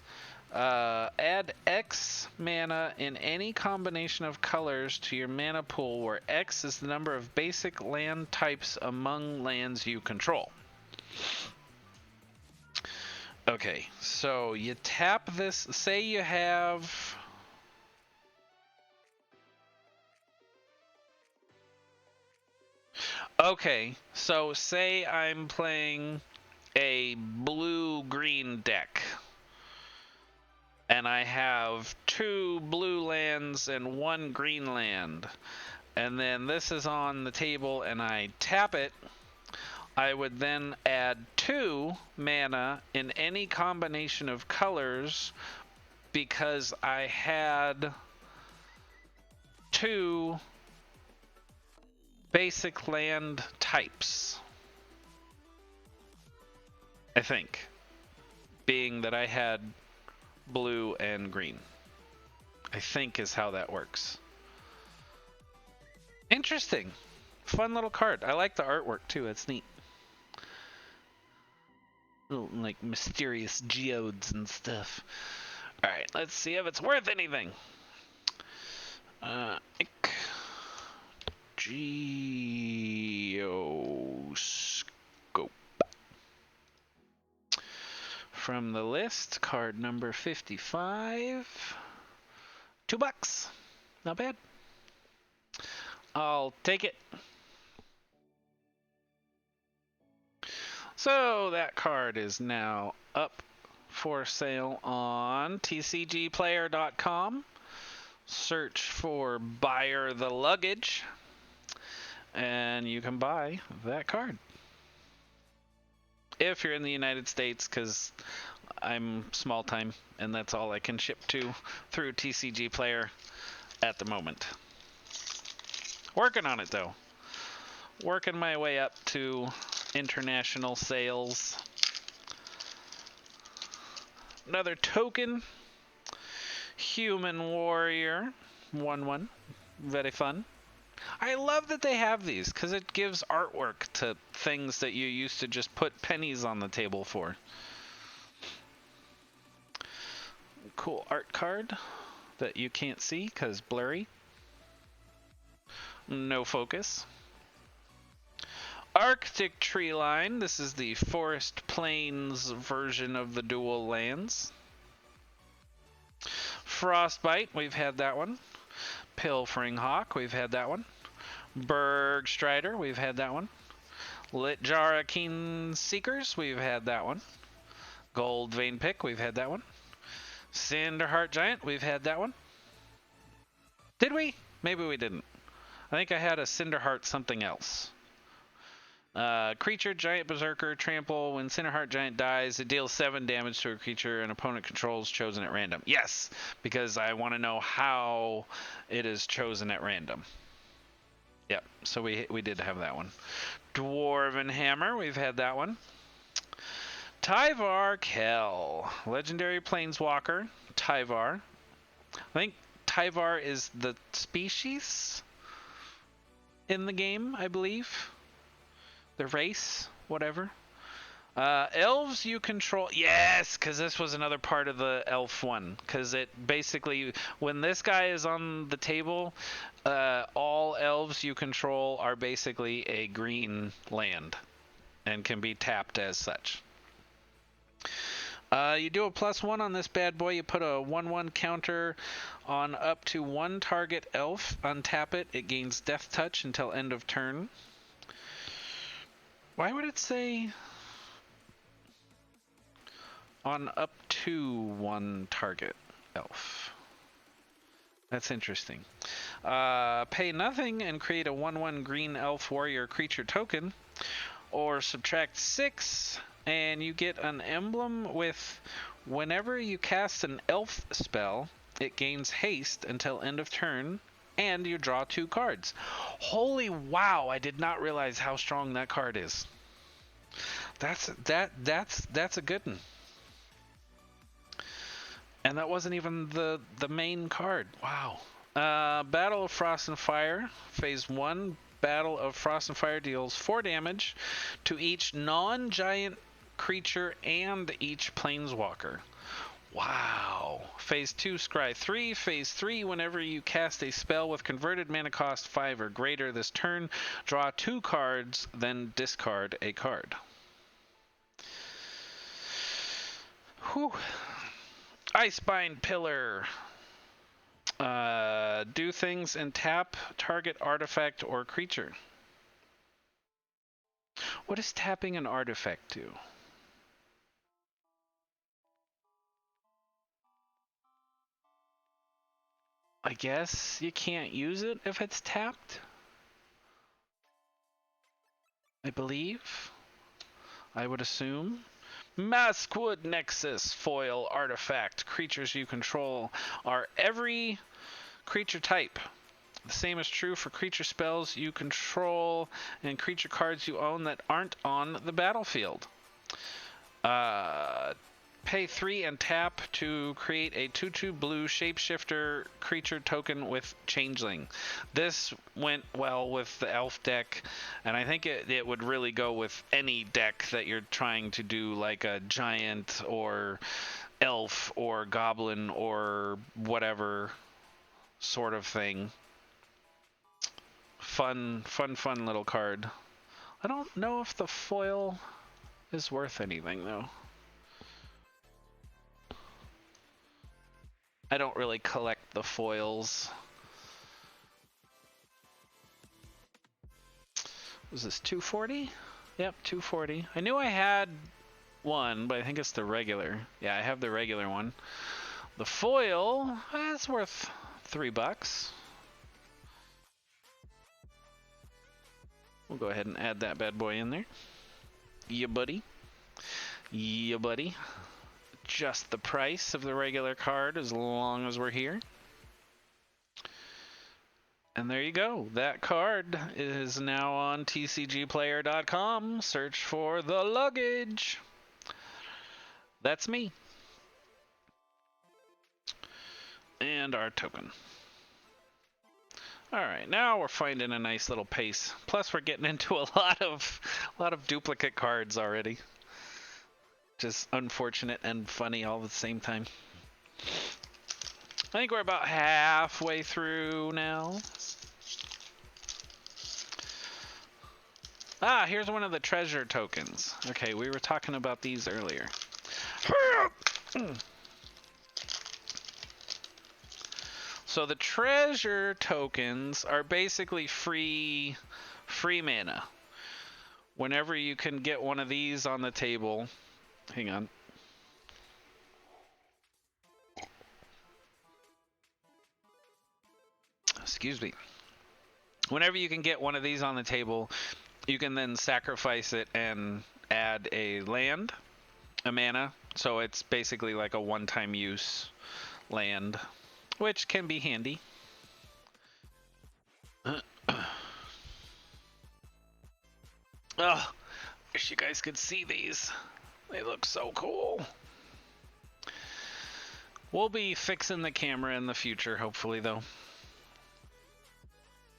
Add X mana in any combination of colors to your mana pool, where X is the number of basic land types among lands you control. Okay, so you tap this. Say you have... Okay, so say I'm playing a blue-green deck, and I have 2 blue lands and 1 green land, and then this is on the table and I tap it, I would then add 2 mana in any combination of colors because I had 2 basic land types, I think, being that I had blue and green, I think is how that works. Interesting. Fun little card. I like the artwork too. It's neat. Little, like, mysterious geodes and stuff. Alright, let's see if it's worth anything. Geoscope. From the list, card number 55. $2. Not bad. I'll take it. So that card is now up for sale on tcgplayer.com. Search for Buyer the Luggage, and you can buy that card. If you're in the United States, because I'm small time and that's all I can ship to through TCG Player at the moment. Working on it though. Working my way up to international sales. Another token. Human Warrior. 1/1. Very fun. I love that they have these because it gives artwork to things that you used to just put pennies on the table for. Cool art card that you can't see because blurry. No focus. Arctic Tree Line. This is the Forest Plains version of the dual lands. Frostbite. We've had that one. Pilfering Hawk. We've had that one. Bergstrider. We've had that one. Litjara Keen Seekers. We've had that one. Gold Vein Pick. We've had that one. Cinderheart Giant. We've had that one. Did we? Maybe we didn't. I think I had a Cinderheart something else. Creature, Giant Berserker, Trample. When Cinderheart Giant dies, it deals 7 damage to a creature an opponent controls chosen at random. Yes, because I want to know how it is chosen at random. Yep, so we did have that one. Dwarven Hammer, we've had that one. Tyvar Kell, Legendary Planeswalker, Tyvar. I think Tyvar is the species in the game, I believe. The race, whatever. Elves you control. Yes, because this was another part of the elf one. Because it basically, when this guy is on the table, all elves you control are basically a green land and can be tapped as such. You do a +1 on this bad boy. You put a 1/1 counter on up to 1 target elf. Untap it. It gains Death Touch until end of turn. Why would it say on up to 1 target elf? That's interesting. Pay nothing and create a 1/1 green elf warrior creature token, or subtract 6 and you get an emblem with whenever you cast an elf spell, it gains haste until end of turn, and you draw 2 cards. Holy wow, I did not realize how strong that card is. That's a good one. And that wasn't even the main card. Wow. Battle of Frost and Fire, phase 1. Battle of Frost and Fire deals 4 damage to each non-giant creature and each planeswalker. Wow. Phase 2, Scry 3. Phase 3, whenever you cast a spell with converted mana cost 5 or greater this turn, draw 2 cards, then discard a card. Whew. Icebind Pillar. Do things and tap target artifact or creature. What does tapping an artifact do? I guess you can't use it if it's tapped. I believe. I would assume. Maskwood Nexus foil artifact. Creatures you control are every creature type. The same is true for creature spells you control and creature cards you own that aren't on the battlefield. Pay 3 and tap to create a 2/2 blue shapeshifter creature token with Changeling. This went well with the elf deck, and I think it would really go with any deck that you're trying to do, like a giant or elf or goblin or whatever sort of thing. Fun little card. I don't know if the foil is worth anything, though. I don't really collect the foils. Was this 240? Yep, 240. I knew I had one, but I think it's the regular. Yeah, I have the regular one. The foil, that's worth $3. We'll go ahead and add that bad boy in there. Yeah, buddy. Yeah, buddy. Just the price of the regular card as long as we're here. And there you go. That card is now on tcgplayer.com. Search for the luggage. That's me. And our token. All right, now we're finding a nice little pace. Plus, we're getting into a lot of duplicate cards already. Just unfortunate and funny all at the same time. I think we're about halfway through now. Ah, here's one of the treasure tokens. Okay, we were talking about these earlier. So the treasure tokens are basically free mana. Whenever you can get one of these on the table. Hang on. excuse me. Whenever you can get one of these on the table, you can then sacrifice it and add a land, a mana. So it's basically like a one-time use land, which can be handy. Oh, wish you guys could see these. They look so cool. We'll be fixing the camera in the future, hopefully, though.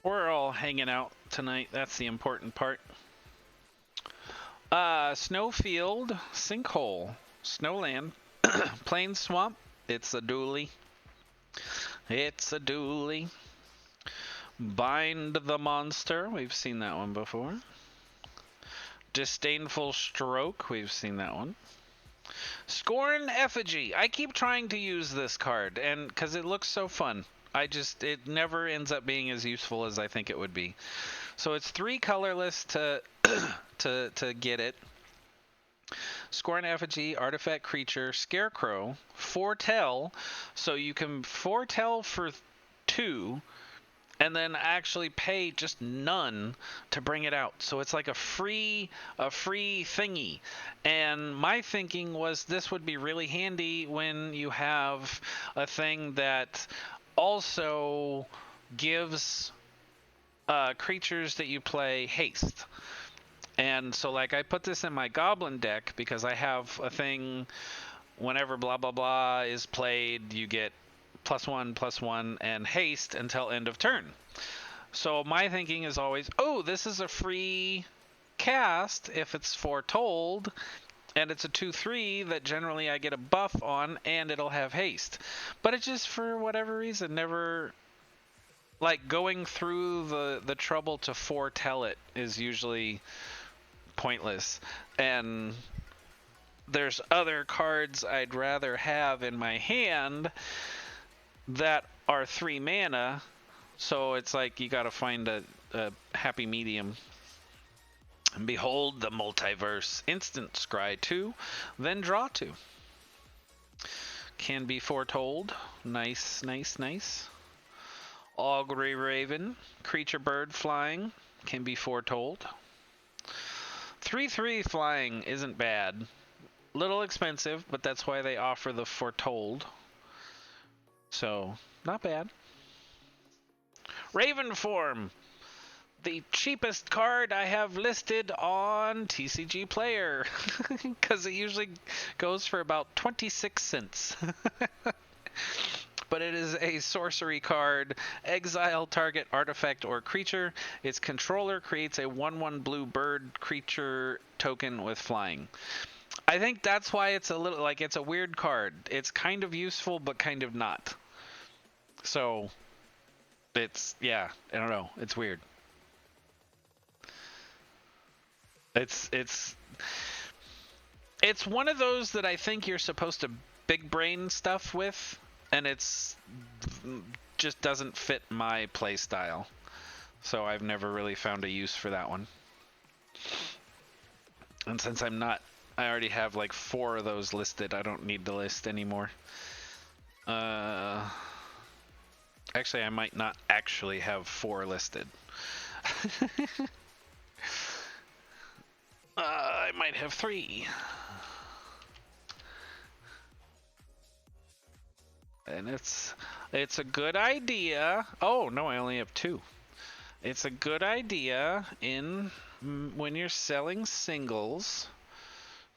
We're all hanging out tonight. That's the important part. Snowfield, Sinkhole, Snowland, Plain Swamp. It's a dually. It's a dually. Bind the Monster. We've seen that one before. Disdainful Stroke. We've seen that one. Scorn Effigy. I keep trying to use this card, and because it looks so fun. It never ends up being as useful as I think it would be. So it's 3 colorless to to get it. Scorn Effigy, Artifact Creature, Scarecrow, Foretell. So you can foretell for 2, and then actually pay just none to bring it out. So it's like a free thingy. And my thinking was this would be really handy when you have a thing that also gives creatures that you play haste. And so like I put this in my goblin deck because I have a thing whenever blah blah blah is played, you get +1/+1 and haste until end of turn. So my thinking is always, oh, this is a free cast if it's foretold, and it's a 2/3 that generally I get a buff on, and it'll have haste. But it just, for whatever reason, never, like, going through the trouble to foretell it is usually pointless. And there's other cards I'd rather have in my hand that are 3 mana, so it's like you gotta find a happy medium. And behold the multiverse. Instant scry 2, then draw 2. Can be foretold. Nice, nice, nice. Augury Raven, creature bird flying, can be foretold. 3/3 flying isn't bad. Little expensive, but that's why they offer the foretold. So, not bad. Raven form. The cheapest card I have listed on TCG Player, because it usually goes for about 26 cents. But it is a sorcery card. Exile target artifact or creature. Its controller creates a 1/1 blue bird creature token with flying. I think that's why it's a little, like, it's a weird card. It's kind of useful, but kind of not. So, it's, yeah, I don't know. It's weird. It's one of those that I think you're supposed to big brain stuff with, and it's just doesn't fit my play style. So I've never really found a use for that one. And since I already have like 4 of those listed, I don't need to list anymore. Actually, I might not actually have 4 listed. I might have 3. And it's a good idea. Oh, no, I only have 2. It's a good idea when you're selling singles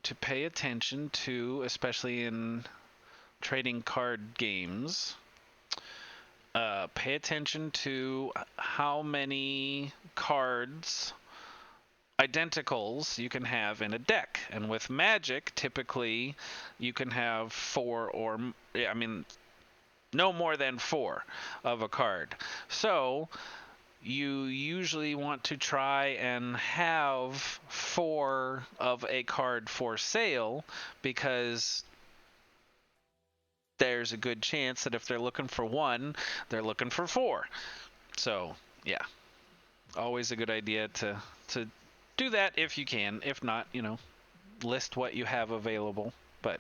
to pay attention to, especially in trading card games, pay attention to how many cards identicals you can have in a deck. And with Magic, typically you can have 4 or, I mean, no more than 4 of a card. So you usually want to try and have 4 of a card for sale, because there's a good chance that if they're looking for 1, they're looking for 4. So, yeah. Always a good idea to do that if you can. If not, list what you have available. But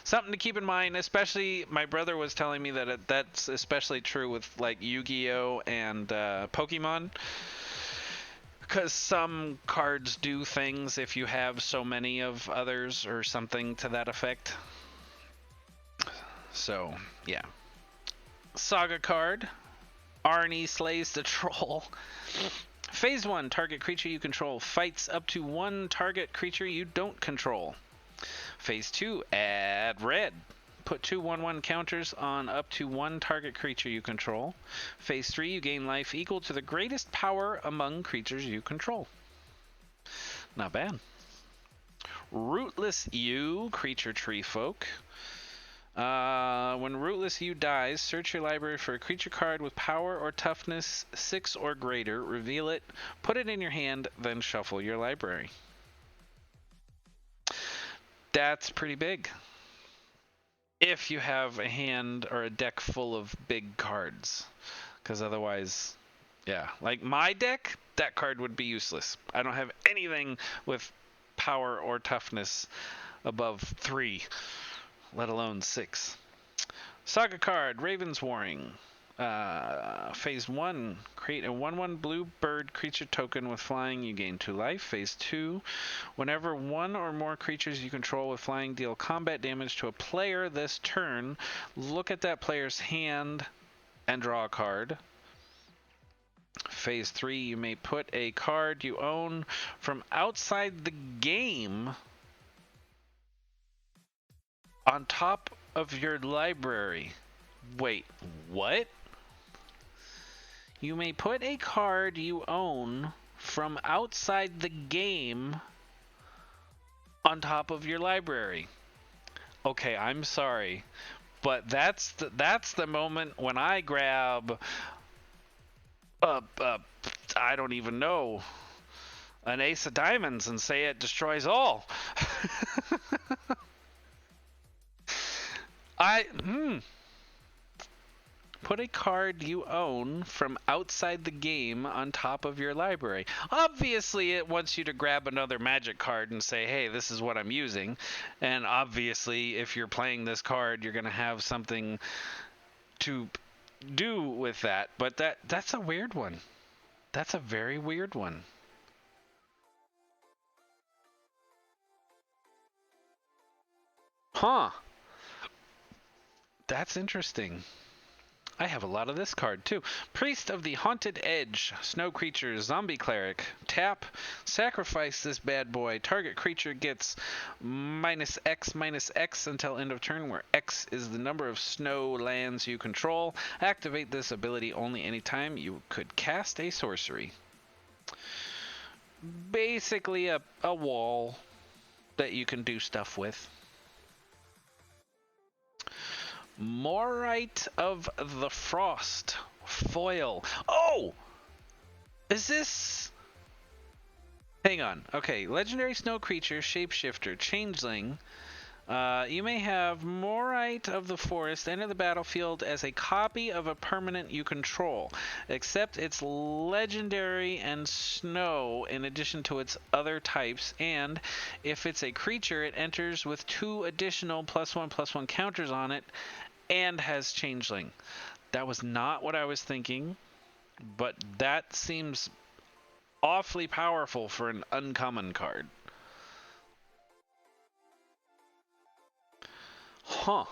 something to keep in mind. Especially, my brother was telling me that that's especially true with like Yu-Gi-Oh and Pokemon, because some cards do things if you have so many of others or something to that effect. So yeah. Saga card. Arnie slays the troll. Phase 1, target creature you control fights up to one target creature you don't control. Phase 2, add red. Put 2 1/1 counters on up to one target creature you control. Phase 3, you gain life equal to the greatest power among creatures you control. Not bad. Rootless You, creature tree folk. When Rootless You dies, search your library for a creature card with power or toughness 6 or greater, reveal it, put it in your hand, then shuffle your library. That's pretty big. If you have a hand or a deck full of big cards. Because otherwise, yeah. Like my deck, that card would be useless. I don't have anything with power or toughness above 3. Let alone 6. Saga card, Raven's Warring. Phase 1, create a 1/1 blue bird creature token with flying, you gain 2 life. Phase 2, whenever one or more creatures you control with flying deal combat damage to a player this turn, look at that player's hand and draw a card. Phase 3, you may put a card you own from outside the game on top of your library. Wait, what? You may put a card you own from outside the game on top of your library. Okay, I'm sorry, but that's the moment when I grab I don't even know, an ace of diamonds and say it destroys all. Put a card you own from outside the game on top of your library. Obviously, it wants you to grab another magic card and say, hey, this is what I'm using. And obviously, if you're playing this card, you're going to have something to do with that. But that's a weird one. That's a very weird one. Huh. That's interesting. I have a lot of this card too. Priest of the Haunted Edge, snow creature, zombie cleric. Tap, sacrifice this bad boy. Target creature gets -X/-X until end of turn, where X is the number of snow lands you control. Activate this ability only anytime you could cast a sorcery. Basically a wall that you can do stuff with. Morite of the Frost, foil. Oh! Is this... Hang on. Okay, legendary snow creature, shapeshifter, changeling. You may have Morite of the Forest enter the battlefield as a copy of a permanent you control, except it's legendary and snow in addition to its other types, and if it's a creature, it enters with 2 additional +1/+1 counters on it and has changeling. That was not what I was thinking, but that seems awfully powerful for an uncommon card. Huh.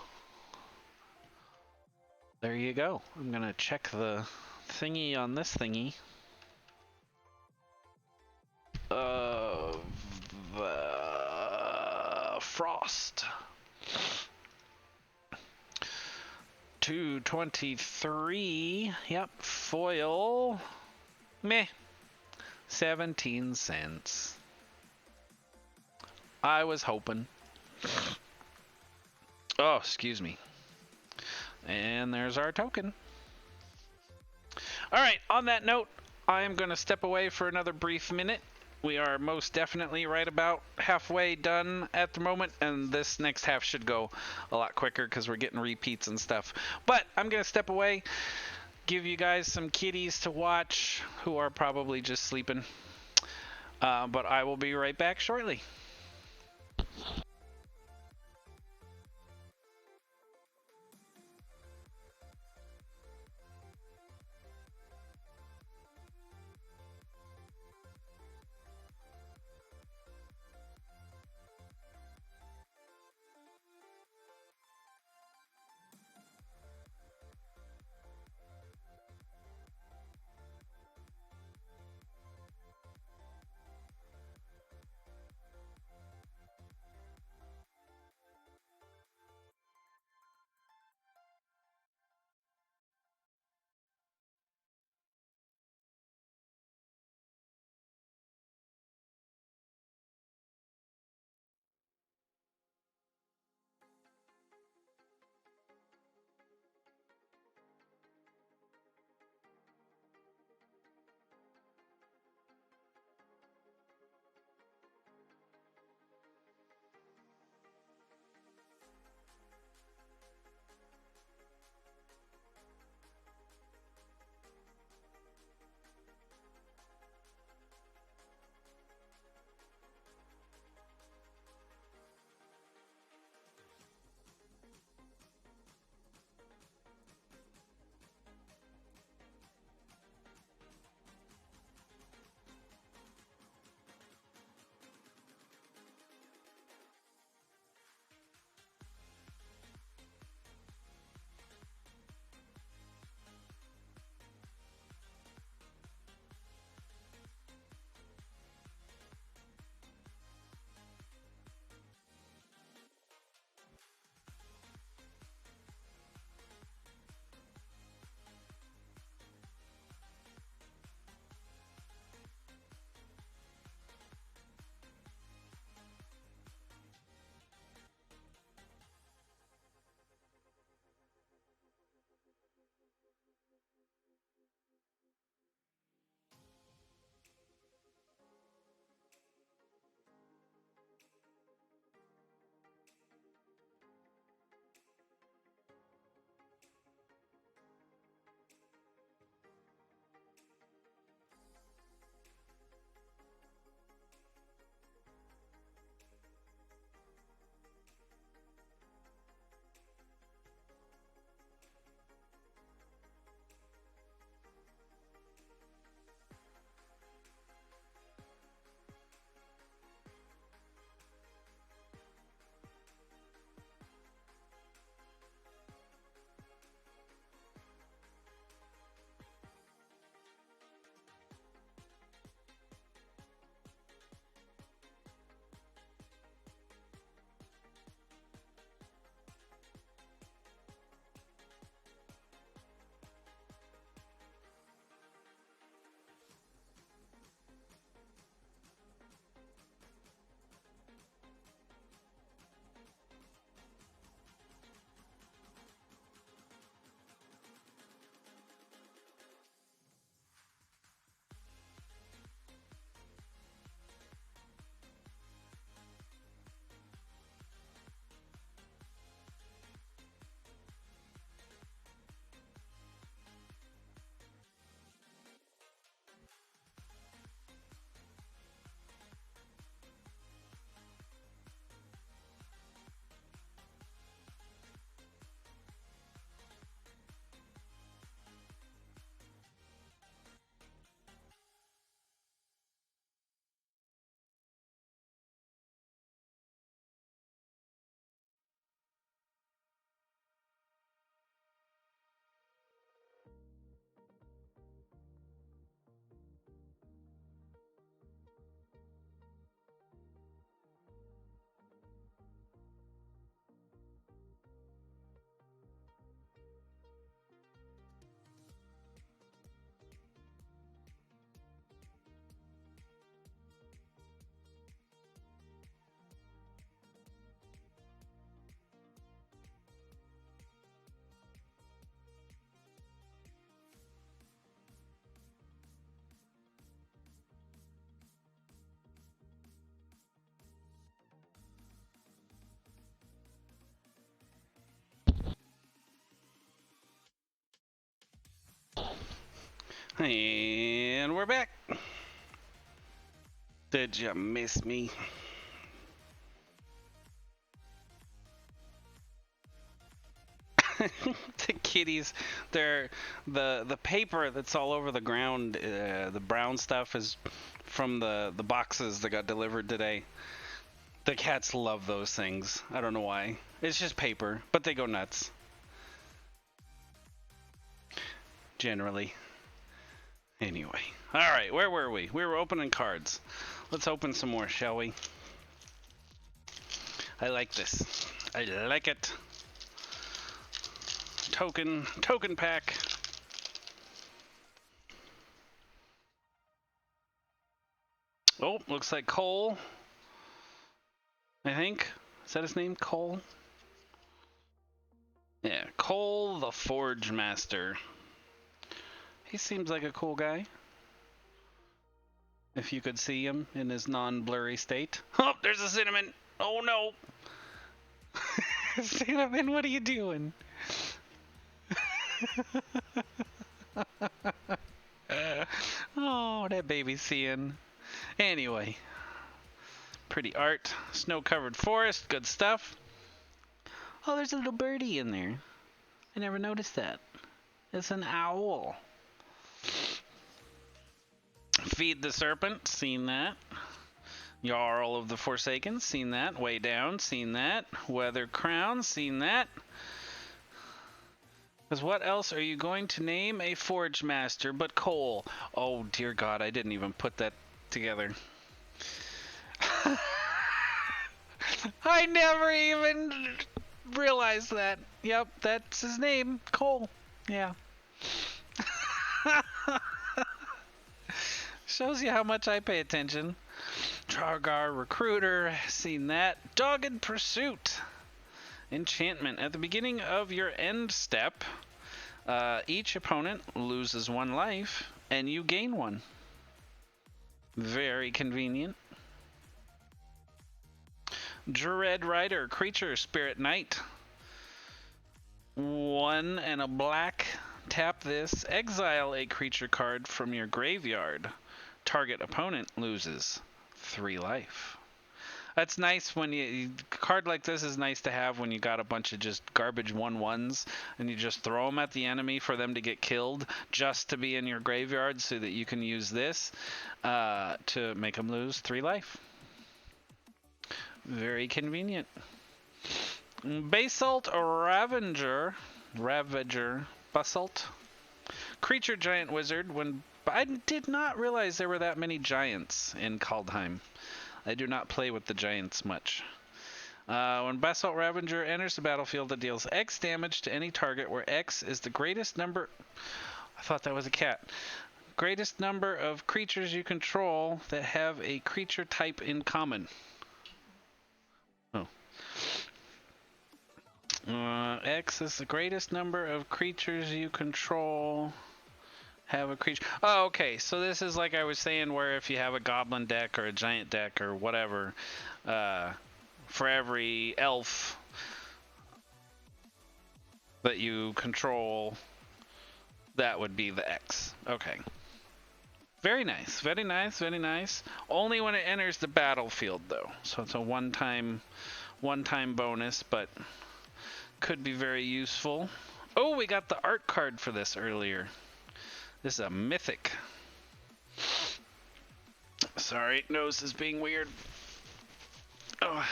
There you go. I'm gonna check the thingy on this thingy. Frost. 223. Yep. Foil. Meh. 17 cents. I was hoping. Oh, excuse me. And there's our token. All right, on that note, I am going to step away for another brief minute. We are most definitely right about halfway done at the moment, and this next half should go a lot quicker because we're getting repeats and stuff. But I'm going to step away, give you guys some kitties to watch who are probably just sleeping. But I will be right back shortly. And we're back. Did you miss me? The kitties, they're the paper that's all over the ground. The brown stuff is from the boxes that got delivered today. The cats love those things. I don't know why. It's just paper, but they go nuts. Generally. Anyway. Alright, where were we? We were opening cards. Let's open some more, shall we? I like this. I like it. Token pack. Oh, looks like Cole. I think. Is that his name? Cole? Yeah, Cole the Forge Master. He seems like a cool guy. If you could see him in his non-blurry state. Oh, there's a Cinnamon. Oh no. Cinnamon, what are you doing? Oh, that baby's seeing. Anyway. Pretty art. Snow-covered forest. Good stuff. Oh, there's a little birdie in there. I never noticed that. It's an owl. Feed the Serpent. Seen that. Jarl of the Forsaken. Seen that. Way Down. Seen that. Weather Crown. Seen that. Because what else are you going to name a Forge Master but Cole? Oh, dear God. I didn't even put that together. I never even realized that. Yep, that's his name, Cole. Yeah. Shows you how much I pay attention. Tragar Recruiter, seen that. Dogged Pursuit. Enchantment. At the beginning of your end step, each opponent loses 1 life, and you gain 1. Very convenient. Dread Rider, Creature, Spirit Knight. 1 and a black. Tap this. Exile a creature card from your graveyard. Target opponent loses 3 life. That's nice when a card like this is nice to have when you got a bunch of just garbage 1/1s and you just throw them at the enemy for them to get killed just to be in your graveyard so that you can use this to make them lose 3 life. Very convenient. Basalt Ravager, Basalt. Creature Giant Wizard. I did not realize there were that many giants in Kaldheim. I do not play with the giants much. When Basalt Ravager enters the battlefield, it deals X damage to any target where X is the greatest number... I thought that was a cat. Greatest number of creatures you control that have a creature type in common. X is the greatest number of creatures you control have a creature. Oh, okay. So this is like I was saying, where if you have a goblin deck or a giant deck or whatever, for every elf that you control, that would be the X. Okay. Very nice. Very nice. Very nice. Only when it enters the battlefield, though. So it's a one-time bonus, but could be very useful. Oh, we got the art card for this earlier. This is a mythic. Sorry, nose is being weird. Oh.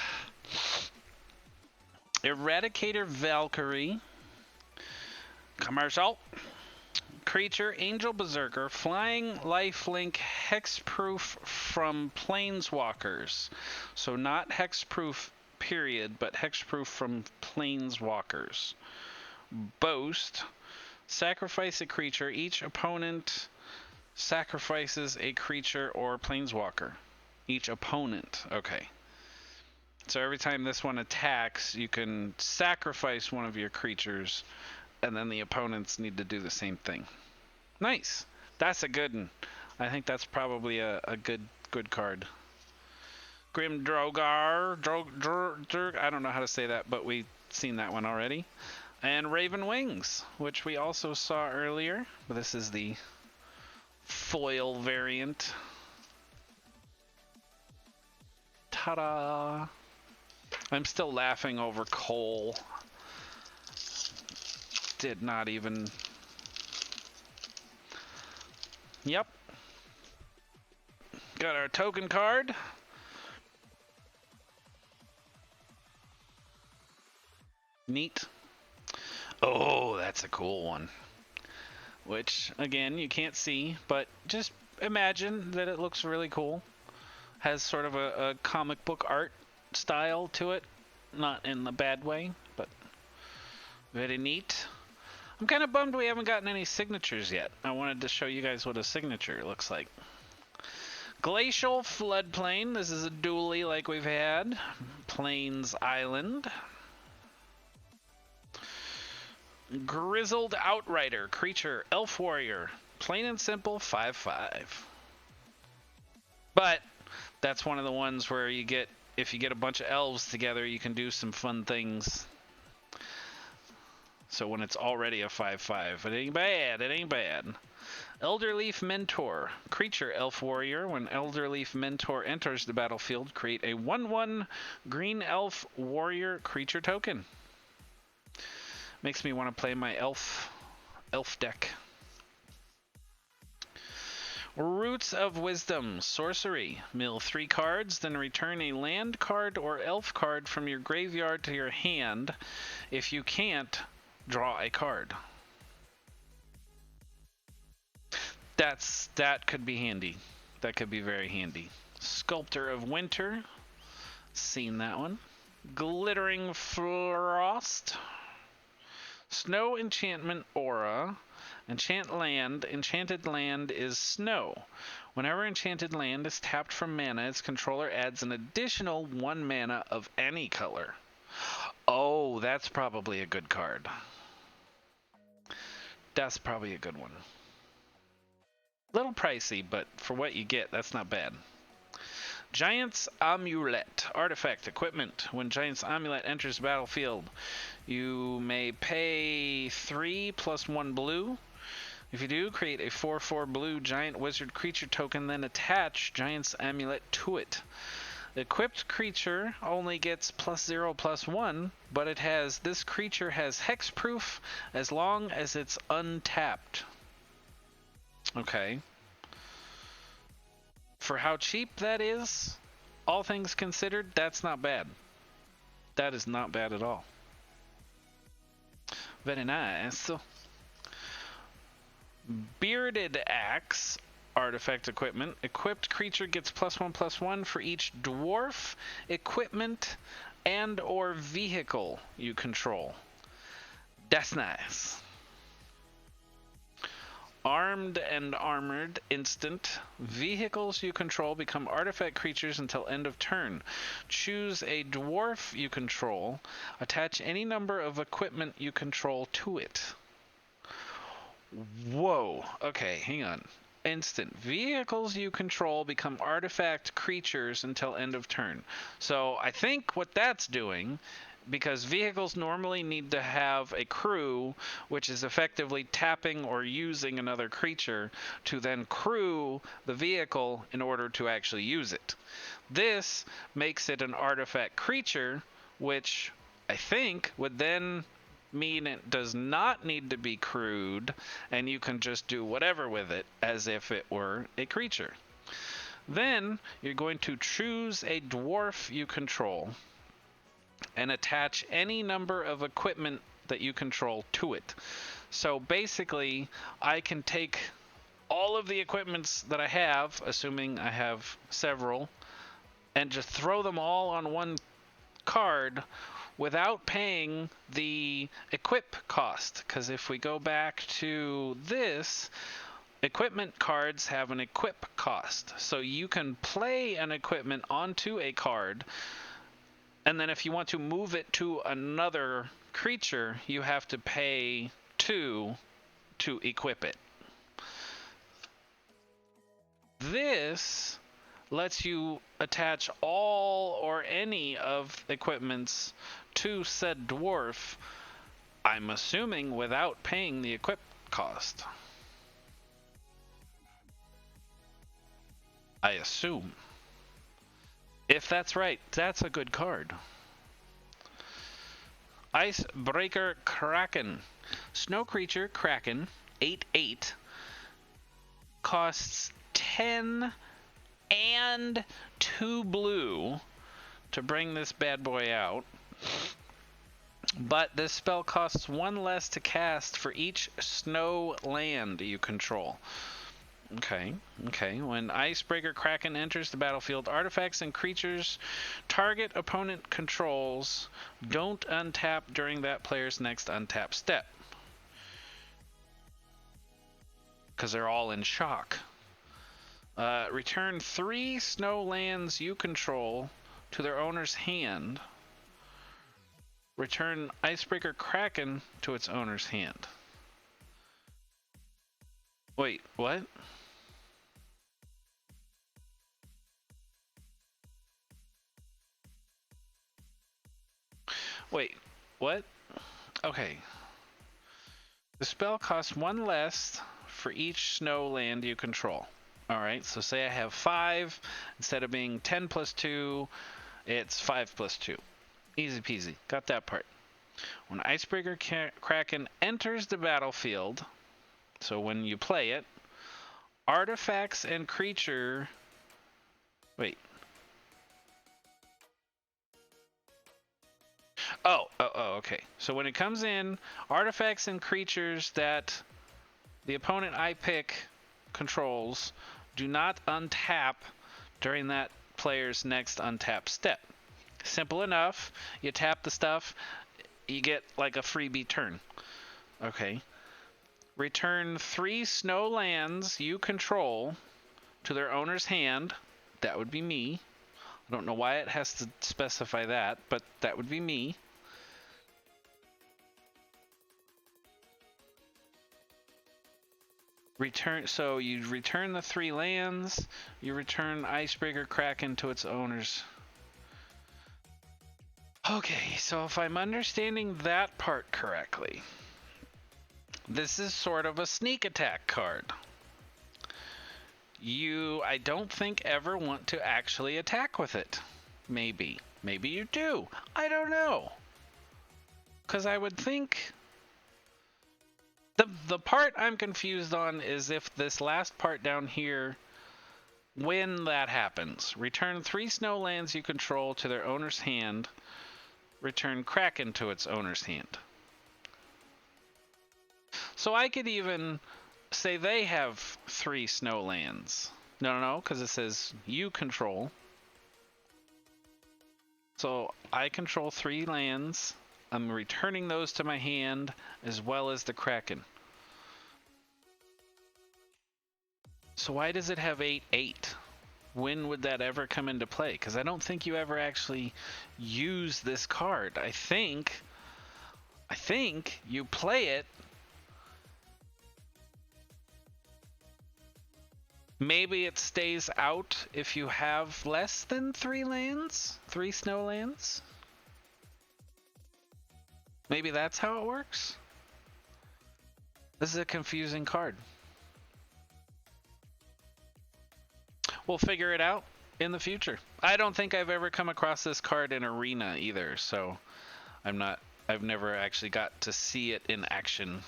Eradicator Valkyrie. Commercial. Creature, Angel Berserker, flying lifelink, hexproof from Planeswalkers. So not hexproof period, but hexproof from Planeswalkers. Boast, sacrifice a creature. Each opponent sacrifices a creature or Planeswalker. Each opponent, okay. So every time this one attacks, you can sacrifice one of your creatures, and then the opponents need to do the same thing. Nice. That's a good one. I think that's probably a good card. Grim Drogar. I don't know how to say that, but we've seen that one already. And Raven Wings, which we also saw earlier. But this is the foil variant. Ta-da! I'm still laughing over Cole. Did not even... Yep. Got our token card. Neat. Oh, that's a cool one. Which, again, you can't see, but just imagine that it looks really cool. Has sort of a comic book art style to it. Not in the bad way, but very neat. I'm kind of bummed we haven't gotten any signatures yet. I wanted to show you guys what a signature looks like. Glacial Floodplain. This is a dually like we've had. Plains Island. Grizzled Outrider. Creature. Elf Warrior. Plain and simple 5/5. But that's one of the ones where you get, if you get a bunch of elves together, you can do some fun things. So when it's already a 5/5, it ain't bad, it ain't bad. Elderleaf Mentor. Creature, Elf Warrior. When Elderleaf Mentor enters the battlefield, create a 1/1 green elf warrior creature token. Makes me want to play my elf deck. Roots of Wisdom. Sorcery. Mill 3 cards, then return a land card or elf card from your graveyard to your hand. If you can't, draw a card. That could be handy. That could be very handy. Sculptor of Winter. Seen that one. Glittering Frost. Snow Enchantment Aura. Enchant land. Enchanted land is snow. Whenever enchanted land is tapped from mana, its controller adds an additional 1 mana of any color. Oh, that's probably a good card. That's probably a good one. Little pricey, but for what you get, that's not bad. Giant's Amulet. Artifact. Equipment. When Giant's Amulet enters the battlefield, you may pay 3 + 1 blue. If you do, create a 4/4 blue giant wizard creature token, then attach Giant's Amulet to it. The equipped creature only gets +0 +1, but this creature has hexproof as long as it's untapped. Okay. For how cheap that is, all things considered, that's not bad. That is not bad at all. Very nice. Bearded Axe. Artifact equipment. Equipped creature gets +1 +1 for each dwarf, equipment, and or vehicle you control. That's nice. Armed and Armored instant. Vehicles you control become artifact creatures until end of turn. Choose a dwarf you control. Attach any number of equipment you control to it. Whoa. Okay, hang on. Instant. Vehicles you control become artifact creatures until end of turn. So I think what that's doing, because vehicles normally need to have a crew, which is effectively tapping or using another creature to then crew the vehicle in order to actually use it. This makes it an artifact creature, which I think would then mean it does not need to be crewed, and you can just do whatever with it as if it were a creature. Then you're going to choose a dwarf you control and attach any number of equipment that you control to it. So basically, I can take all of the equipments that I have, assuming I have several, and just throw them all on one card without paying the equip cost. Because if we go back to this, equipment cards have an equip cost. So you can play an equipment onto a card, and then if you want to move it to another creature, you have to pay 2 to equip it. This lets you attach all or any of equipments to said dwarf, I'm assuming without paying the equip cost. I assume. If that's right, that's a good card. Icebreaker Kraken. Snow creature Kraken, 8/8, costs 10 and 2 blue to bring this bad boy out. But this spell costs 1 less to cast for each snow land you control. Okay. When Icebreaker Kraken enters the battlefield, artifacts and creatures target opponent controls don't untap during that player's next untap step. Because they're all in shock. Return 3 snow lands you control to their owner's hand. Return Icebreaker Kraken to its owner's hand. Wait, what? Wait, what? Okay. The spell costs 1 less for each snow land you control. Alright, so say I have 5. Instead of being 10 plus 2, it's 5 plus 2. Easy peasy. Got that part. When Icebreaker Kraken enters the battlefield, so when you play it, artifacts and creature... Wait. Oh, okay. So when it comes in, artifacts and creatures that the opponent I pick controls do not untap during that player's next untap step. Simple enough. You tap the stuff, you get like a freebie turn. Okay. Return 3 snow lands you control to their owner's hand. That would be me. I don't know why it has to specify that, but that would be me. So you return the 3 lands, you return Icebreaker Kraken to its owners. Okay, so if I'm understanding that part correctly, this is sort of a sneak attack card. I don't think ever want to actually attack with it. Maybe you do. I don't know. Because I would think... The part I'm confused on is if this last part down here, when that happens. Return 3 snow lands you control to their owner's hand. Return Kraken to its owner's hand. So I could even say they have 3 snow lands. No, because it says you control. So I control 3 lands. I'm returning those to my hand as well as the Kraken. So why does it have 8/8? When would that ever come into play? Because I don't think you ever actually use this card. I think you play it. Maybe it stays out if you have less than 3 lands? 3 snow lands? Maybe that's how it works? This is a confusing card. We'll figure it out in the future. I don't think I've ever come across this card in Arena either, so I've never actually got to see it in action.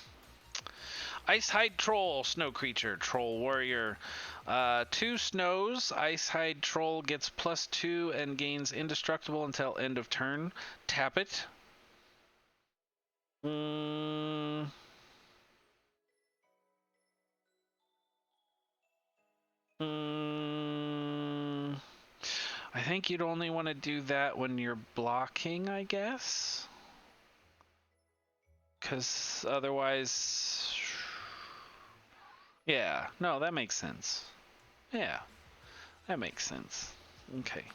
Icehide Troll, snow creature, troll warrior. 2 snows. Icehide Troll gets +2 and gains indestructible until end of turn. Tap it. I think you'd only want to do that when you're blocking, I guess. Because otherwise... Yeah, no, that makes sense. Yeah, that makes sense. Okay.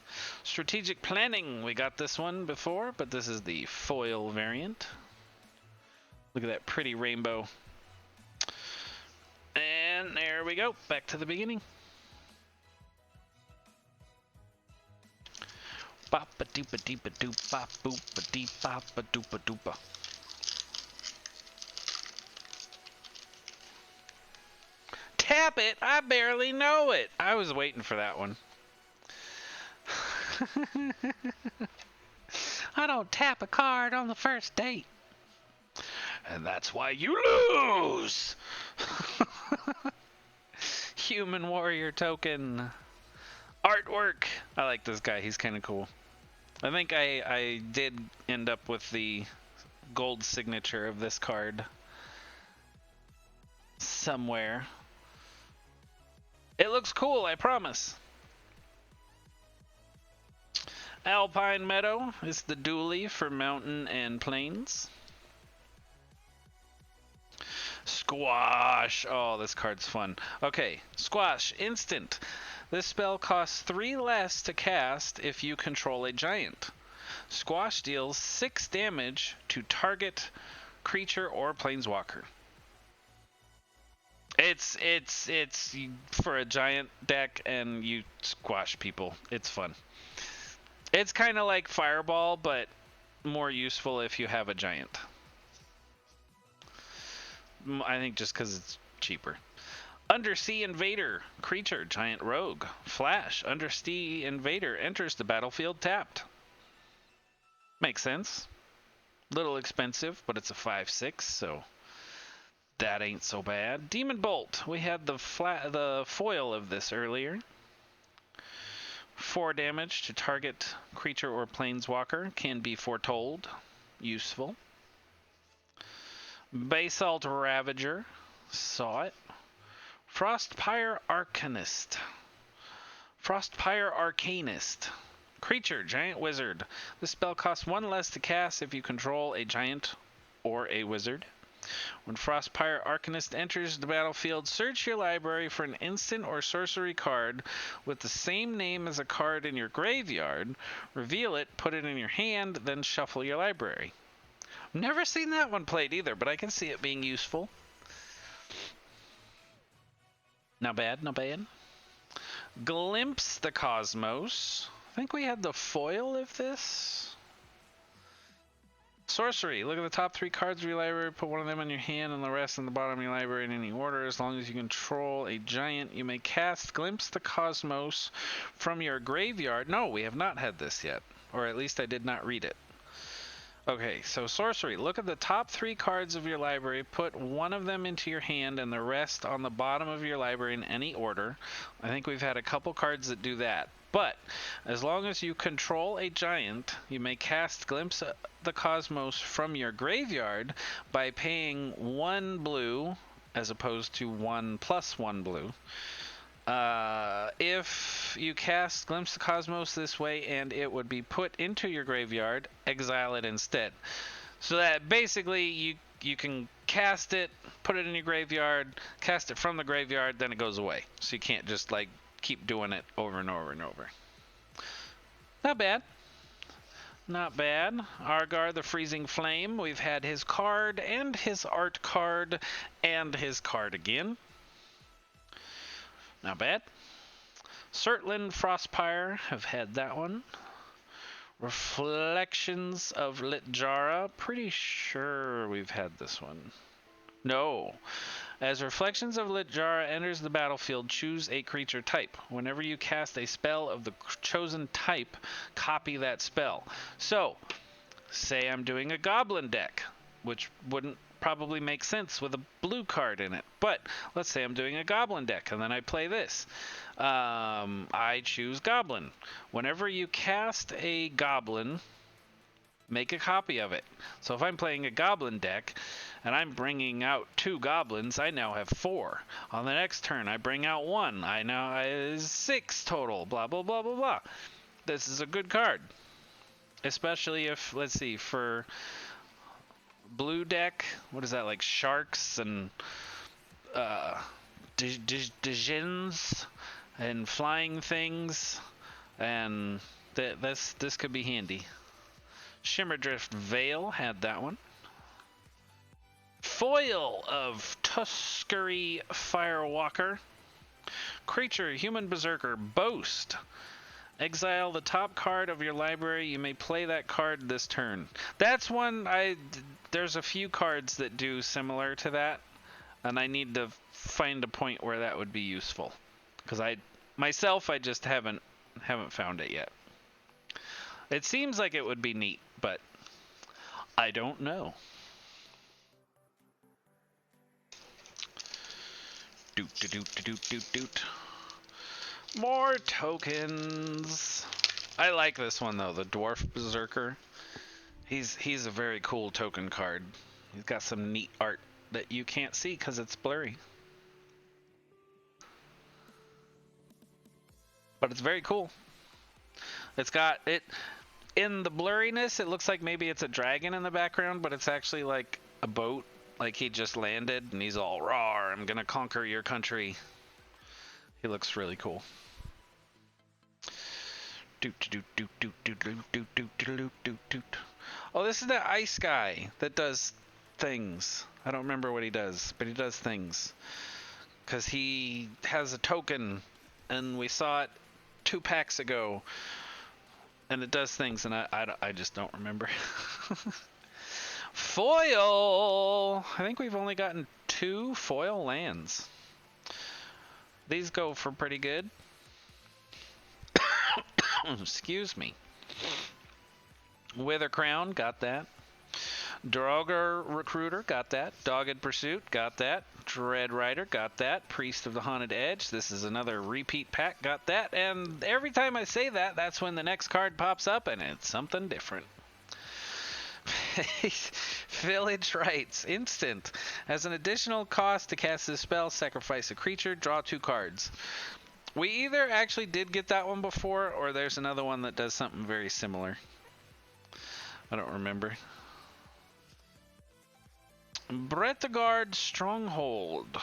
Strategic planning. We got this one before, but this is the foil variant. Look at that pretty rainbow. And there we go. Back to the beginning. Boppa doopa deepa doop bop boopa deep boppa doopa doopa. Tap it? I I barely know it. I was waiting for that one. I don't tap a card on the first date. And that's why you lose. Human warrior token. Artwork. I like this guy. He's kind of cool. I think I did end up with the gold signature of this card somewhere. It looks cool, I promise. Alpine Meadow is the dually for mountain and plains. Squash. Oh, this card's fun. Okay, Squash. Instant. This spell costs 3 less to cast if you control a giant. Squash deals 6 damage to target creature or planeswalker. It's for a giant deck, and you squash people. It's fun. It's kind of like Fireball, but more useful if you have a giant. I think just because it's cheaper. Undersea Invader. Creature. Giant Rogue. Flash. Undersea Invader enters the battlefield tapped. Makes sense. Little expensive, but it's a 5/6, so that ain't so bad. Demon Bolt. We had the foil of this earlier. 4 damage to target creature or planeswalker. Can be foretold. Useful. Basalt Ravager. Saw it. Frostpire Arcanist. Frostpire Arcanist. Creature, giant wizard. This spell costs 1 less to cast if you control a giant or a wizard. When Frostpire Arcanist enters the battlefield, search your library for an instant or sorcery card with the same name as a card in your graveyard. Reveal it, put it in your hand, then shuffle your library. Never seen that one played either, but I can see it being useful. Not bad, not bad. Glimpse the Cosmos. I think we had the foil of this. Sorcery. Look at the top 3 cards of your library, put one of them in your hand and the rest in the bottom of your library in any order. As long as you control a giant, you may cast Glimpse the Cosmos from your graveyard. No, we have not had this yet. Or at least I did not read it. Okay, so sorcery. Look at the top 3 cards of your library, put one of them into your hand and the rest on the bottom of your library in any order. I think we've had a couple cards that do that. But as long as you control a giant, you may cast Glimpse the Cosmos from your graveyard by paying 1 blue as opposed to 1 plus 1 blue. If you cast Glimpse the Cosmos this way and it would be put into your graveyard, exile it instead. So that basically you can cast it, put it in your graveyard, cast it from the graveyard, then it goes away. So you can't just like keep doing it over and over and over. Not bad. Not bad. Argar the Freezing Flame. We've had his card and his art card and his card again. Not bad. Surtland Frostpire, have had that one. Reflections of Litjara, pretty sure we've had this one. No. As Reflections of Litjara enters the battlefield, choose a creature type. Whenever you cast a spell of the chosen type, copy that spell. So, say I'm doing a goblin deck, which wouldn't probably make sense with a blue card in it. But let's say I'm doing a goblin deck and then I play this. I choose goblin. Whenever you cast a goblin, make a copy of it. So if I'm playing a goblin deck and I'm bringing out 2 goblins, I now have 4. On the next turn I bring out 1. I now have 6 total. Blah blah blah blah blah. This is a good card. Especially if, let's see, for blue deck, what is that, like sharks and djinns and flying things, and this could be handy. Shimmerdrift Veil, had that one. Foil of Tuskery Firewalker. Creature, Human Berserker, Boast. Exile the top card of your library. You may play that card this turn. That's one there's a few cards that do similar to that. And I need to find a point where that would be useful. Because I just haven't found it yet. It seems like it would be neat, but I don't know. Doot doot doot doot doot doot. More tokens. I like this one though, the Dwarf Berserker. He's a very cool token card. He's got some neat art that you can't see because it's blurry. But it's very cool. It's got it in the blurriness. It looks like maybe it's a dragon in the background, but it's actually like a boat. Like he just landed and he's all rawr, I'm gonna conquer your country. He looks really cool. Oh, this is the ice guy that does things. I don't remember what he does, but he does things. Because he has a token, and we saw it 2 packs ago. And it does things, and I just don't remember. Foil! I think we've only gotten 2 foil lands. These go for pretty good. Excuse me. Wither Crown, got that. Draugr Recruiter, got that. Dogged Pursuit, got that. Dread Rider, got that. Priest of the Haunted Edge, this is another repeat pack, got that. And every time I say that, that's when the next card pops up, and it's something different. Village Rites, instant. As an additional cost to cast this spell, sacrifice a creature, draw 2 cards. We either actually did get that one before, or there's another one that does something very similar. I don't remember. Bretagard Stronghold.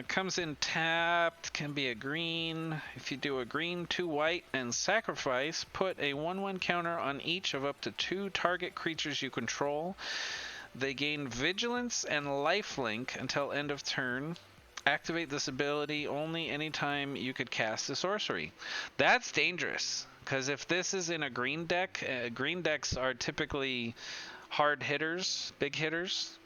Comes in tapped, can be a green. If you do a green, 2 white, and sacrifice, put a 1/1 counter on each of up to 2 target creatures you control. They gain vigilance and lifelink until end of turn. Activate this ability only anytime you could cast a sorcery. That's dangerous, because if this is in a green deck, green decks are typically hard hitters, big hitters.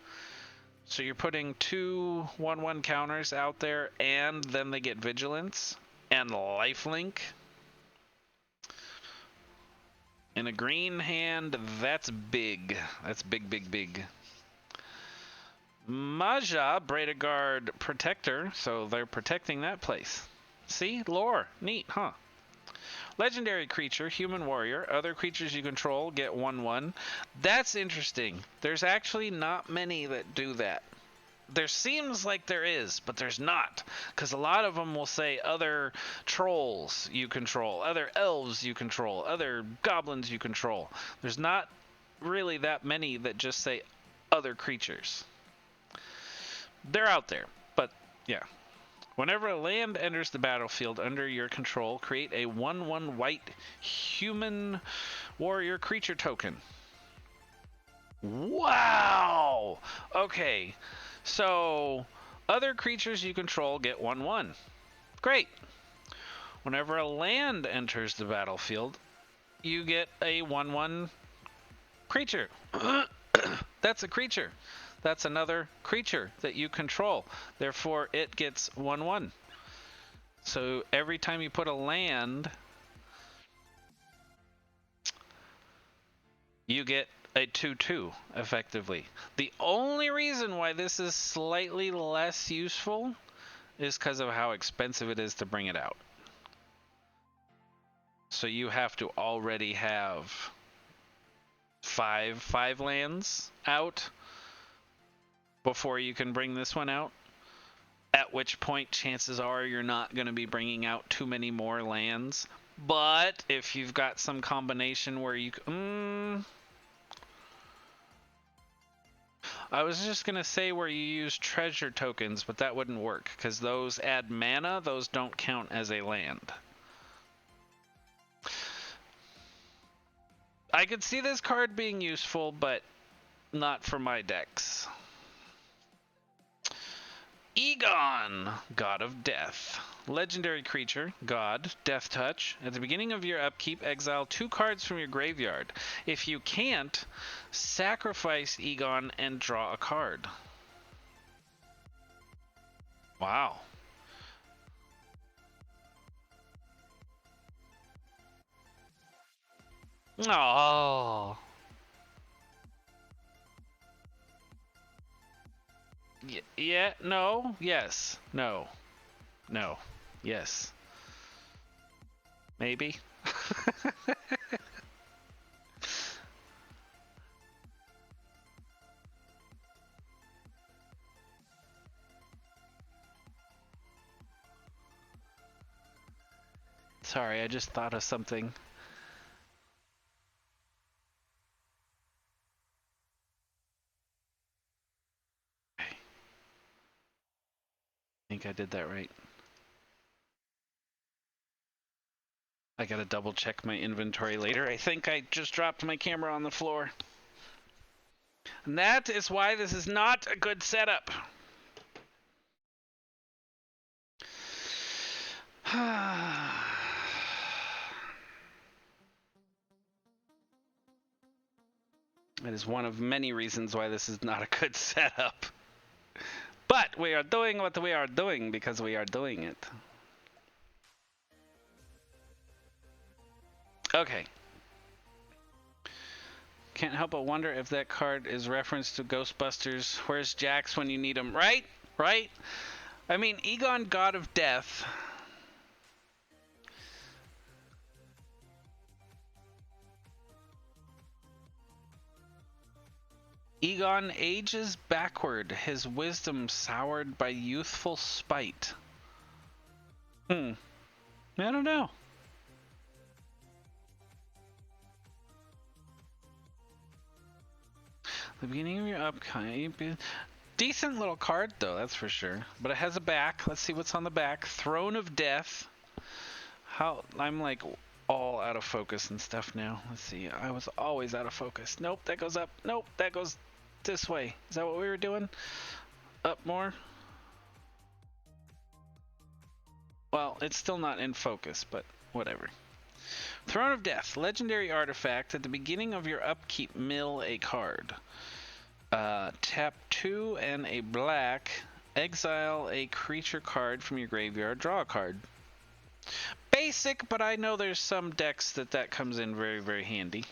So you're putting 2 1/1 counters out there, and then they get vigilance and lifelink. In a green hand, that's big. That's big, big, big. Maja, Bretagard Protector, so they're protecting that place. See? Lore. Neat, huh? Legendary creature, human warrior. Other creatures you control get 1/1. That's interesting. There's actually not many that do that. There seems like there is, but there's not. Because a lot of them will say other trolls you control, other elves you control, other goblins you control. There's not really that many that just say other creatures. They're out there, but yeah. Whenever a land enters the battlefield under your control, create a 1/1 white human warrior creature token. Wow! Okay, so other creatures you control get 1/1. Great. Whenever a land enters the battlefield, you get a 1/1 creature. That's a creature. That's another creature that you control. Therefore, it gets 1/1. So every time you put a land, you get a 2/2, effectively. The only reason why this is slightly less useful is because of how expensive it is to bring it out. So you have to already have five lands out before you can bring this one out, at which point chances are you're not going to be bringing out too many more lands. But if you've got some combination where you I was just going to say where you use treasure tokens, but that wouldn't work because those add mana. Those don't count as a land. I could see this card being useful, but not for my decks. Egon, God of Death. Legendary creature, God, Death Touch. At the beginning of your upkeep, exile 2 cards from your graveyard. If you can't, sacrifice Egon and draw a card. Wow. Oh. Yeah, no, yes, no, no, yes, maybe. Sorry, I just thought of something. I think I did that right. I gotta double check my inventory later. I think I just dropped my camera on the floor. And that is why this is not a good setup. It is one of many reasons why this is not a good setup. But we are doing what we are doing because we are doing it. Okay. Can't help but wonder if that card is reference to Ghostbusters. Where's Jax when you need him? Right? Right? I mean, Egon, God of Death. Egon ages backward, his wisdom soured by youthful spite. I don't know. The beginning of your upcoming... Decent little card, though, that's for sure. But it has a back. Let's see what's on the back. Throne of Death. I'm like all out of focus and stuff now. Let's see. I was always out of focus. Nope, that goes up. Nope, that goes this way. Is that what we were doing? Up more? Well, it's still not in focus, but whatever. Throne of Death. Legendary artifact. At the beginning of your upkeep, mill a card. Tap 2 and a black. Exile a creature card from your graveyard. Draw a card. Basic, but I know there's some decks that comes in very, very handy.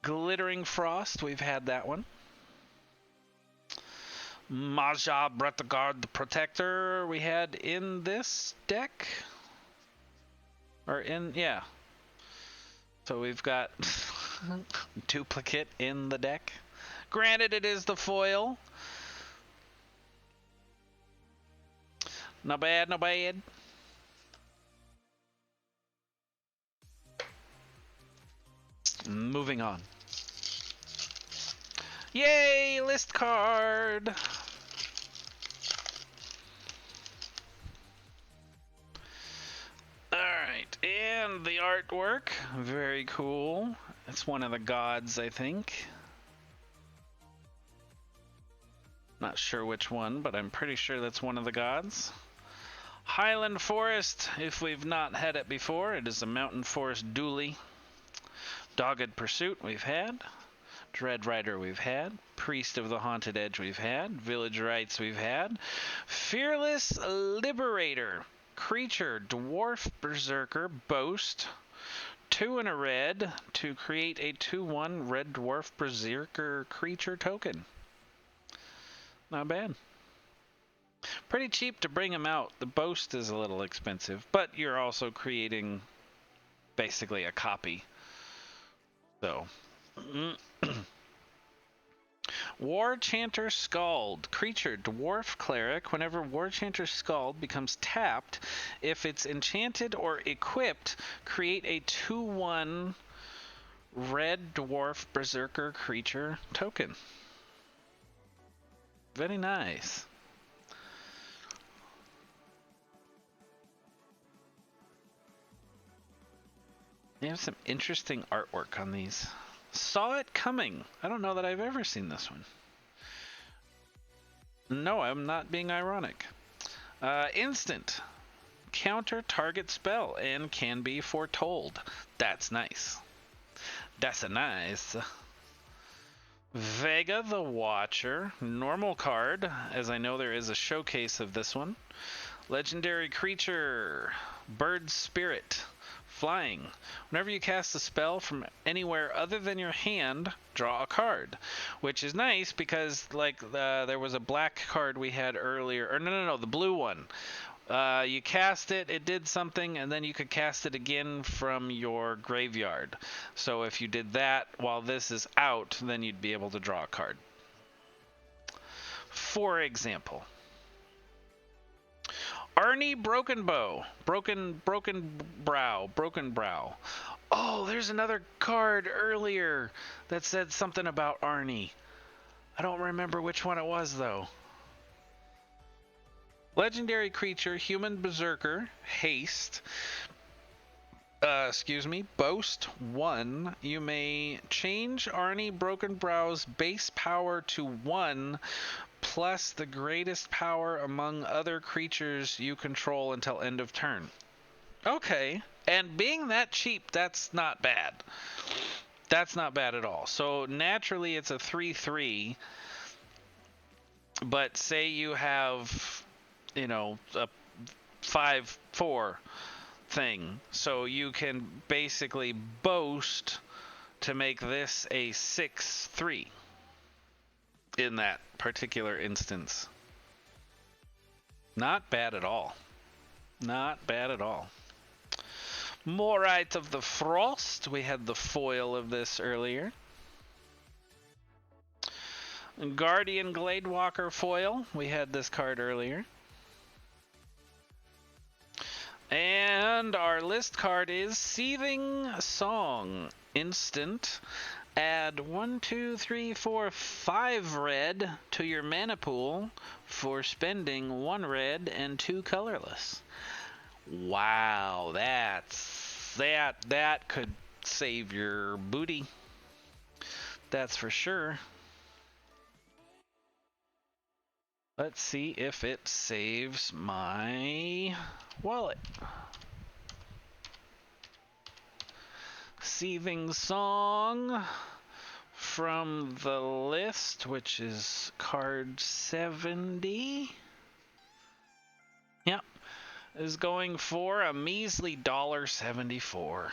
Glittering Frost, we've had that one. Maja Bretagard the Protector, we had in this deck. Or in, yeah. So we've got duplicate in the deck. Granted, it is the foil. Not bad, not bad. Moving on. Yay, list card! Alright, and the artwork. Very cool. It's one of the gods, I think. Not sure which one, but I'm pretty sure that's one of the gods. Highland Forest, if we've not had it before, it is a mountain forest dually. Dogged Pursuit we've had. Dread Rider we've had. Priest of the Haunted Edge we've had. Village Rites we've had. Fearless Liberator. Creature, Dwarf Berserker, Boast. 2 and a red to create a 2/1 Red Dwarf Berserker creature token. Not bad. Pretty cheap to bring them out. The Boast is a little expensive, but you're also creating basically a copy. So, War Chanter Scald. Creature, Dwarf Cleric. Whenever War Chanter Scald becomes tapped, if it's enchanted or equipped, create a 2/1 Red Dwarf Berserker creature token. Very nice. They have some interesting artwork on these. Saw it coming. I don't know that I've ever seen this one. No, I'm not being ironic. Instant. Counter target spell and can be foretold. That's nice. That's a nice. Vega the Watcher, normal card, as I know there is a showcase of this one. Legendary creature, Bird Spirit, flying. Whenever you cast a spell from anywhere other than your hand, draw a card, which is nice because like there was a black card we had earlier, or no, the blue one. You cast it, it did something, and then you could cast it again from your graveyard. So if you did that while this is out, then you'd be able to draw a card. For example, Arnie Broken Bow, Broken Brow. Oh, there's another card earlier that said something about Arnie. I don't remember which one it was though. Legendary creature, human berserker, haste. Boast 1. You may change Arnie Broken Brow's base power to 1 plus the greatest power among other creatures you control until end of turn. Okay. And being that cheap, that's not bad. That's not bad at all. So naturally it's a 3/3. But say you have, you know, a 5/4 thing. So you can basically boast to make this a 6/3 in that particular instance. Not bad at all. Not bad at all. Morite of the Frost. We had the foil of this earlier. Guardian Gladewalker foil. We had this card earlier. And our list card is Seething Song. Instant. Add 1, 2, 3, 4, 5 red to your mana pool for spending 1 red and 2 colorless. Wow, that could save your booty. That's for sure. Let's see if it saves my wallet. Seething Song from the list, which is card 70. Yep. Is going for a measly $1.74.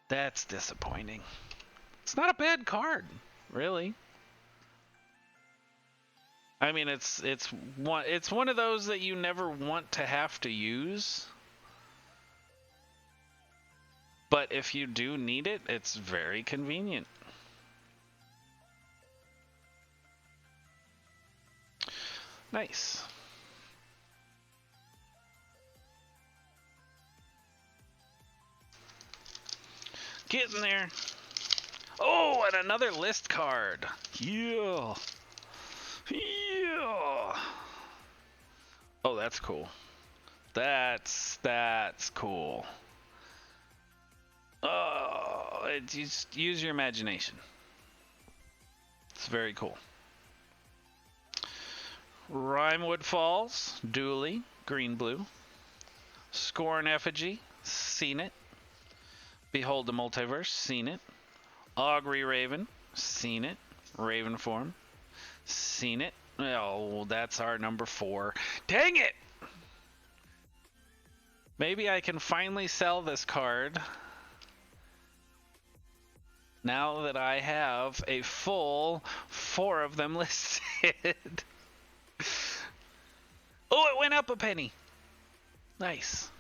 That's disappointing. It's not a bad card, really. I mean, it's one of those that you never want to have to use. But if you do need it, it's very convenient. Nice. Getting there. Oh, and another list card. Yeah. Yeah. Oh, that's cool. That's cool. Oh, just use your imagination. It's very cool. Rimewood Falls, Dooley, green-blue. Scorn Effigy, seen it. Behold the Multiverse, seen it. Augury Raven, seen it. Raven form, seen it. Oh, that's our number 4. Dang it! Maybe I can finally sell this card now that I have a full 4 of them listed. Oh, it went up a penny. Nice.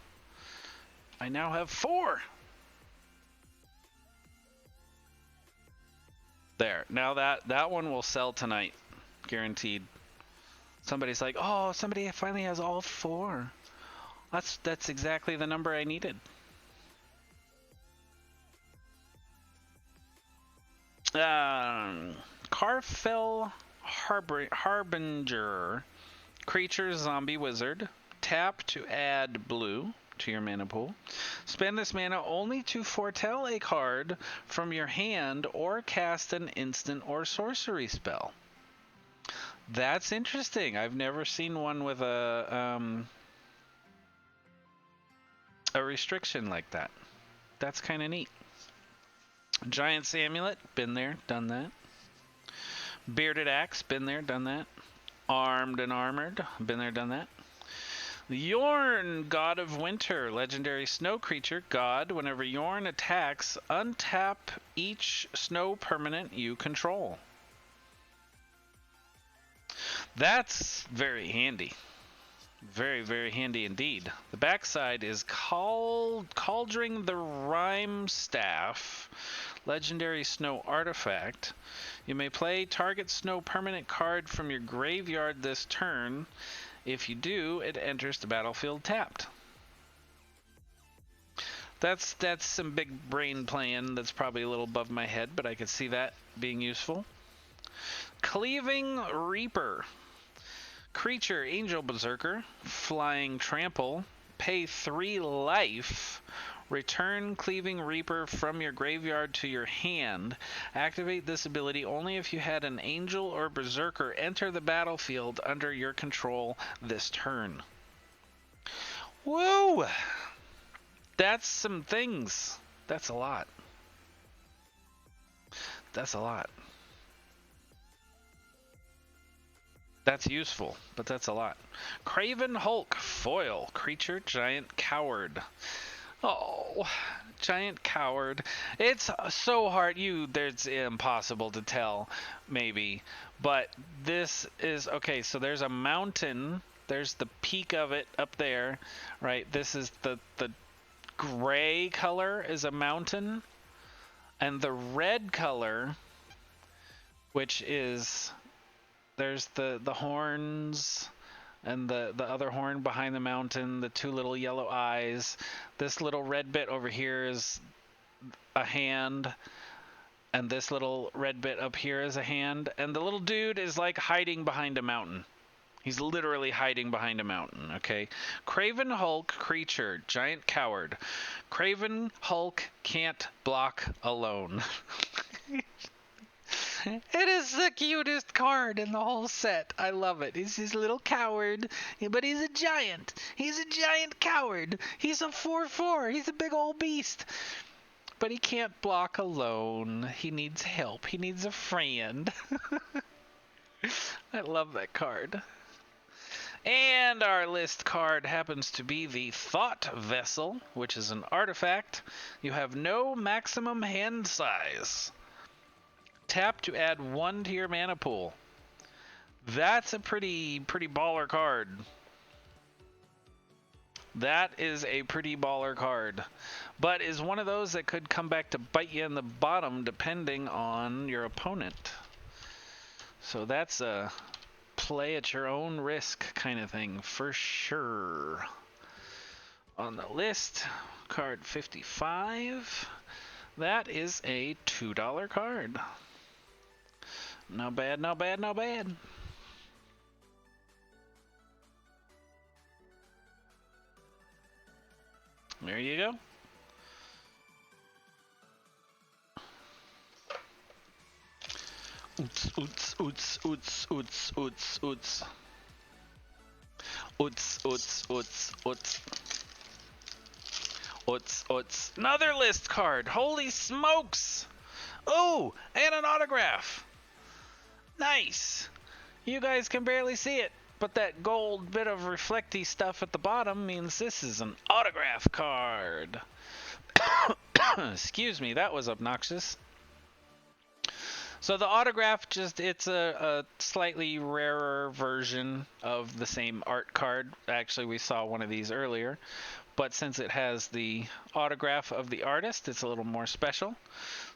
I now have 4. There. Now that one will sell tonight. Guaranteed. Somebody's like, oh, somebody finally has all 4. That's exactly the number I needed. Carfell Harbinger. Creature, zombie, wizard. Tap to add blue to your mana pool. Spend this mana only to foretell a card from your hand or cast an instant or sorcery spell. That's interesting. I've never seen one with a restriction like that. That's kind of neat. Giant's Amulet, been there, done that. Bearded Axe, been there, done that. Armed and Armored, been there, done that. Yorn, God of Winter, legendary snow creature, God. Whenever Yorn attacks, untap each snow permanent you control. That's very handy. Very, very handy indeed. The backside is Cauldring the Rime Staff, legendary snow artifact. You may play target snow permanent card from your graveyard this turn. If you do, it enters the battlefield tapped. That's some big brain playing that's probably a little above my head, but I could see that being useful. Cleaving Reaper. Creature, Angel Berserker, Flying Trample, pay 3 life, return Cleaving Reaper from your graveyard to your hand. Activate this ability only if you had an Angel or Berserker enter the battlefield under your control this turn. Whoa! That's some things. That's a lot. That's a lot. That's useful, but that's a lot. Craven Hulk, foil, creature, giant coward. Oh, giant coward. It's so hard. There's impossible to tell, maybe. But this is, okay, so there's a mountain. There's the peak of it up there, right? This is the gray color is a mountain. And the red color, which is... There's the horns and the other horn behind the mountain, the 2 little yellow eyes. This little red bit over here is a hand, and this little red bit up here is a hand. And the little dude is like hiding behind a mountain. He's literally hiding behind a mountain, okay? Craven Hulk, creature, giant coward. Craven Hulk can't block alone. It is the cutest card in the whole set. I love it. He's this little coward, but he's a giant. He's a giant coward. He's a 4/4. He's a big old beast. But he can't block alone. He needs help. He needs a friend. I love that card. And our list card happens to be the Thought Vessel, which is an artifact. You have no maximum hand size. Tap to add 1 to your mana pool. That's a pretty baller card. That is a pretty baller card. But is one of those that could come back to bite you in the bottom depending on your opponent. So that's a play at your own risk kind of thing for sure. On the list, card 55. That is a $2 card. Not bad, not bad, not bad. There you go. Oots, oots, oots, oots, oots, oots, oots. Oots, oots, oots, oots. Oots, oots. Another list card. Holy smokes! Oh, and an autograph. Nice. You guys can barely see it, but that gold bit of reflecty stuff at the bottom means this is an autograph card. Excuse me, that was obnoxious. So the autograph, it's a slightly rarer version of the same art card. Actually, we saw one of these earlier. But since it has the autograph of the artist, it's a little more special.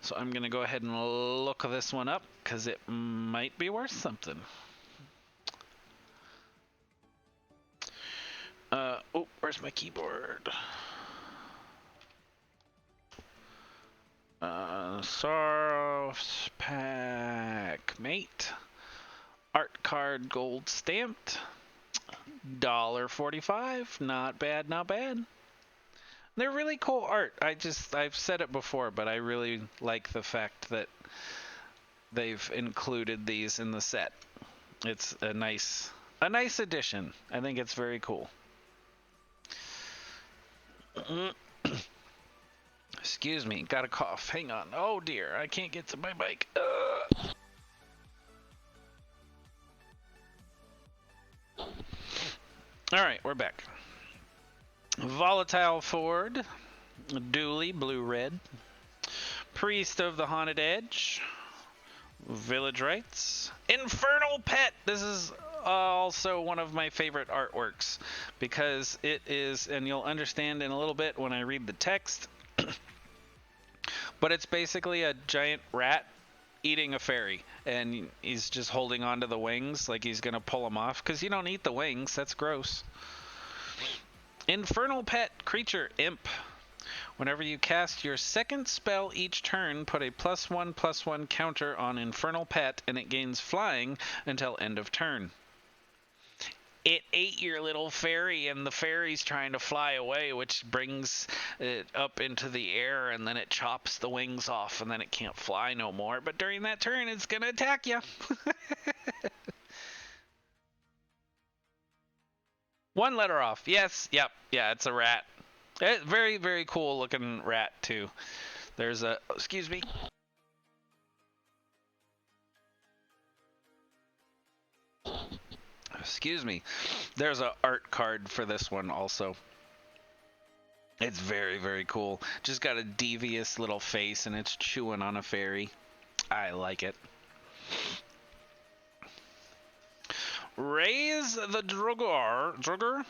So I'm going to go ahead and look this one up because it might be worth something. Oh, where's my keyboard? Soros Pack Mate. Art card gold stamped. $1.45. Not bad, not bad. They're really cool art. I've said it before, but I really like the fact that they've included these in the set. It's a nice addition. I think it's very cool. Excuse me, got a cough. Hang on. Oh dear, I can't get to my mic. Alright, we're back. Volatile Ford, Dooley, blue-red. Priest of the Haunted Edge, Village Rites, Infernal Pet. This is also one of my favorite artworks because it is, and you'll understand in a little bit when I read the text, but it's basically a giant rat eating a fairy, and he's just holding onto the wings like he's gonna pull them off, because you don't eat the wings, that's gross. Infernal Pet, creature, imp. Whenever you cast your second spell each turn, put a +1/+1 counter on Infernal Pet, and it gains flying until end of turn. It ate your little fairy, and the fairy's trying to fly away, which brings it up into the air, and then it chops the wings off, and then it can't fly no more. But during that turn, it's going to attack you. One letter off. Yes, yep, yeah, it's a rat. Very, very cool looking rat, too. There's a... excuse me. Excuse me. There's a art card for this one also. It's very, very cool. Just got a devious little face, and it's chewing on a fairy. I like it. Raise the Drugger.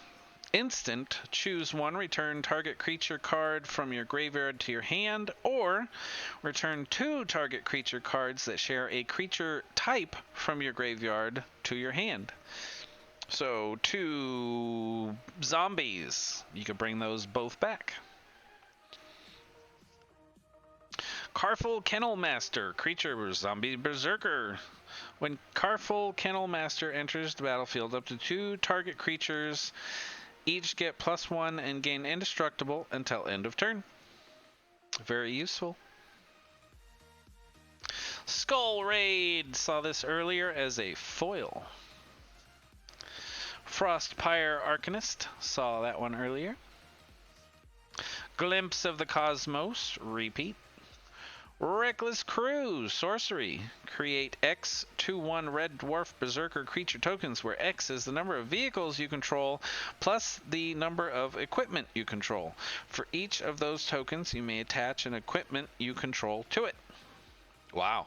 Instant, choose one, return target creature card from your graveyard to your hand, or return 2 target creature cards that share a creature type from your graveyard to your hand. So 2 zombies, you could bring those both back. Carful Kennel Master, creature, zombie berserker. When Carful Kennel Master enters the battlefield, up to 2 target creatures each get +1 and gain indestructible until end of turn. Very useful. Skull Raid, saw this earlier as a foil. Frostpire Arcanist, saw that one earlier. Glimpse of the Cosmos, repeat. Reckless Crew, sorcery. Create X 2/1 red dwarf berserker creature tokens, where X is the number of vehicles you control plus the number of equipment you control. For each of those tokens, you may attach an equipment you control to it. Wow.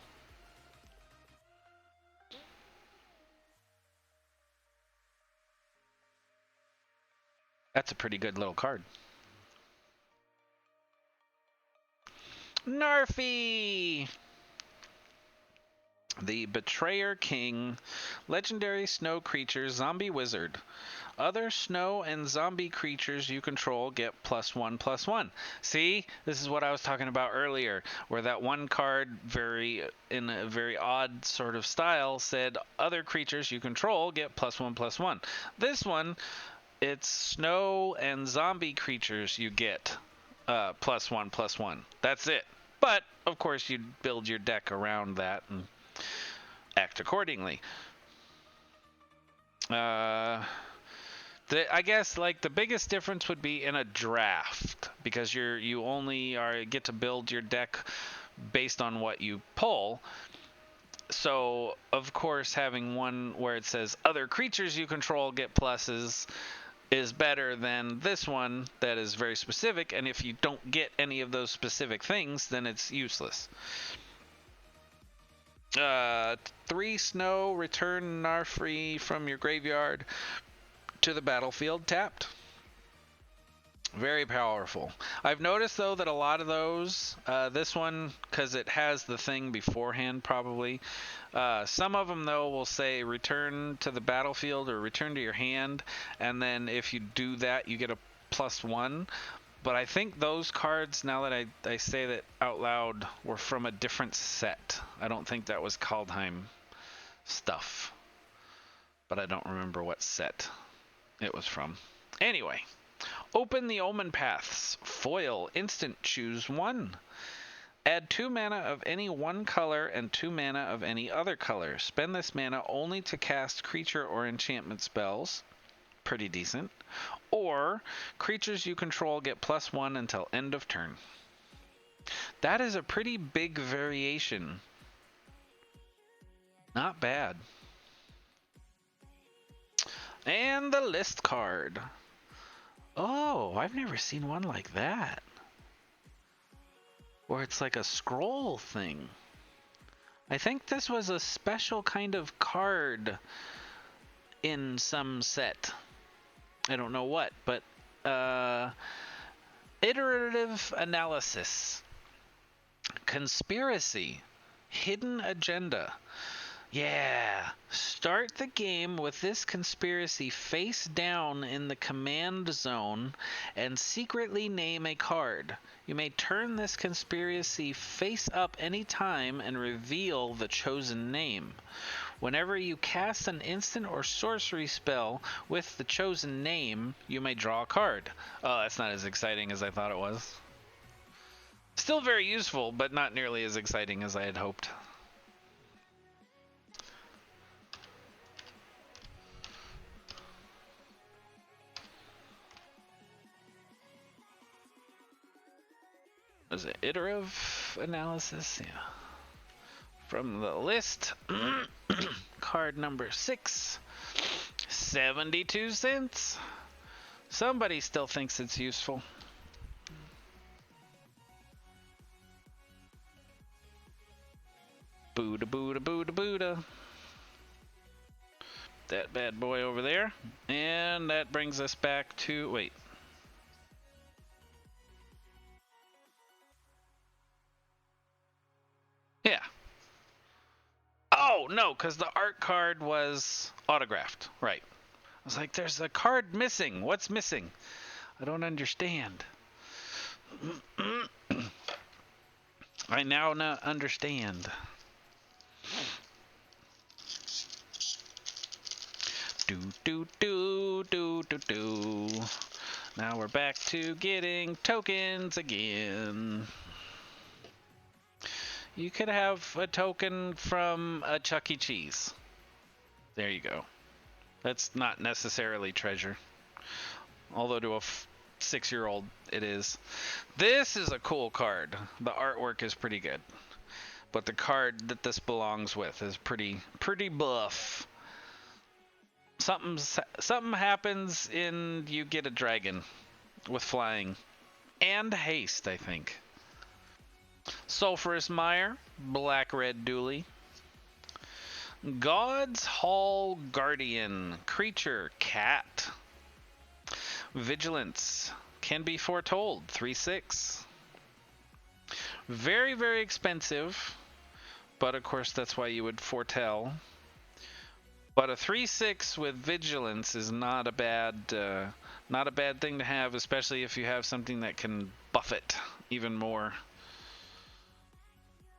That's a pretty good little card. Narfi! The Betrayer King, legendary snow creature, zombie wizard. Other snow and zombie creatures you control get +1/+1. See, this is what I was talking about earlier, where that one card, in a very odd sort of style, said other creatures you control get +1/+1. This one, it's snow and zombie creatures you get +1/+1. That's it. But of course, you build your deck around that and act accordingly. I guess like the biggest difference would be in a draft, because you only get to build your deck based on what you pull. So of course, having one where it says other creatures you control get pluses is better than this one that is very specific, and if you don't get any of those specific things, then it's useless. 3 snow, return Narfi from your graveyard to the battlefield tapped. Very powerful. I've noticed though that a lot of those, this one, because it has the thing beforehand probably, some of them though will say return to the battlefield or return to your hand, and then if you do that you get a +1. But I think those cards, now that I say that out loud, were from a different set. I don't think that was Kaldheim stuff, but I don't remember what set it was from. Anyway, open the Omen Paths. Foil, instant, choose 1. Add 2 mana of any one color and 2 mana of any other color. Spend this mana only to cast creature or enchantment spells. Pretty decent. Or creatures you control get +1 until end of turn. That is a pretty big variation. Not bad. And the list card. Oh, I've never seen one like that. Where it's like a scroll thing. I think this was a special kind of card in some set. I don't know what, but iterative analysis, conspiracy, hidden agenda. Yeah, start the game with this conspiracy face down in the command zone and secretly name a card. You may turn this conspiracy face up any time and reveal the chosen name. Whenever you cast an instant or sorcery spell with the chosen name, you may draw a card. Oh, that's not as exciting as I thought it was. Still very useful, but not nearly as exciting as I had hoped. Was it iterative analysis? Yeah. From the list, card number 6, 72 cents. Somebody still thinks it's useful. Buddha, Buddha, Buddha, Buddha. That bad boy over there. And that brings us back to, wait. Yeah. Oh, no, because the art card was autographed. Right. I was like, there's a card missing. What's missing? I don't understand. I now understand. Do. Now we're back to getting tokens again. You could have a token from a Chuck E. Cheese. There you go. That's not necessarily treasure. Although to a 6-year-old it is. This is a cool card. The artwork is pretty good. But the card that this belongs with is pretty buff. Something happens and you get a dragon with flying. And haste, I think. Sulphurous Mire, Black-Red Dooley. God's Hall Guardian, creature, cat. Vigilance, can be foretold, 3/6. Very, very expensive, but of course that's why you would foretell. But a 3/6 with Vigilance is not a bad thing to have, especially if you have something that can buff it even more.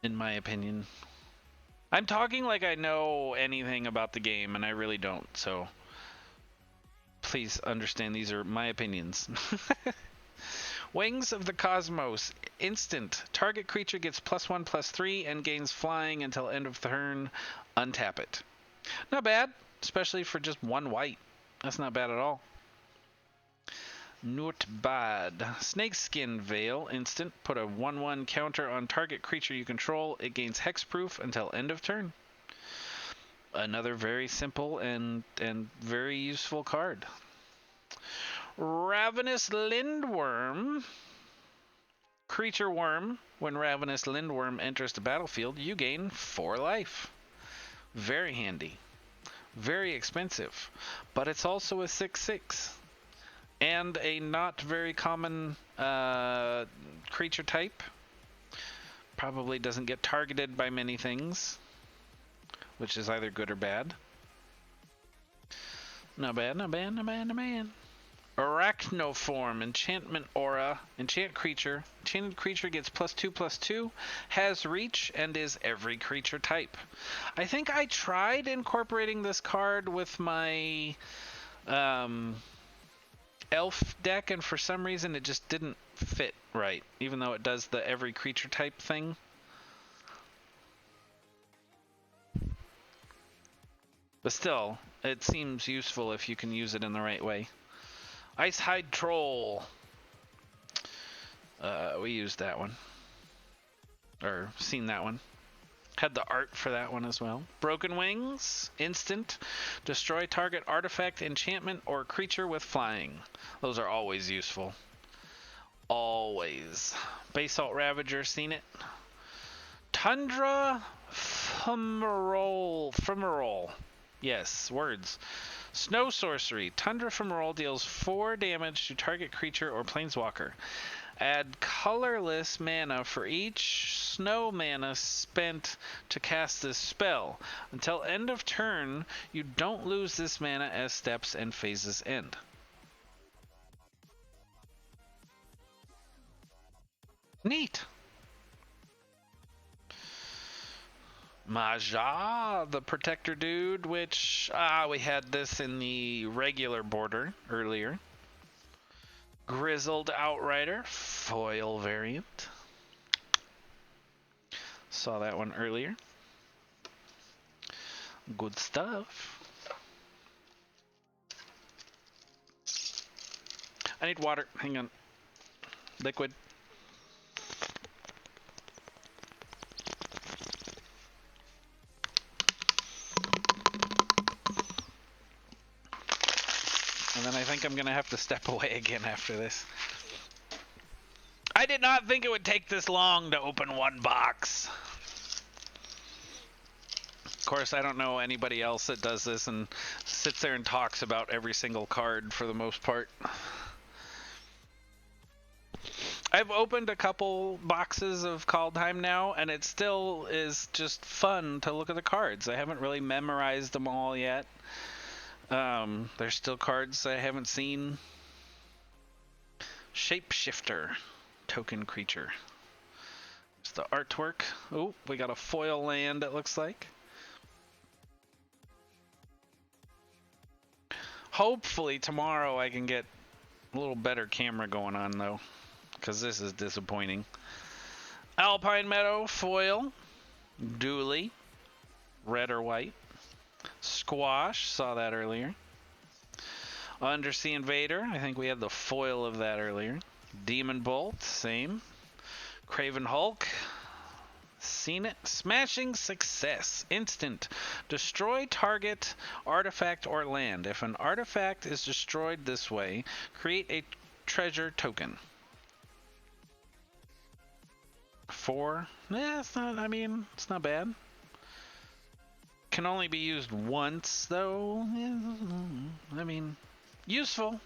In my opinion. I'm talking like I know anything about the game, and I really don't, so please understand these are my opinions. Wings of the Cosmos. Instant. Target creature gets +1/+3 and gains flying until end of turn. Untap it. Not bad, especially for just 1 white. That's not bad at all. Not bad. Snakeskin Veil, instant. Put a 1/1 counter on target creature you control. It gains hexproof until end of turn. Another very simple and very useful card. Ravenous Lindworm. Creature worm. When Ravenous Lindworm enters the battlefield, you gain 4 life. Very handy. Very expensive. But it's also a 6/6. And a not very common creature type. Probably doesn't get targeted by many things, which is either good or bad. Not bad, not bad, not bad, not bad. Arachnoform, enchantment aura, enchant creature. Enchanted creature gets +2/+2, has reach, and is every creature type. I think I tried incorporating this card with my elf deck, and for some reason it just didn't fit right, even though it does the every creature type thing. But still, it seems useful if you can use it in the right way. Icehide Troll. We used that one. Or seen that one. Had the art for that one as well. Broken Wings, instant. Destroy target artifact, enchantment, or creature with flying. Those are always useful. Always. Basalt Ravager, seen it. Tundra Fumarole. Yes, words. Snow Sorcery. Tundra Fumarole deals 4 damage to target creature or planeswalker. Add colorless mana for each snow mana spent to cast this spell. Until end of turn, you don't lose this mana as steps and phases end. Neat. Maja, the protector dude, which we had this in the regular border earlier. Grizzled Outrider, foil variant. Saw that one earlier. Good stuff. I need water. Hang on. Liquid. And then I think I'm going to have to step away again after this. I did not think it would take this long to open one box. Of course, I don't know anybody else that does this and sits there and talks about every single card for the most part. I've opened a couple boxes of Kaldheim now, and it still is just fun to look at the cards. I haven't really memorized them all yet. There's still cards I haven't seen. Shapeshifter, token creature. It's the artwork. Oh, we got a foil land, it looks like. Hopefully tomorrow I can get a little better camera going on though, because this is disappointing. Alpine Meadow, foil. Dooley, red or white. Squash, saw that earlier. Undersea Invader, I think we had the foil of that earlier. Demon Bolt, same. Craven Hulk, seen it. Smashing Success, instant. Destroy target artifact or land. If an artifact is destroyed this way, create a treasure token. 4, it's not, I mean, it's not bad. Can only be used once, though. I mean, useful.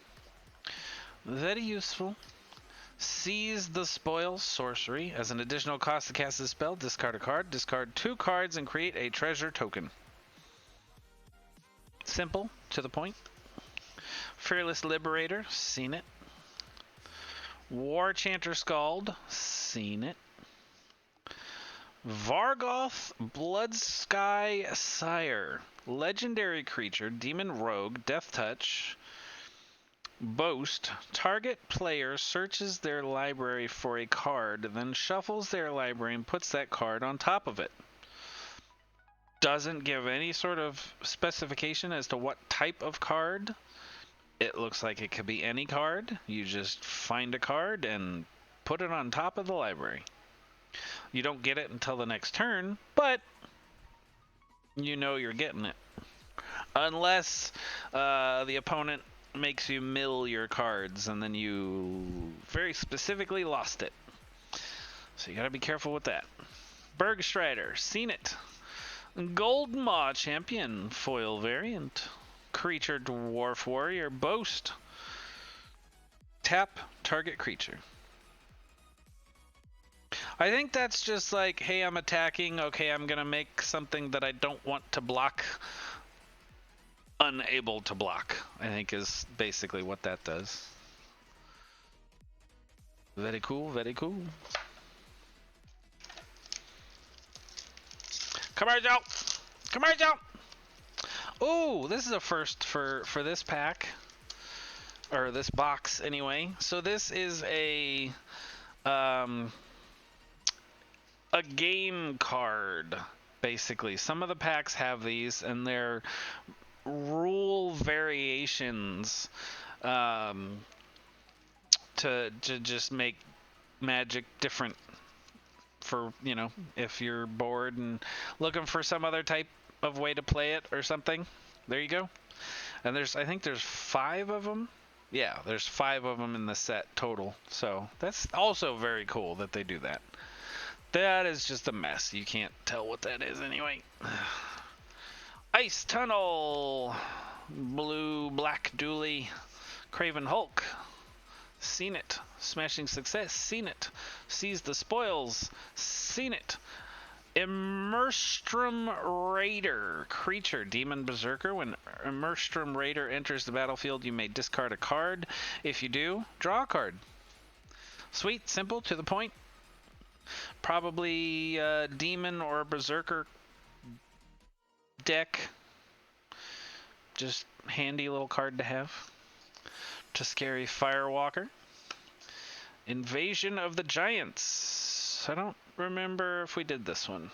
Very useful. Seize the Spoil Sorcery. As an additional cost to cast this spell, discard a card. Discard 2 cards and create a treasure token. Simple, to the point. Fearless Liberator, seen it. War Chanter Scald, seen it. Vargoth Bloodsky Sire, legendary creature, demon rogue, death touch, boast. Target player searches their library for a card, then shuffles their library and puts that card on top of it. Doesn't give any sort of specification as to what type of card. It looks like it could be any card. You just find a card and put it on top of the library. You don't get it until the next turn, but you know you're getting it. Unless the opponent makes you mill your cards, and then you very specifically lost it. So you gotta be careful with that. Bergstrider, seen it. Golden Maw Champion, foil variant. Creature Dwarf Warrior, boast. Tap target creature. I think that's just like, hey, I'm attacking. Okay, I'm going to make something that I don't want to block unable to block, I think is basically what that does. Very cool, very cool. Come on, Joe! Come on, Joe! Oh, this is a first for this pack. Or this box, anyway. So this is a game card, basically. Some of the packs have these, and they're rule variations to just make Magic different for, you know, if you're bored and looking for some other type of way to play it or something. There you go. And I think there's 5 of them. Yeah, there's 5 of them in the set total. So that's also very cool that they do that. That is just a mess. You can't tell what that is anyway. Ice Tunnel. Blue, Black Dually. Craven Hulk. Seen it. Smashing Success. Seen it. Seize the Spoils. Seen it. Immerstrom Raider. Creature. Demon Berserker. When Immerstrom Raider enters the battlefield, you may discard a card. If you do, draw a card. Sweet. Simple. To the point. Probably Demon or Berserker deck. Just handy little card to have. Scary Firewalker. Invasion of the Giants. I don't remember if we did this one.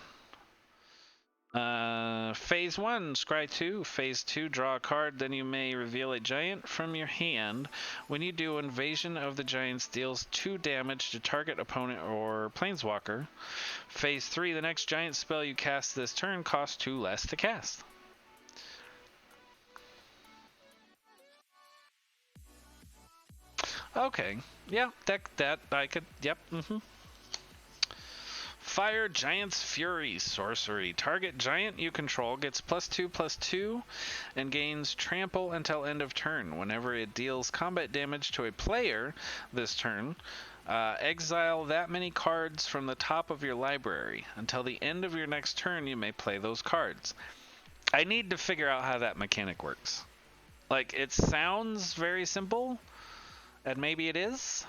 Phase 1, scry 2. Phase 2, draw a card, then you may reveal a giant from your hand. When you do, Invasion of the Giants deals 2 damage to target opponent or planeswalker. Phase 3, the next giant spell you cast this turn costs 2 less to cast. Okay, yeah, that I could, yep, Fire Giant's Fury. Sorcery. Target giant you control gets +2/+2 and gains trample until end of turn. Whenever it deals combat damage to a player this turn, exile that many cards from the top of your library. Until the end of your next turn, you may play those cards. I need to figure out how that mechanic works. Like, it sounds very simple, and maybe it is.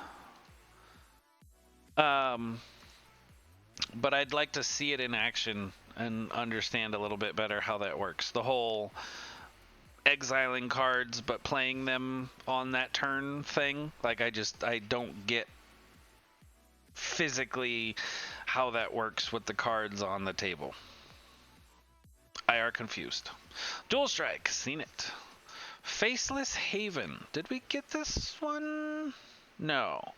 But I'd like to see it in action and understand a little bit better how that works. The whole exiling cards but playing them on that turn thing. Like, I don't get physically how that works with the cards on the table. I are confused. Dual Strike. Seen it. Faceless Haven. Did we get this one? No.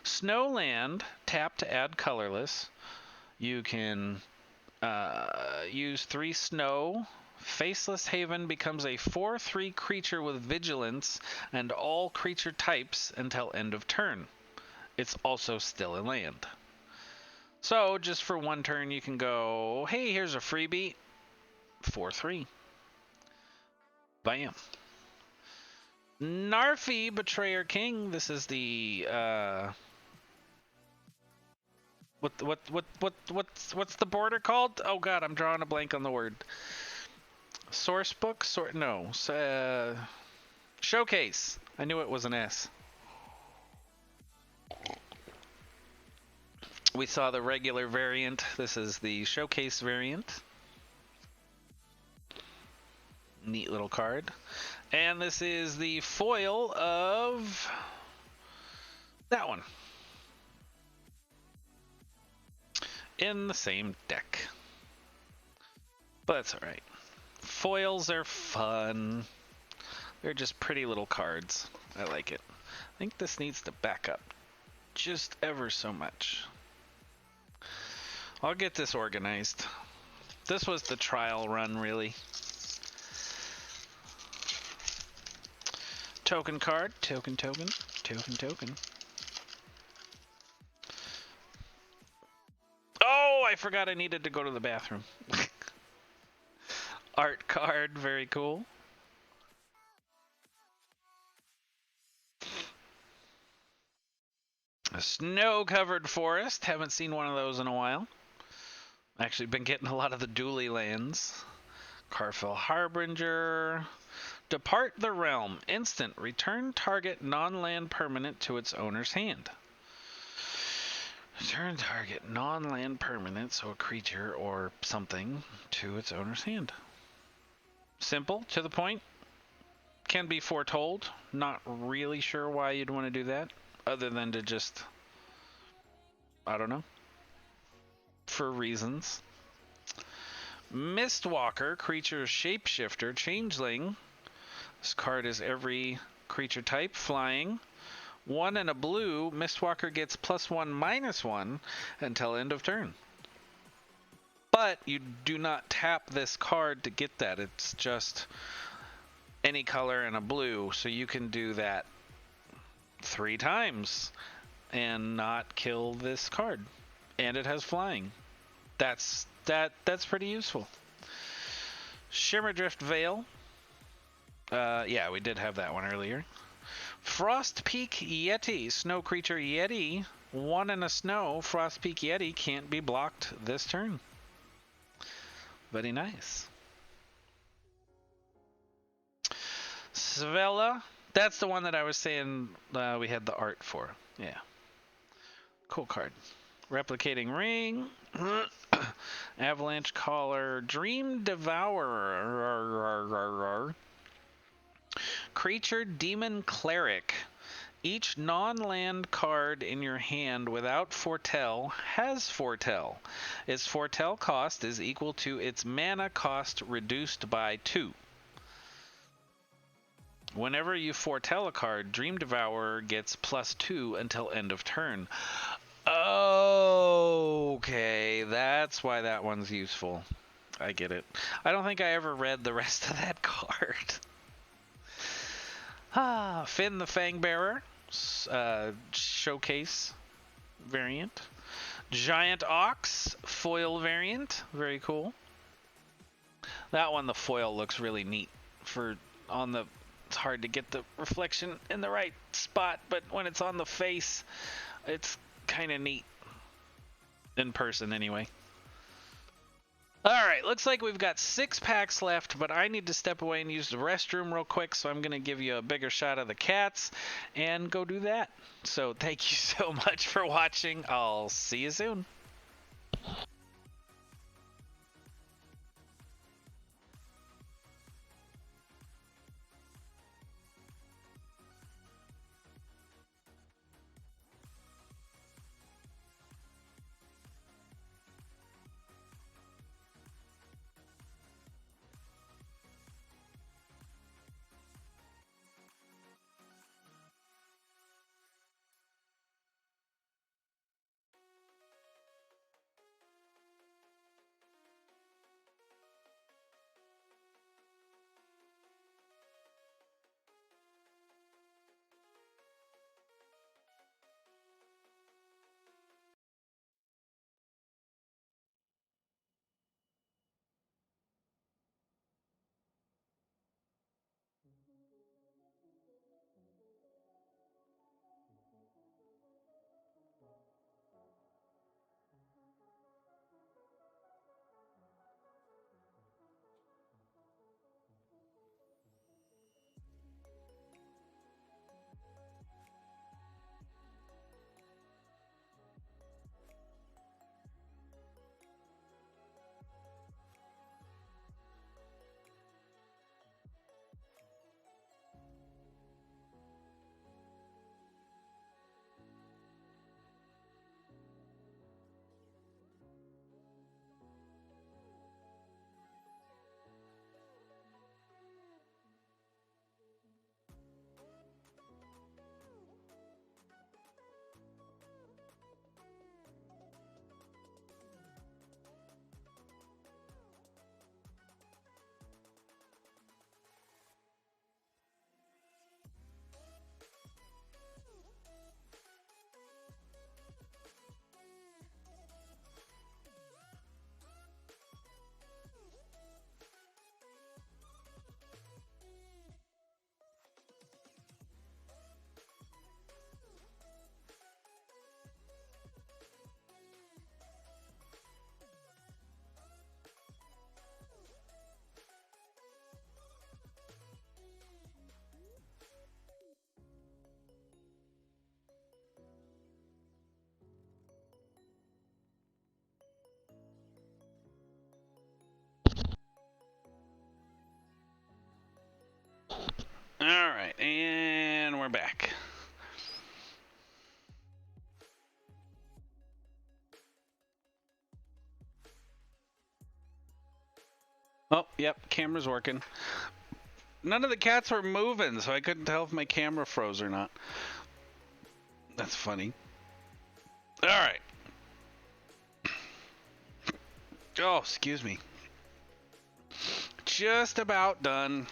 Snowland. Tap to add colorless. You can use 3 snow. Faceless Haven becomes a 4/3 creature with vigilance and all creature types until end of turn. It's also still a land. So just for one turn you can go, hey, here's a freebie. 4/3. Bam. Narfi Betrayer King. This is the what's the border called? Oh god, I'm drawing a blank on the word. Source book? Showcase. I knew it was an S. We saw the regular variant. This is the showcase variant. Neat little card. And this is the foil of that one. In the same deck. But that's alright. Foils are fun. They're just pretty little cards. I like it. I think this needs to back up just ever so much. I'll get this organized. This was the trial run, really. Token card. Token. Oh, I forgot I needed to go to the bathroom. Art card. Very cool. A snow-covered forest. Haven't seen one of those in a while. Actually been getting a lot of the dually lands. Carfell Harbinger. Depart the realm. Instant. Return target non-land permanent to its owner's hand. Return target non-land permanent, so a creature or something, to its owner's hand. Simple, to the point. Can be foretold. Not really sure why you'd want to do that, other than to just, I don't know, for reasons. Mistwalker, creature shapeshifter, changeling. This card is every creature type, flying. 1 and a blue, Mistwalker gets +1/-1 until end of turn. But you do not tap this card to get that. It's just any color and a blue, so you can do that 3 times and not kill this card. And it has flying. That's pretty useful. Shimmerdrift Veil. Yeah, we did have that one earlier. Frost Peak Yeti, snow creature Yeti. 1 and a snow. Frost Peak Yeti can't be blocked this turn. Very nice. Svella. That's the one that I was saying we had the art for. Yeah. Cool card. Replicating Ring. Avalanche Caller. Dream Devourer. Creature Demon Cleric. Each non-land card in your hand without Foretell has Foretell. Its Foretell cost is equal to its mana cost reduced by 2. Whenever you foretell a card, Dream Devourer gets +2 until end of turn. Okay, that's why that one's useful. I get it. I don't think I ever read the rest of that card. Finn the Fangbearer, showcase variant. Giant Ox, foil variant, very cool. That one, the foil looks really neat. It's hard to get the reflection in the right spot, but when it's on the face, it's kind of neat. In person, anyway. Alright, looks like we've got 6 packs left, but I need to step away and use the restroom real quick, so I'm going to give you a bigger shot of the cats and go do that. So thank you so much for watching. I'll see you soon. Alright, and we're back. Oh, yep, camera's working. None of the cats were moving, so I couldn't tell if my camera froze or not. That's funny. All right. Oh, excuse me. Just about done.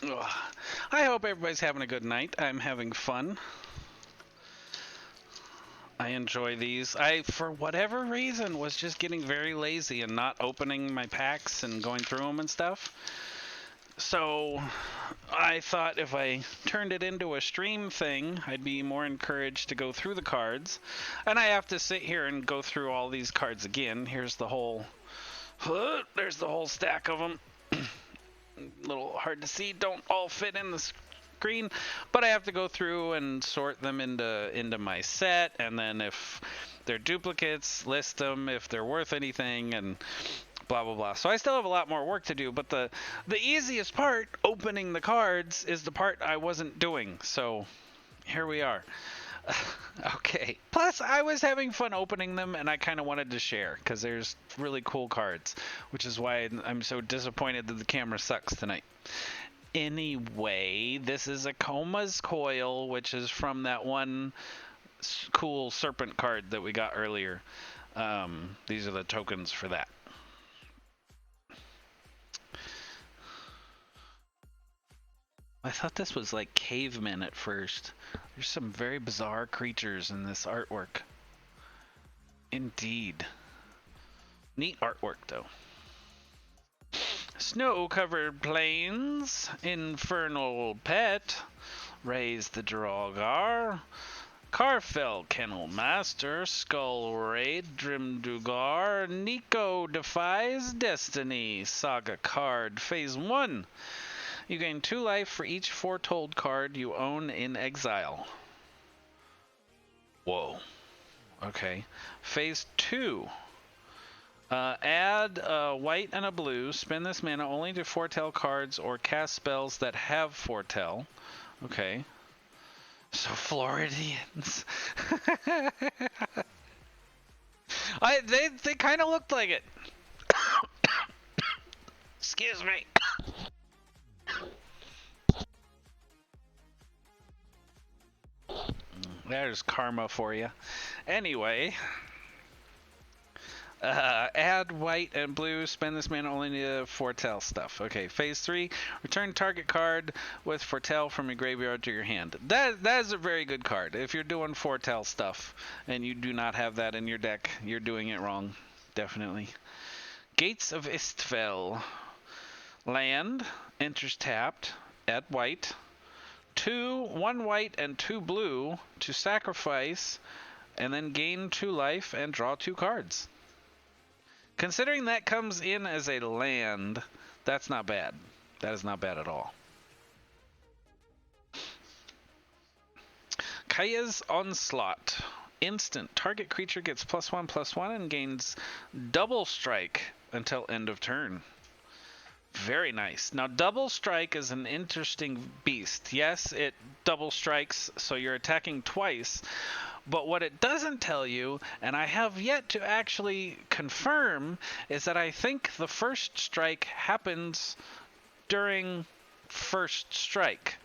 Ugh. I hope everybody's having a good night. I'm having fun. I enjoy these. I, for whatever reason, was just getting very lazy and not opening my packs and going through them and stuff. So I thought if I turned it into a stream thing, I'd be more encouraged to go through the cards. And I have to sit here and go through all these cards again. Here's the whole... there's the whole stack of them. A little hard to see. Don't all fit in the screen. But I have to go through and sort them into my set. And then if they're duplicates, list them if they're worth anything. And... blah blah blah. So I still have a lot more work to do, but the easiest part, opening the cards, is the part I wasn't doing. So here we are. Okay. Plus, I was having fun opening them, and I kind of wanted to share because there's really cool cards, which is why I'm so disappointed that the camera sucks tonight. Anyway, this is a Coma's Coil, which is from that one cool serpent card that we got earlier. These are the tokens for that. I thought this was like cavemen at first. There's some very bizarre creatures in this artwork. Indeed. Neat artwork, though. Snow-covered plains, infernal pet, raise the Drogar, Carfell Kennel Master, Skull Raid, Drimdugar, Nico defies destiny, Saga card, phase 1. You gain 2 life for each foretold card you own in exile. Whoa. Okay. Phase 2. Add a white and a blue. Spend this mana only to foretell cards or cast spells that have foretell. Okay. So Floridians. They kind of looked like it. Excuse me. There's karma for you. Anyway, add white and blue. Spend this mana only to foretell stuff. Okay, phase 3. Return target card with foretell from your graveyard to your hand. That is a very good card. If you're doing foretell stuff and you do not have that in your deck, you're doing it wrong. Definitely. Gates of Istfell. Land. Enters tapped. Add white. 1 white and 2 blue to sacrifice and then gain 2 life and draw 2 cards. Considering that comes in as a land, that's not bad. That is not bad at all. Kaya's Onslaught. Instant. Target creature gets +1/+1 and gains double strike until end of turn. Very nice. Now, double strike is an interesting beast. Yes, it double strikes, so you're attacking twice. But what it doesn't tell you, and I have yet to actually confirm, is that I think the first strike happens during first strike.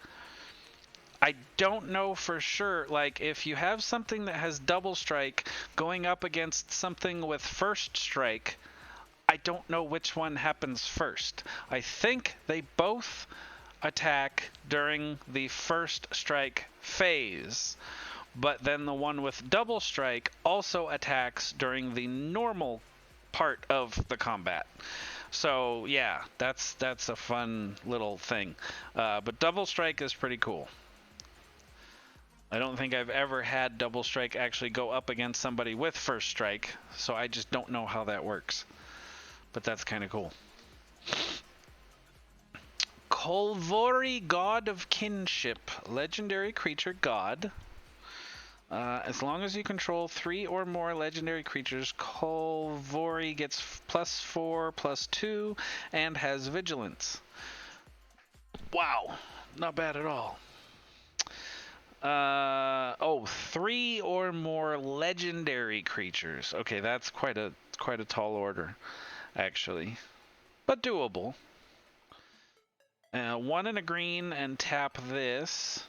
I don't know for sure. Like, if you have something that has double strike going up against something with first strike, I don't know which one happens first. I think they both attack during the first strike phase, but then the one with double strike also attacks during the normal part of the combat. So yeah, that's a fun little thing. But double strike is pretty cool. I don't think I've ever had double strike actually go up against somebody with first strike, so I just don't know how that works. But that's kind of cool. Kolvori, God of Kinship. Legendary creature god. As long as you control 3 or more legendary creatures, Kolvori gets +4/+2 and has vigilance. Wow. Not bad at all. 3 or more legendary creatures. Okay, that's quite a tall order, actually, but doable. 1 and a green and tap this.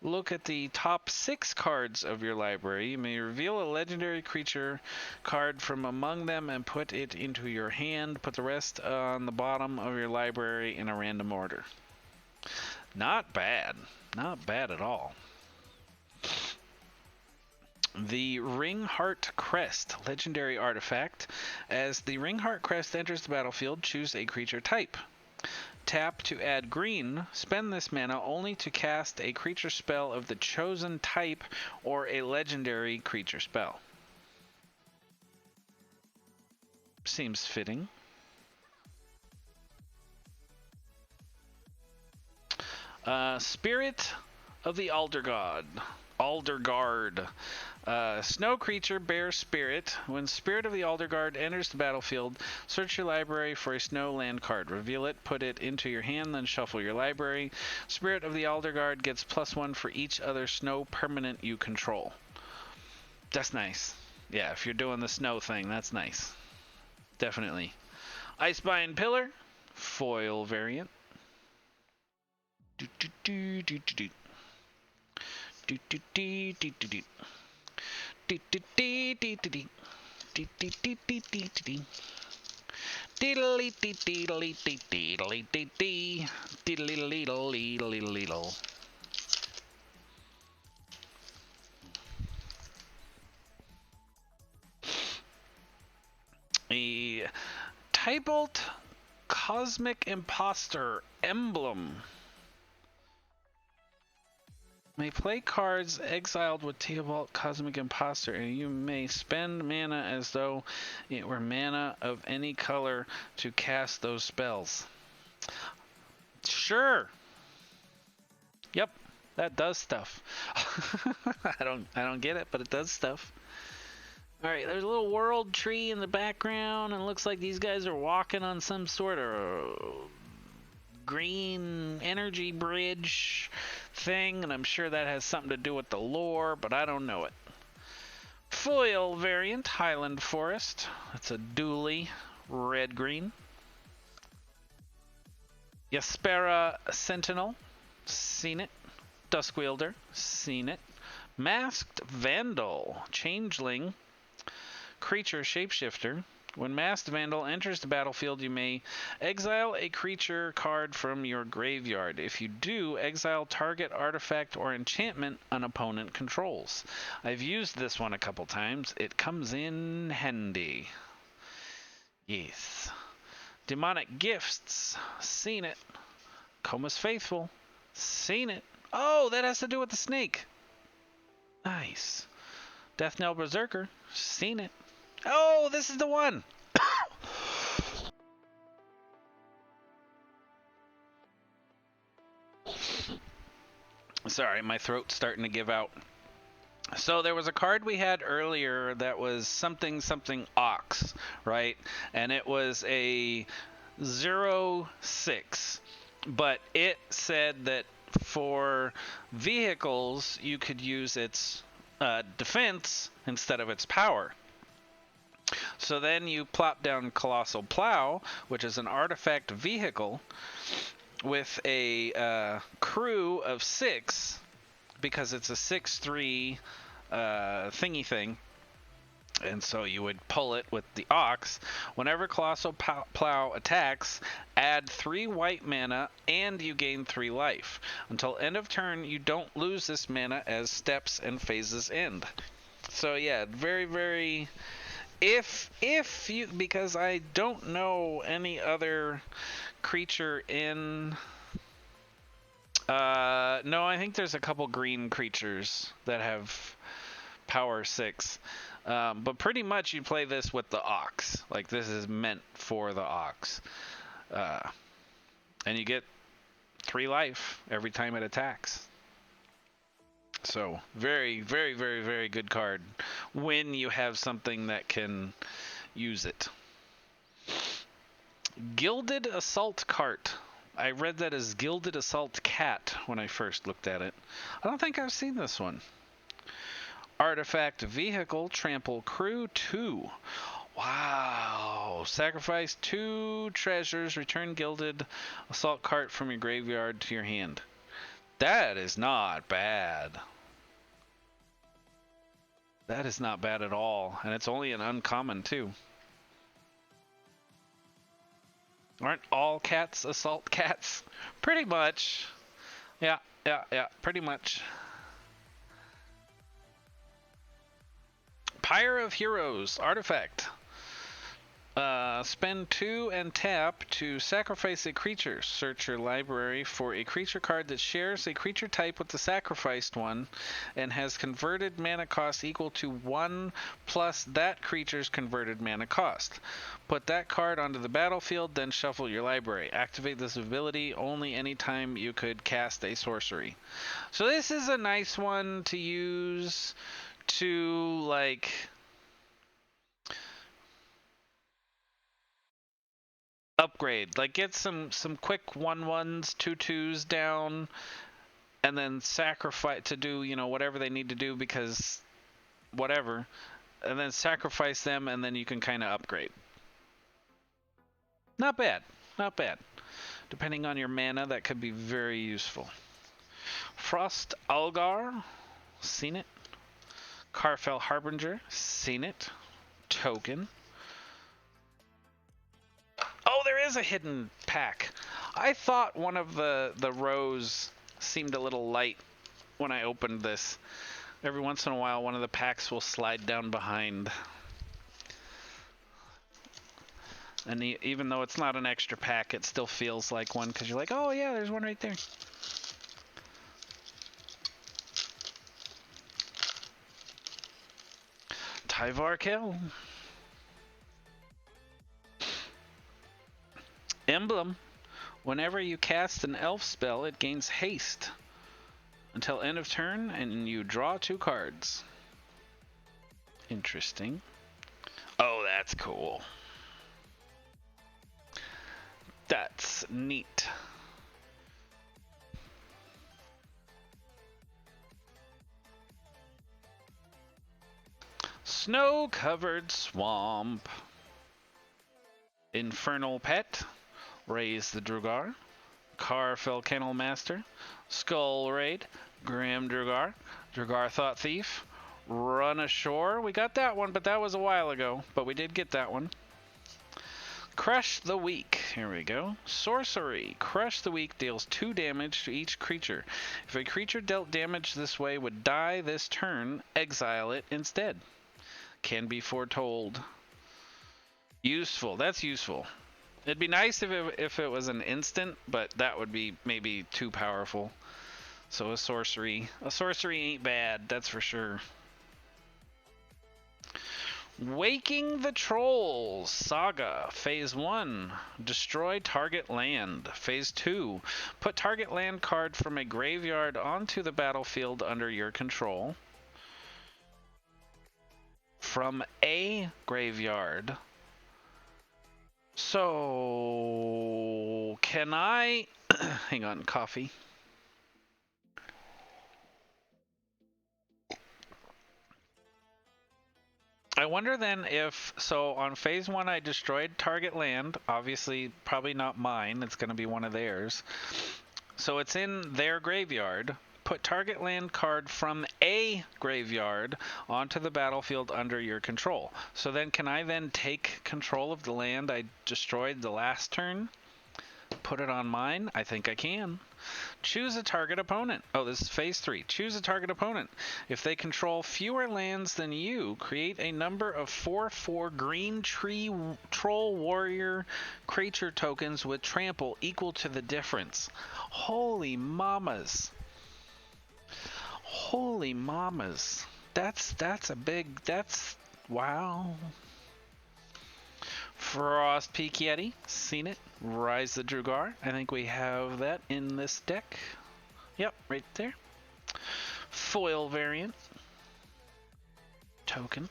Look at the top 6 cards of your library. You may reveal a legendary creature card from among them and put it into your hand. Put the rest on the bottom of your library in a random order. Not bad. Not bad at all. The Ringheart Crest, legendary artifact. As the Ringheart Crest enters the battlefield, choose a creature type. Tap to add green. Spend this mana only to cast a creature spell of the chosen type or a legendary creature spell. Seems fitting. Spirit of the Aldergod. Snow creature, bear spirit. When Spirit of the Aldergard enters the battlefield, search your library for a snow land card. Reveal it, put it into your hand, then shuffle your library. Spirit of the Aldergard gets +1 for each other snow permanent you control. That's nice. Yeah, if you're doing the snow thing, that's nice. Definitely. Icebind Pillar, foil variant. A Tybalt Cosmic Imposter Emblem. May play cards exiled with Tybalt Cosmic Imposter, and you may spend mana as though it were mana of any color to cast those spells. Sure. Yep, that does stuff. I don't get it, but it does stuff. All right, there's a little world tree in the background, and it looks like these guys are walking on some sort of green energy bridge thing, and I'm sure that has something to do with the lore, but I don't know it. Foil variant, Highland Forest. That's a dually red-green. Yaspera Sentinel. Seen it. Duskwielder. Seen it. Masked Vandal. Changeling. Creature Shapeshifter. When Masked Vandal enters the battlefield, you may exile a creature card from your graveyard. If you do, exile target artifact or enchantment an opponent controls. I've used this one a couple times. It comes in handy. Yes. Demonic Gifts. Seen it. Coma's Faithful. Seen it. Oh, that has to do with the snake. Nice. Death Knell Berserker. Seen it. Oh, this is the one. Sorry, my throat's starting to give out. So there was a card we had earlier that was something ox, right? And it was a 0/6, but it said that for vehicles you could use its defense instead of its power. So then you plop down Colossal Plow, which is an artifact vehicle with a crew of 6, because it's a 6/3 thingy thing. And so you would pull it with the Ox. Whenever Colossal Plow attacks, add 3 white mana and you gain 3 life. Until end of turn, you don't lose this mana as steps and phases end. So yeah, very, very... If you... Because I don't know any other creature in... no, I think there's a couple green creatures that have power 6. But pretty much you play this with the Ox. Like, this is meant for the Ox. And you get 3 life every time it attacks. So, very, very, very, very good card when you have something that can use it. Gilded Assault Cart. I read that as Gilded Assault Cat when I first looked at it. I don't think I've seen this one. Artifact Vehicle, Trample Crew 2. Wow. Sacrifice 2 treasures. Return gilded assault cart from your graveyard to your hand. That is not bad. That is not bad at all. And it's only an uncommon, too. Aren't all cats assault cats? Pretty much. Yeah, pretty much. Pyre of Heroes artifact. Spend 2 and tap to sacrifice a creature. Search your library for a creature card that shares a creature type with the sacrificed one and has converted mana cost equal to 1 plus that creature's converted mana cost. Put that card onto the battlefield, then shuffle your library. Activate this ability only anytime you could cast a sorcery. So this is a nice one to use to, like, upgrade, like get some quick 1/1s, 2/2s down, and then sacrifice to do, you know, whatever they need to do, because whatever, and then sacrifice them, and then you can kind of upgrade. Not bad, not bad. Depending on your mana, that could be very useful. Frost Algar, seen it. Carfell Harbinger, seen it. Token. Oh, there is a hidden pack. I thought one of the rows seemed a little light when I opened this. Every once in a while, one of the packs will slide down behind. And even though it's not an extra pack, it still feels like one, because you're like, oh yeah, there's one right there. Tyvar Kill. Emblem. Whenever you cast an elf spell, it gains haste until end of turn, and you draw 2 cards. Interesting. Oh, that's cool. That's neat. Snow-covered swamp. Infernal Pet. Raise the Drugar. Carfell Kennel Master. Skull Raid. Grim Drugar. Drugar Thought Thief. Run Ashore. We got that one, but that was a while ago. But we did get that one. Crush the Weak. Here we go. Sorcery. Crush the Weak deals 2 damage to each creature. If a creature dealt damage this way would die this turn, exile it instead. Can be foretold. Useful. That's useful. It'd be nice if it was an instant, but that would be maybe too powerful. So a sorcery ain't bad, that's for sure. Waking the Trolls Saga. Phase 1. Destroy target land. Phase 2. Put target land card from a graveyard onto the battlefield under your control. From a graveyard. So, can I... hang on, coffee. I wonder then if, so on phase 1 I destroyed target land, obviously probably not mine, it's going to be one of theirs. So it's in their graveyard. Put target land card from a graveyard onto the battlefield under your control. So then can I then take control of the land I destroyed the last turn? Put it on mine? I think I can. Choose a target opponent. Oh, this is phase 3. Choose a target opponent. If they control fewer lands than you, create a number of 4/4 green tree troll warrior creature tokens with trample equal to the difference. Holy mamas. Holy mamas. That's a big, that's, wow. Frost Peak Yeti, seen it. Rise the Drugar, I think we have that in this deck. Yep, right there. Foil variant. Token.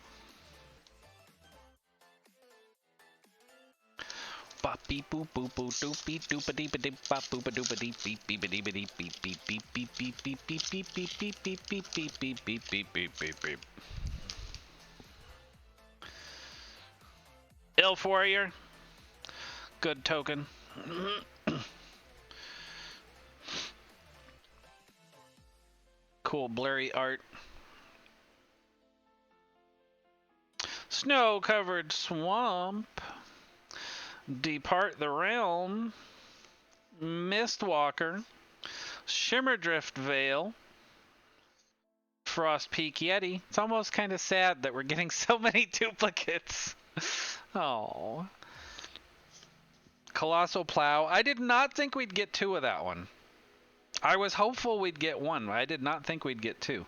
Bop beep boop boop boop doop beep doop a deep a deep bop boop a doop a deep beep beep a deep a deep beep beep beep beep beep beep beep beep beep beep beep beep beep beep beep beep beep beep beep. Elf Warrior. Good token. Cool blurry art. Snow-covered swamp. Depart the realm. Mistwalker. Shimmerdrift Vale. Frost Peak Yeti. It's almost kind of sad that we're getting so many duplicates. Oh. Colossal Plow. I did not think we'd get 2 of that one. I was hopeful we'd get 1. I did not think we'd get 2.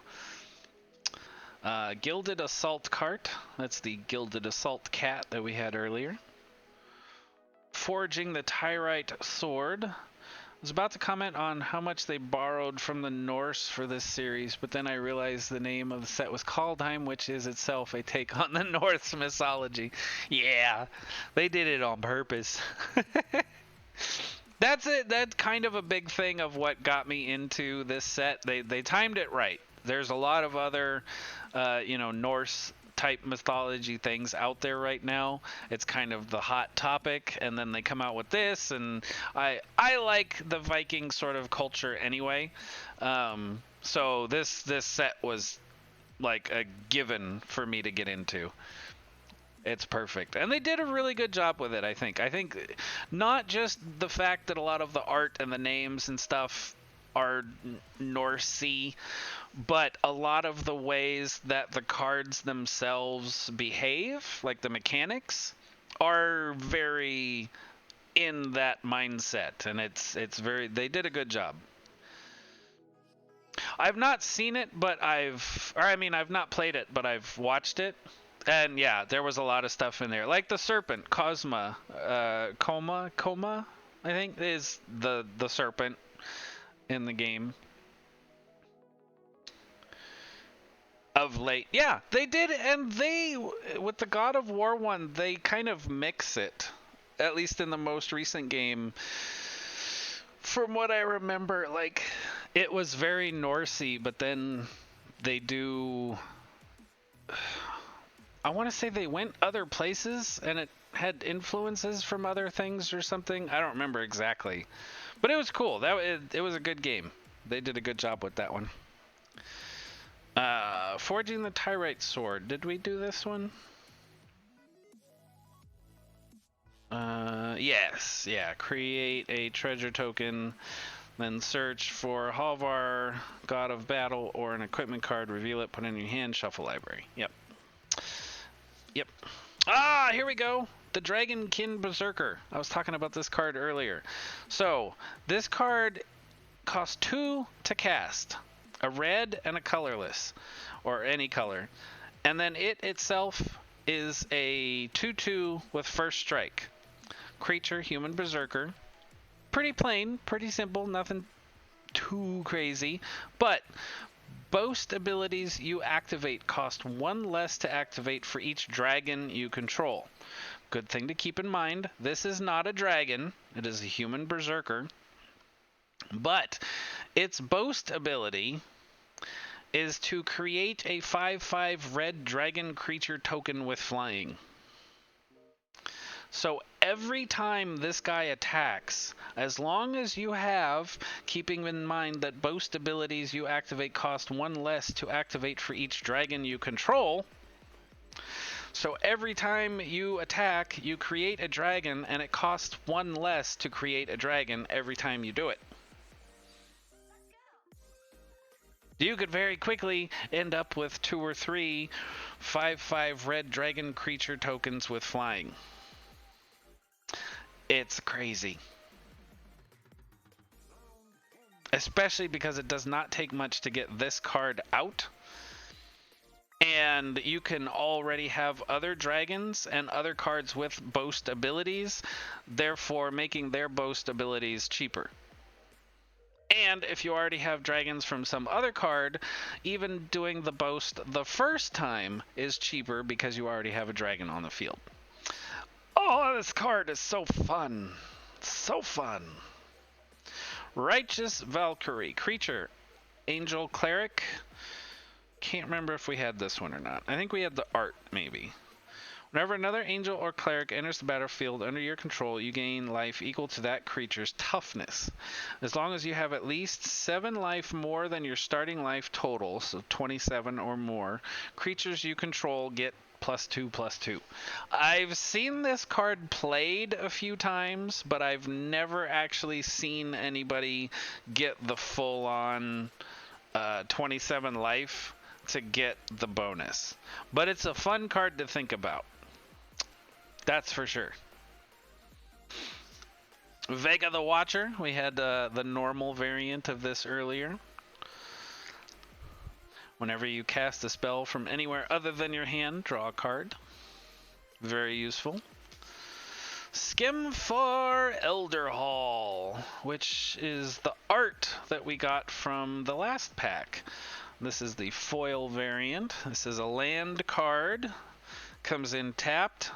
Gilded Assault Cart. That's the Gilded Assault Cat that we had earlier. Forging the Tyrite Sword. I was about to comment on how much they borrowed from the Norse for this series, but then I realized the name of the set was Kaldheim, which is itself a take on the Norse mythology. Yeah, they did it on purpose. That's it. That's kind of a big thing of what got me into this set. They timed it right. There's a lot of other, Norse type mythology things out there right now. It's kind of the hot topic, and then they come out with this, and I like the Viking sort of culture anyway. So this set was like a given for me to get into. It's perfect. And they did a really good job with it, I think. I think not just the fact that a lot of the art and the names and stuff are Norse-y, but a lot of the ways that the cards themselves behave, like the mechanics, are very in that mindset. And it's very, they did a good job. I've not seen it, but I've not played it, but I've watched it. And yeah, there was a lot of stuff in there. Like the serpent, Cosma, Coma, I think is the serpent in the game. Of late. Yeah, they did, and they, with the God of War one, they kind of mix it. At least in the most recent game. From what I remember, like, it was very Norse-y, but then they do... I want to say they went other places, and it had influences from other things or something. I don't remember exactly. But it was cool. It was a good game. They did a good job with that one. Forging the Tyrite Sword. Did we do this one? Yes. Yeah. Create a treasure token. Then search for Halvar, God of Battle, or an equipment card. Reveal it, put it in your hand, shuffle library. Yep. Ah, here we go. The Dragonkin Berserker. I was talking about this card earlier. So, this card costs 2 to cast. A red and a colorless. Or any color. And then it itself is a 2/2 with first strike. Creature, human berserker. Pretty plain, pretty simple, nothing too crazy. But boast abilities you activate cost 1 less to activate for each dragon you control. Good thing to keep in mind, this is not a dragon, it is a human berserker. But its boast ability is to create a 5/5 red dragon creature token with flying. So every time this guy attacks, as long as you have, keeping in mind that boast abilities you activate cost 1 less to activate for each dragon you control, so every time you attack, you create a dragon, and it costs 1 less to create a dragon every time you do it. You could very quickly end up with 2 or 3 5/5 red dragon creature tokens with flying. It's crazy. Especially because it does not take much to get this card out. And you can already have other dragons and other cards with boast abilities, therefore making their boast abilities cheaper. And if you already have dragons from some other card, even doing the boast the first time is cheaper because you already have a dragon on the field. Oh, this card is so fun. So fun. Righteous Valkyrie. Creature. Angel Cleric. Can't remember if we had this one or not. I think we had the art, maybe. Whenever another angel or cleric enters the battlefield under your control, you gain life equal to that creature's toughness. As long as you have at least 7 life more than your starting life total, so 27 or more, creatures you control get +2/+2. I've seen this card played a few times, but I've never actually seen anybody get the full-on 27 life to get the bonus. But it's a fun card to think about. That's for sure. Vega the Watcher. We had the normal variant of this earlier. Whenever you cast a spell from anywhere other than your hand, draw a card. Very useful. Skimfar Elderhall, which is the art that we got from the last pack. This is the foil variant. This is a land card. Comes in tapped.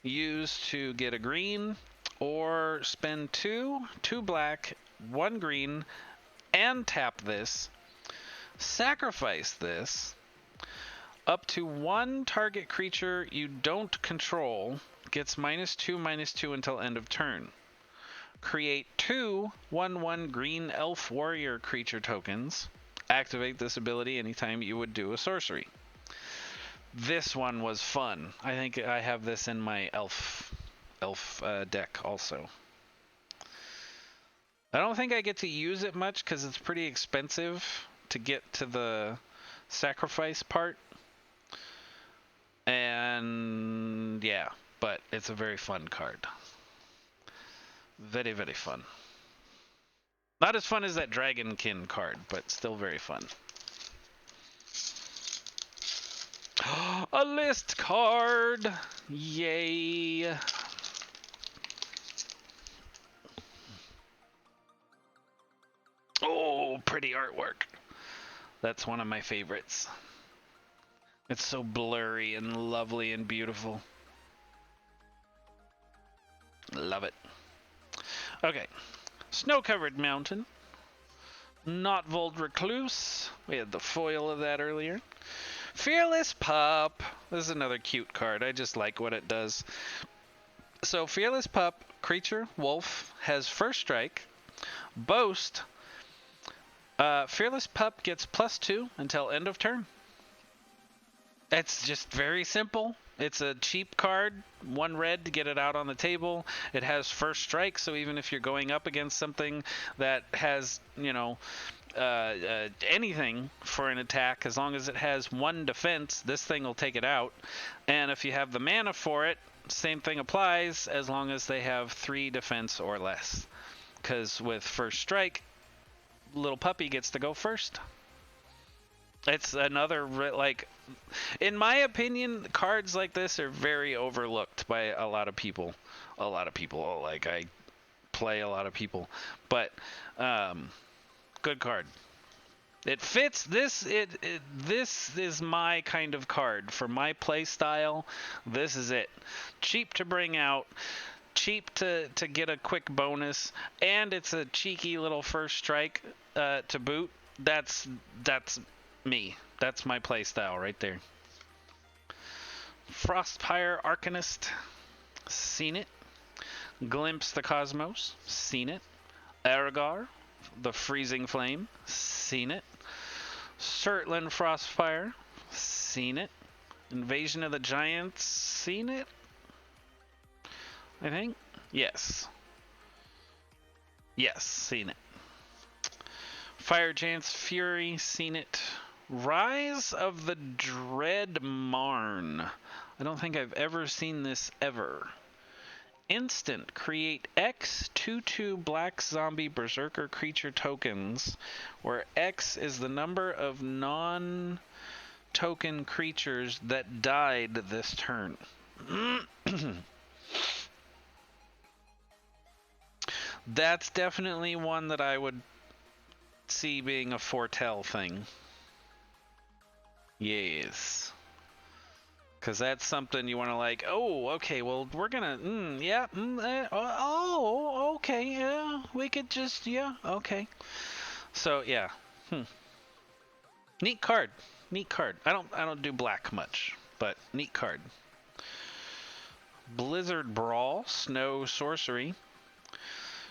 Used to get a green or spend 2 black, 1 green, and tap this. Sacrifice this. Up to 1 target creature you don't control gets -2/-2 until end of turn. Create 2 1/1 green elf warrior creature tokens. Activate this ability anytime you would do a sorcery. This one was fun. I think I have this in my elf deck also. I don't think I get to use it much because it's pretty expensive to get to the sacrifice part. And yeah, but it's a very fun card. Very, very fun. Not as fun as that Dragonkin card, but still very fun. A list card! Yay! Oh, pretty artwork. That's one of my favorites. It's so blurry and lovely and beautiful. Love it. Okay. Snow-covered mountain. Knotvold recluse. We had the foil of that earlier. Fearless Pup. This is another cute card. I just like what it does. So Fearless Pup, creature, wolf, has first strike. Boast. Fearless Pup gets +2 until end of turn. It's just very simple. It's a cheap card, 1 red to get it out on the table. It has first strike, so even if you're going up against something that has, you know, anything for an attack, as long as it has 1 defense, this thing will take it out. And if you have the mana for it, same thing applies, as long as they have 3 defense or less. Because with first strike, little puppy gets to go first. It's another, like, in my opinion, cards like this are very overlooked by a lot of people. Like, I play a lot of people. But, good card. It fits this. This is my kind of card for my play style. This is it. Cheap to bring out, cheap to get a quick bonus, and it's a cheeky little first strike to boot. That's me. That's my play style right there. Frostpire Arcanist, seen it. Glimpse the Cosmos, seen it. Aragar, the Freezing Flame, seen it. Surtland Frostfire, seen it. Invasion of the Giants, seen it. I think. Yes. Yes, seen it. Fire Giant's Fury, seen it. Rise of the Dread Marn. I don't think I've ever seen this ever. Instant, create X 2/2 black zombie berserker creature tokens, where X is the number of non-token creatures that died this turn. That's definitely one that I would see being a foretell thing. Yes. Because that's something you want to like, oh, okay, well, we're going to, yeah, okay, yeah, we could just, yeah, okay. So, yeah. Neat card. Neat card. I don't do black much, but neat card. Blizzard Brawl, Snow Sorcery.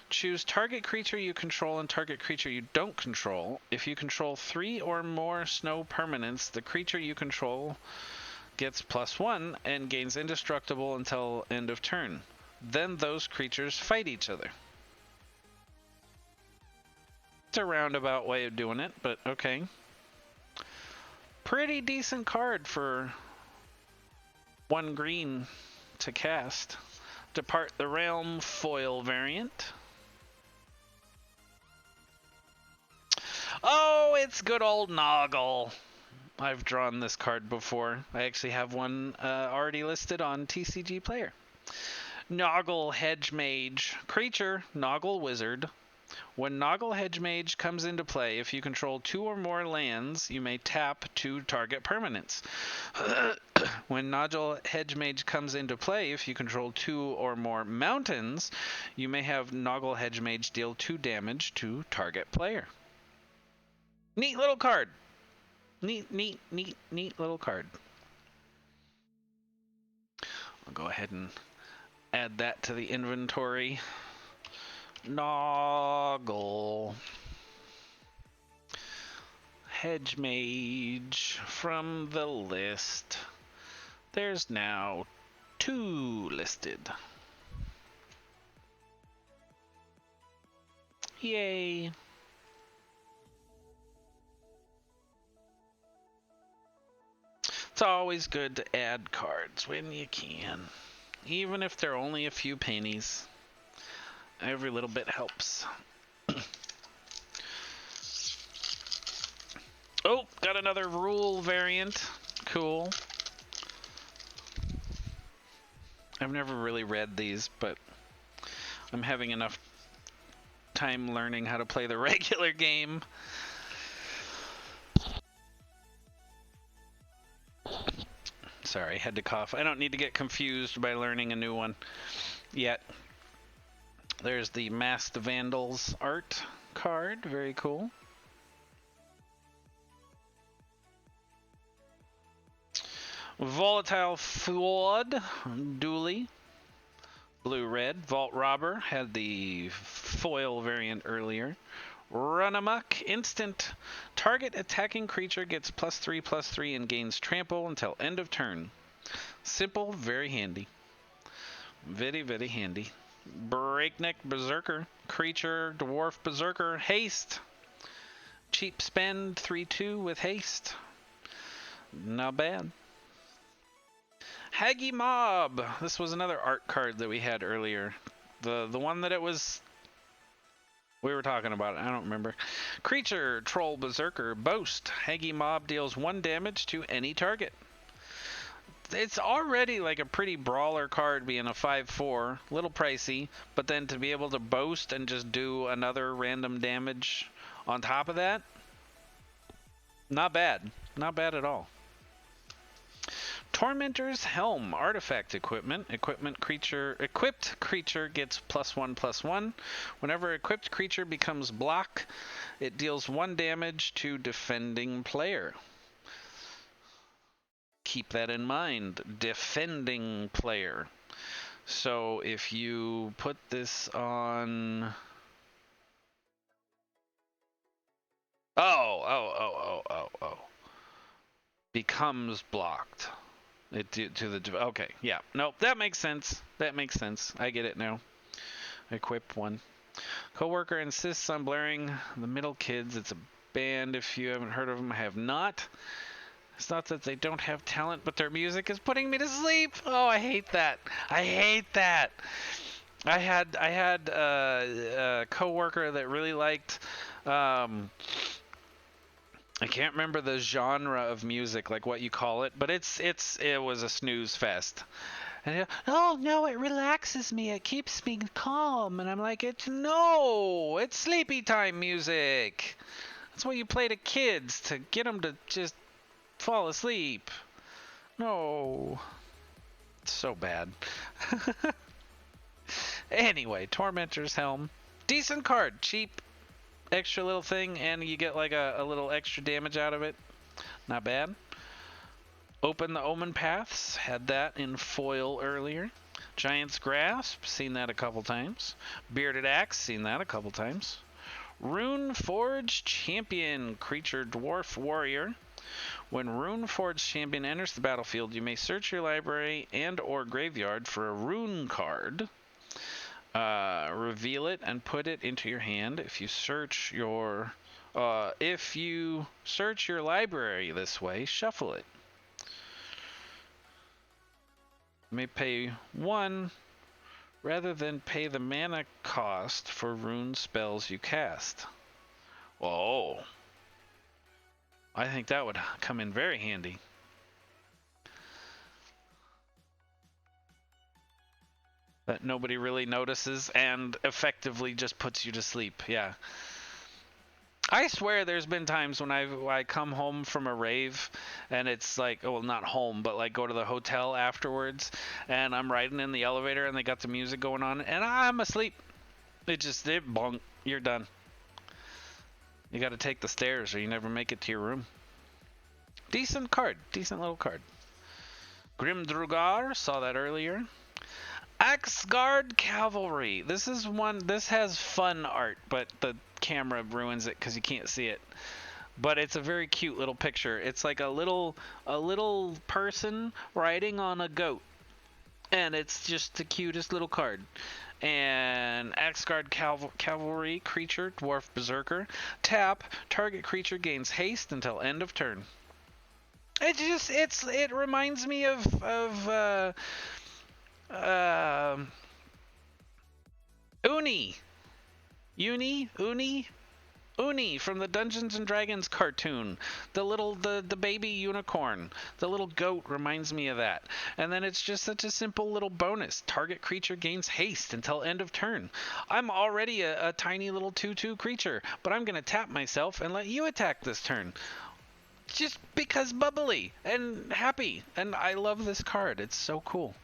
Choose target creature you control and target creature you don't control. If you control 3 or more snow permanents, the creature you control gets +1 and gains indestructible until end of turn. Then those creatures fight each other. It's a roundabout way of doing it, but okay. Pretty decent card for 1 green to cast. Depart the Realm foil variant. Oh, it's good old Noggle. I've drawn this card before. I actually have one already listed on TCG Player. Noggle Hedge Mage. Creature, Noggle Wizard. When Noggle Hedge Mage comes into play, if you control 2 or more lands, you may tap 2 target permanents. When Noggle Hedge Mage comes into play, if you control 2 or more mountains, you may have Noggle Hedge Mage deal 2 damage to target player. Neat little card. Neat little card. I'll go ahead and add that to the inventory. Noggle. Hedge Mage from the list. There's now 2 listed. Yay. It's always good to add cards when you can. Even if they're only a few pennies. Every little bit helps. Oh, got another rule variant. Cool. I've never really read these, but I'm having enough time learning how to play the regular game. Sorry, had to cough. I don't need to get confused by learning a new one yet. There's the Masked Vandals art card. Very cool. Volatile Flood, Dooley. Blue-red. Vault Robber had the foil variant earlier. Run Amok, instant. Target attacking creature gets +3/+3 and gains trample until end of turn. Simple, very handy. Very, very handy. Breakneck Berserker, creature, dwarf berserker, haste. Cheap spend, 3/2 with haste. Not bad. Haggy Mob. This was another art card that we had earlier. The one that we were talking about. I don't remember. Creature, troll, berserker, boast. Haggy Mob deals 1 damage to any target. It's already like a pretty brawler card being a 5/4, little pricey, but then to be able to boast and just do another random damage on top of that, not bad. Not bad at all. Tormentor's Helm, artifact equipment. Equipped creature gets +1/+1. Whenever equipped creature becomes block, it deals 1 damage to defending player. Keep that in mind. Defending player. So if you put this on... Oh. Becomes blocked. Okay, yeah. Nope, that makes sense. That makes sense. I get it now. Equip 1. Coworker insists on blaring the Middle Kids. It's a band. If you haven't heard of them, I have not. It's not that they don't have talent, but their music is putting me to sleep. Oh, I hate that. I hate that. I had a coworker that really liked. I can't remember the genre of music, like what you call it, but it was a snooze fest. And oh no, it relaxes me. It keeps me calm. And I'm like, it's sleepy time music. That's what you play to kids to get them to just fall asleep. No. It's so bad. Anyway, Tormentor's Helm. Decent card. Cheap. Extra little thing, and you get like a little extra damage out of it. Not bad. Open the Omen Paths. Had that in foil earlier. Giant's Grasp, seen that a couple times. Bearded Axe, seen that a couple times. Rune Forge Champion, creature dwarf warrior. When Rune Forge Champion enters the battlefield, you may search your library and or graveyard for a rune card. Reveal it and put it into your hand. If you search your library this way, shuffle it. You may pay 1 rather than pay the mana cost for rune spells you cast. Oh, I think that would come in very handy. That nobody really notices and effectively just puts you to sleep. Yeah. I swear there's been times when I come home from a rave and it's like, well, not home, but like go to the hotel afterwards and I'm riding in the elevator and they got the music going on and I'm asleep. It bonk, you're done. You got to take the stairs or you never make it to your room. Decent card, decent little card. Grim Drugar, saw that earlier. Axgard Cavalry. This has fun art, but the camera ruins it because you can't see it. But it's a very cute little picture. It's like a little person riding on a goat. And it's just the cutest little card. And Axgard Cavalry creature, dwarf berserker. Tap, target creature gains haste until end of turn. It reminds me of Uni from the Dungeons and Dragons cartoon. The baby unicorn. The little goat reminds me of that. And then it's just such a simple little bonus. Target creature gains haste until end of turn. I'm already a tiny little 2/2 creature, but I'm going to tap myself and let you attack this turn. Just because bubbly and happy. And I love this card. It's so cool.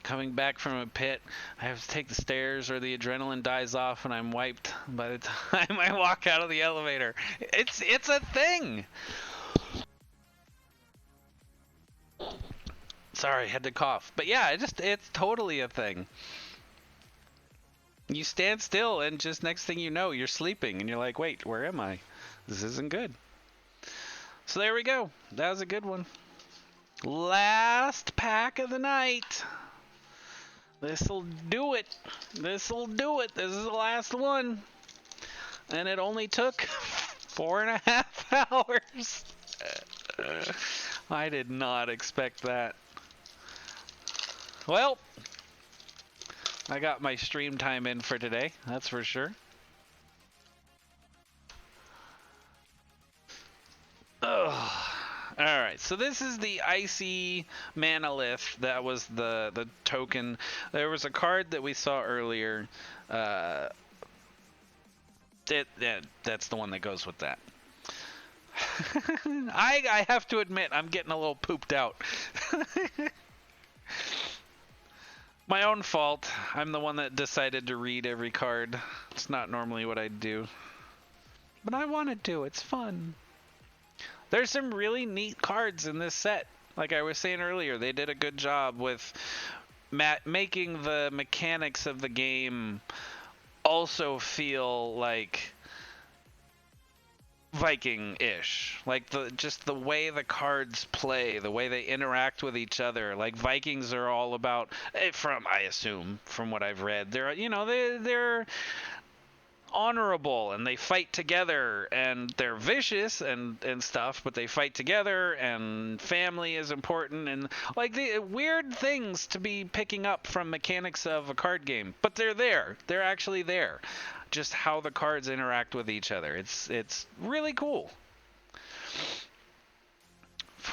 Coming back from a pit, I have to take the stairs or the adrenaline dies off and I'm wiped by the time I walk out of the elevator. It's a thing. Sorry, had to cough. But yeah, it's totally a thing. You stand still and just next thing you know, you're sleeping and you're like, wait, where am I? This isn't good. So there we go. That was a good one. Last pack of the night. This'll do it. This'll do it. This is the last one. And it only took 4.5 hours. I did not expect that. Well, I got my stream time in for today, that's for sure. Ugh. Alright, so this is the Icy Manalith. That was the token. There was a card that we saw earlier. That's the one that goes with that. I have to admit, I'm getting a little pooped out. My own fault. I'm the one that decided to read every card. It's not normally what I do. But I wanted to. It's fun. There's some really neat cards in this set. Like I was saying earlier, they did a good job with making the mechanics of the game also feel like Viking-ish. Like just the way the cards play, the way they interact with each other. Like Vikings are all about, I assume, from what I've read, they're honorable and they fight together and they're vicious and stuff, but they fight together and family is important and like the weird things to be picking up from mechanics of a card game, but they're actually there. Just how the cards interact with each other. It's really cool.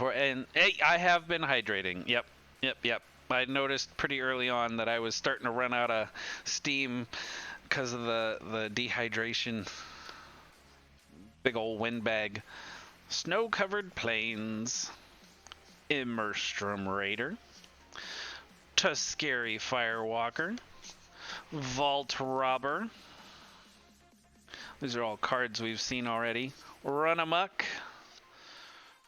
I have been hydrating. Yep. I noticed pretty early on that I was starting to run out of steam because of the dehydration. Big old windbag. Snow-covered plains. Immerstrom Raider. Tuskeri Firewalker. Vault Robber. These are all cards we've seen already. Run Amok.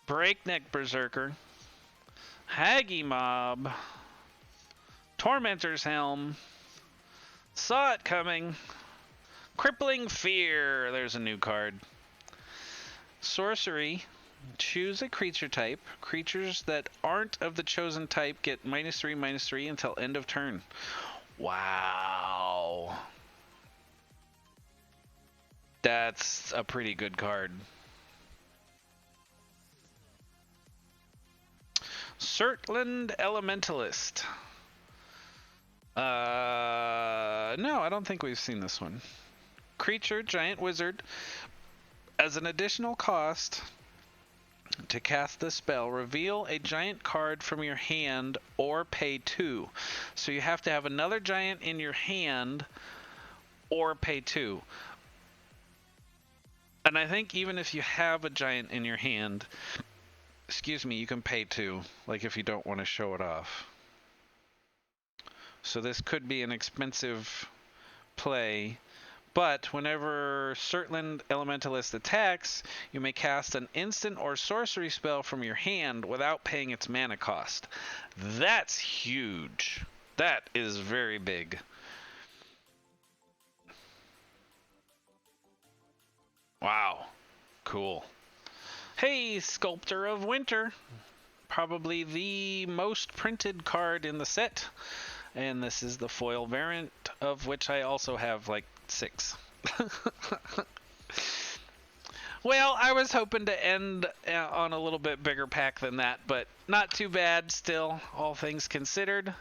Breakneck Berserker. Haggy Mob. Tormentor's Helm. Saw it coming. Crippling Fear. There's a new card. Sorcery. Choose a creature type. Creatures that aren't of the chosen type get -3/-3 until end of turn. Wow. That's a pretty good card. Surtland Elementalist. No, I don't think we've seen this one. Creature, giant wizard. As an additional cost to cast the spell, reveal a giant card from your hand or pay 2. So you have to have another giant in your hand or pay 2. And I think even if you have a giant in your hand, excuse me, you can pay 2, like if you don't want to show it off. So this could be an expensive play, but whenever Surtland Elementalist attacks, you may cast an instant or sorcery spell from your hand without paying its mana cost. That's huge. That is very big. Wow. Cool. Hey, Sculptor of Winter. Probably the most printed card in the set. And this is the foil variant, of which I also have like 6. Well, I was hoping to end on a little bit bigger pack than that, but not too bad still, all things considered.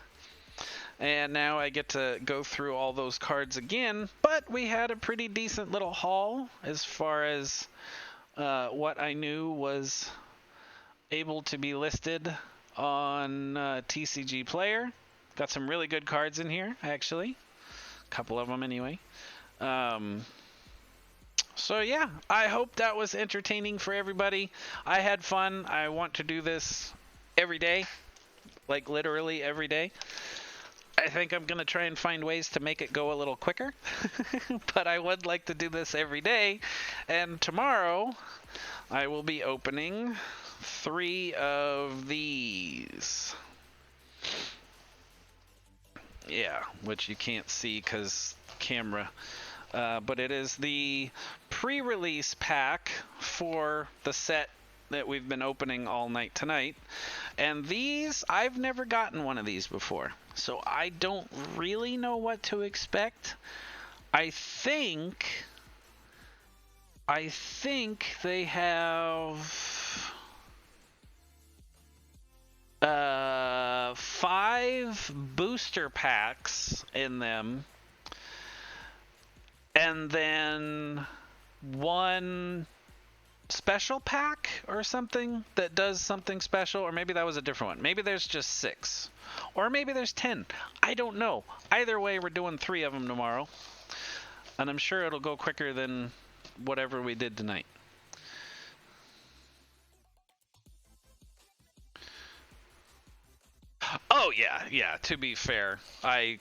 And now I get to go through all those cards again, but we had a pretty decent little haul as far as what I knew was able to be listed on TCG Player. Got some really good cards in here, actually. A couple of them anyway. So yeah, I hope that was entertaining for everybody. I had fun. I want to do this every day, like literally every day. I think I'm going to try and find ways to make it go a little quicker, but I would like to do this every day. And tomorrow, I will be opening 3 of these. Yeah, which you can't see because camera. But it is the pre-release pack for the set that we've been opening all night tonight. And these, I've never gotten one of these before. So I don't really know what to expect. I think they have 5 booster packs in them, and then 1 special pack or something that does something special, or maybe that was a different one. Maybe there's just 6, or maybe there's 10. I don't know. Either way, we're doing 3 of them tomorrow, and I'm sure it'll go quicker than whatever we did tonight. Oh yeah, to be fair, I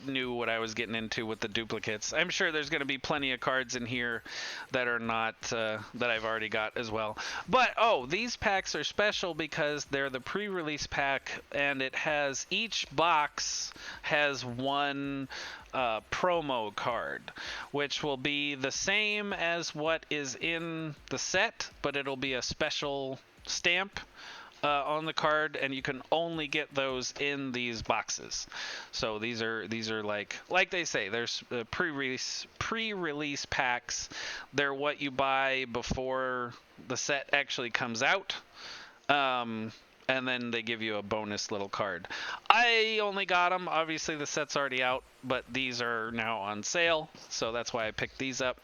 knew what I was getting into with the duplicates. I'm sure there's going to be plenty of cards in here that are not that I've already got as well. But these packs are special because they're the pre-release pack, and it has, each box has 1 promo card, which will be the same as what is in the set, but it'll be a special stamp on the card, and you can only get those in these boxes. So these are like they say, there's pre-release packs. They're what you buy before the set actually comes out, and then they give you a bonus little card. I only got them. Obviously the set's already out, but these are now on sale, so that's why I picked these up.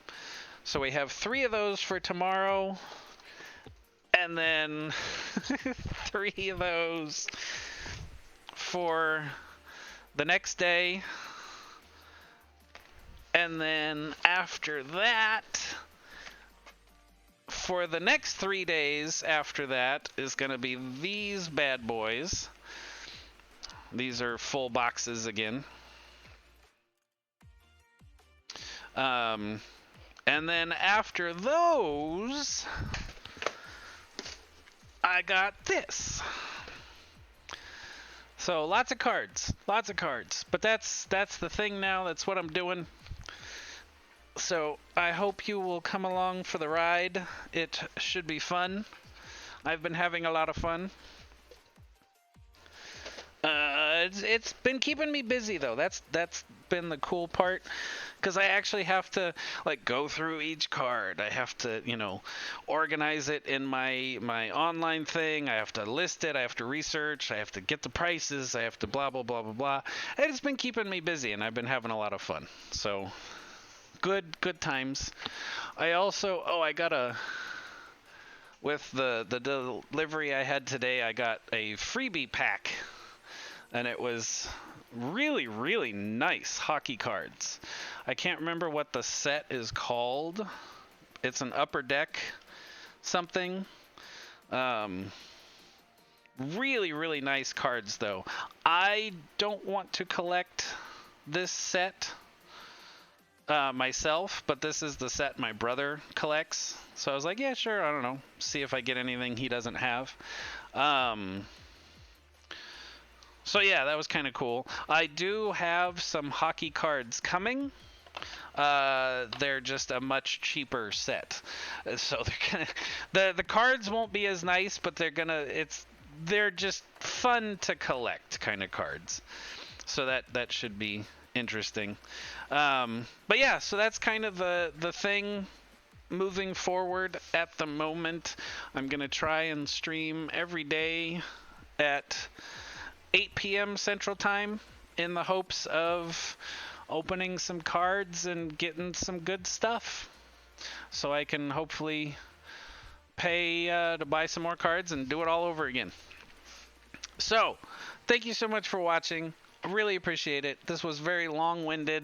So we have 3 of those for tomorrow, and then 3 of those for the next day. And then after that, for the next 3 days after that, is going to be these bad boys. These are full boxes again. And then after those, I got this. So lots of cards, lots of cards. But that's the thing now. That's what I'm doing. So I hope you will come along for the ride. It should be fun. I've been having a lot of fun. It's been keeping me busy though. That's been the cool part, because I actually have to like go through each card. I have to, organize it in my online thing. I have to list it. I have to research. I have to get the prices. I have to blah blah blah blah blah. And it's been keeping me busy, and I've been having a lot of fun. So good times. I also I got with the delivery I had today, I got a freebie pack. And it was really, really nice hockey cards. I can't remember what the set is called. It's an Upper Deck something. Really, really nice cards, though. I don't want to collect this set myself, but this is the set my brother collects. So I was like, yeah, sure, I don't know. See if I get anything he doesn't have. So yeah, that was kind of cool. I do have some hockey cards coming. They're just a much cheaper set. So they're gonna, the cards won't be as nice, but they're just fun to collect kind of cards. So that should be interesting. But yeah, so that's kind of the thing moving forward at the moment. I'm gonna try and stream every day at 8 p.m. Central Time in the hopes of opening some cards and getting some good stuff, so I can hopefully pay to buy some more cards and do it all over again. So thank you so much for watching. I really appreciate it. This was very long-winded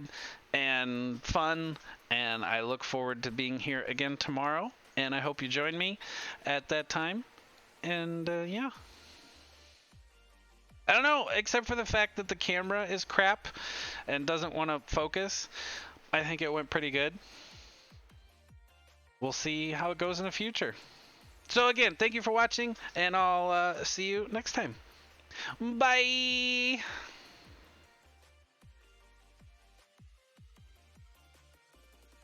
and fun, and I look forward to being here again tomorrow, and I hope you join me at that time. And yeah, I don't know, except for the fact that the camera is crap and doesn't want to focus. I think it went pretty good. We'll see how it goes in the future. So again, thank you for watching, and I'll see you next time. Bye!